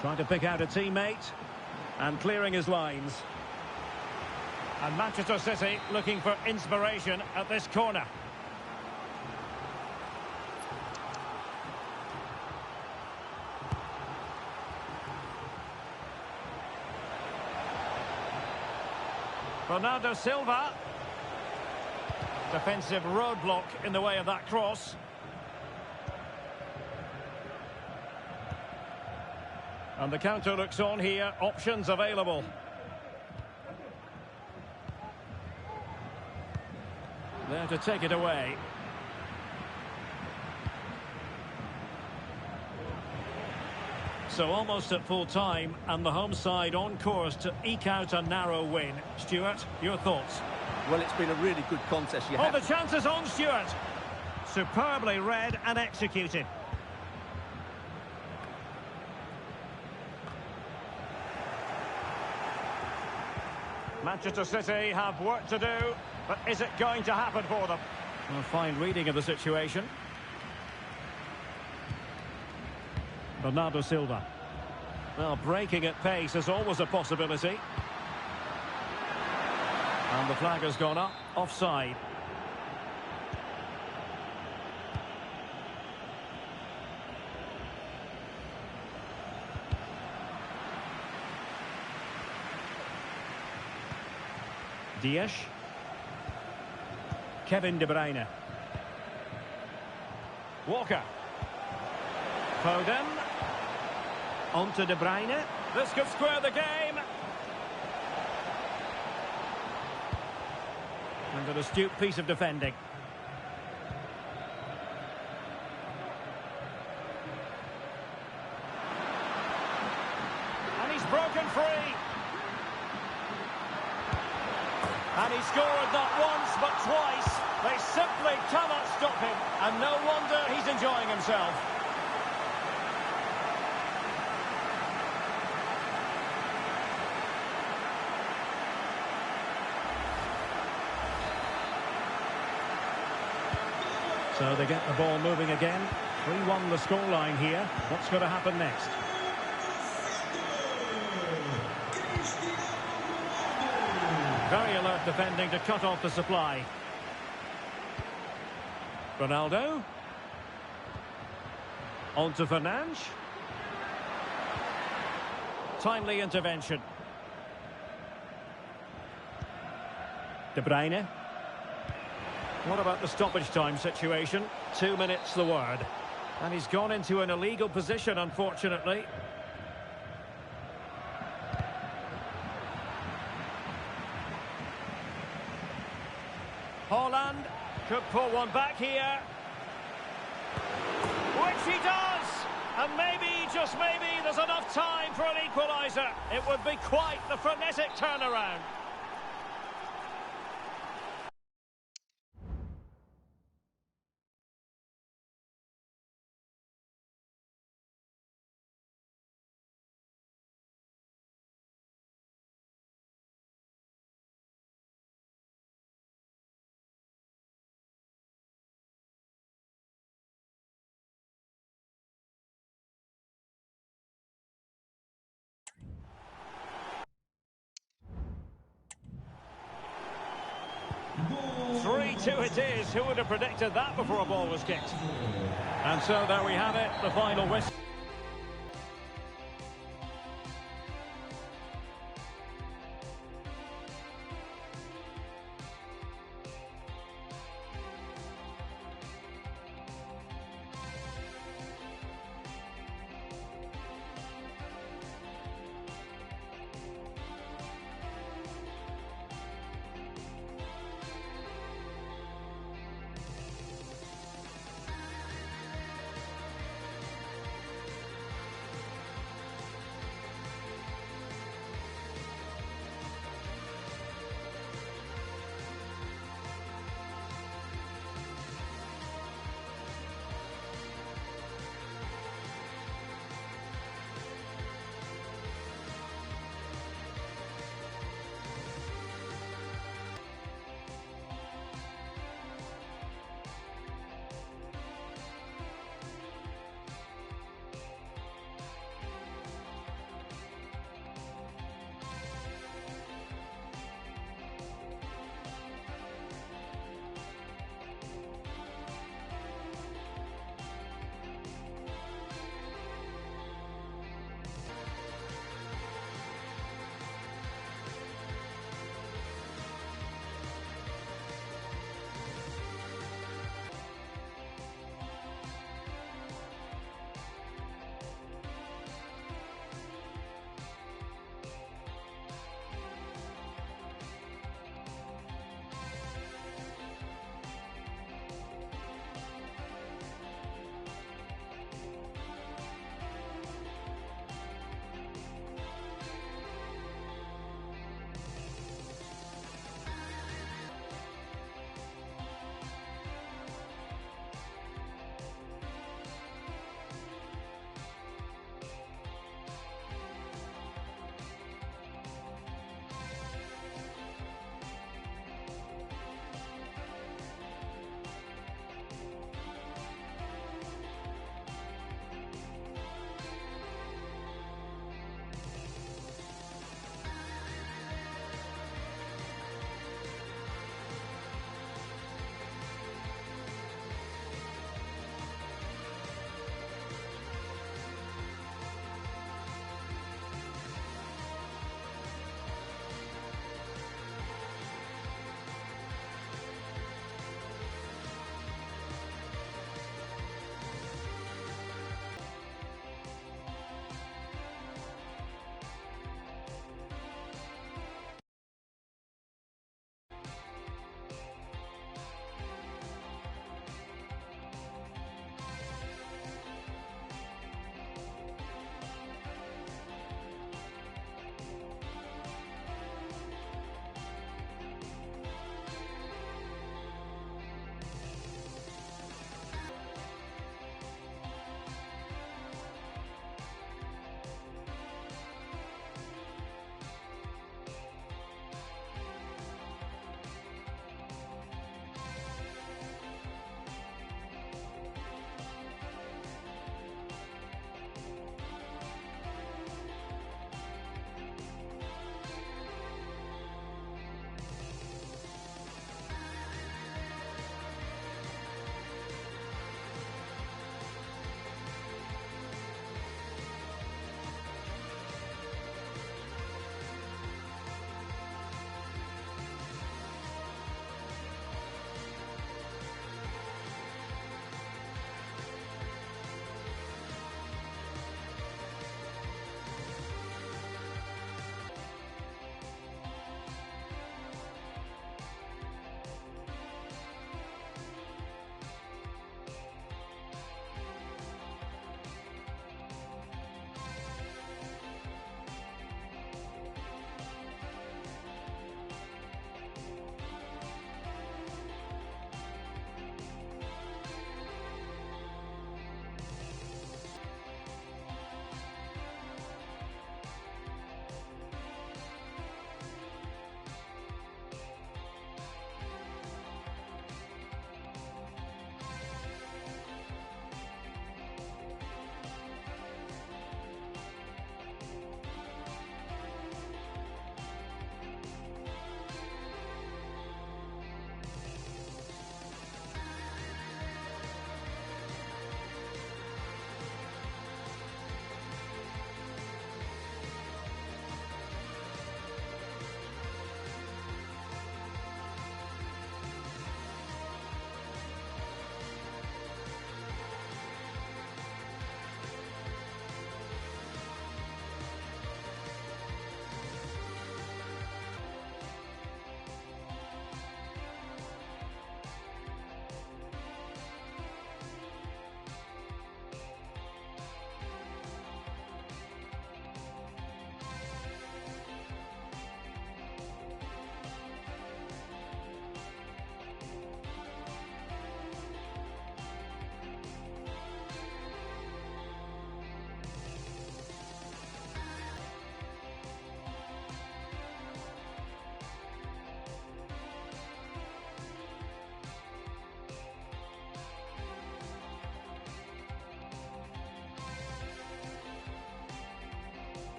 Trying to pick out a teammate and clearing his lines. And Manchester City looking for inspiration at this corner. Bernardo Silva. Defensive roadblock in the way of that cross. And the counter looks on here. Options available. There to take it away. So almost at full time, and the home side on course to eke out a narrow win. Stuart, your thoughts? Well, it's been a really good contest. Oh, the chance is on, Stuart. Superbly read and executed. Manchester City have work to do, but is it going to happen for them? A fine reading of the situation. Bernardo Silva. Well, breaking at pace is always a possibility. And the flag has gone up, offside. Dias. Kevin De Bruyne. Walker. Foden. On to De Bruyne. This could square the game. And an astute piece of defending. And he's broken free. And he scored not once but twice. They simply cannot stop him. And no wonder he's enjoying himself. So they get the ball moving again. 3-1 the scoreline here. What's going to happen next? Very alert defending to cut off the supply. Ronaldo. On to Fernandes. Timely intervention. De Bruyne. What about the stoppage time situation? 2 minutes the word. And he's gone into an illegal position, unfortunately. Haaland could pull one back here. Which he does! And maybe, just maybe, there's enough time for an equaliser. It would be quite the frenetic turnaround. Goal. 3-2 it is. Who would have predicted that before a ball was kicked? And so there we have it, the final whistle.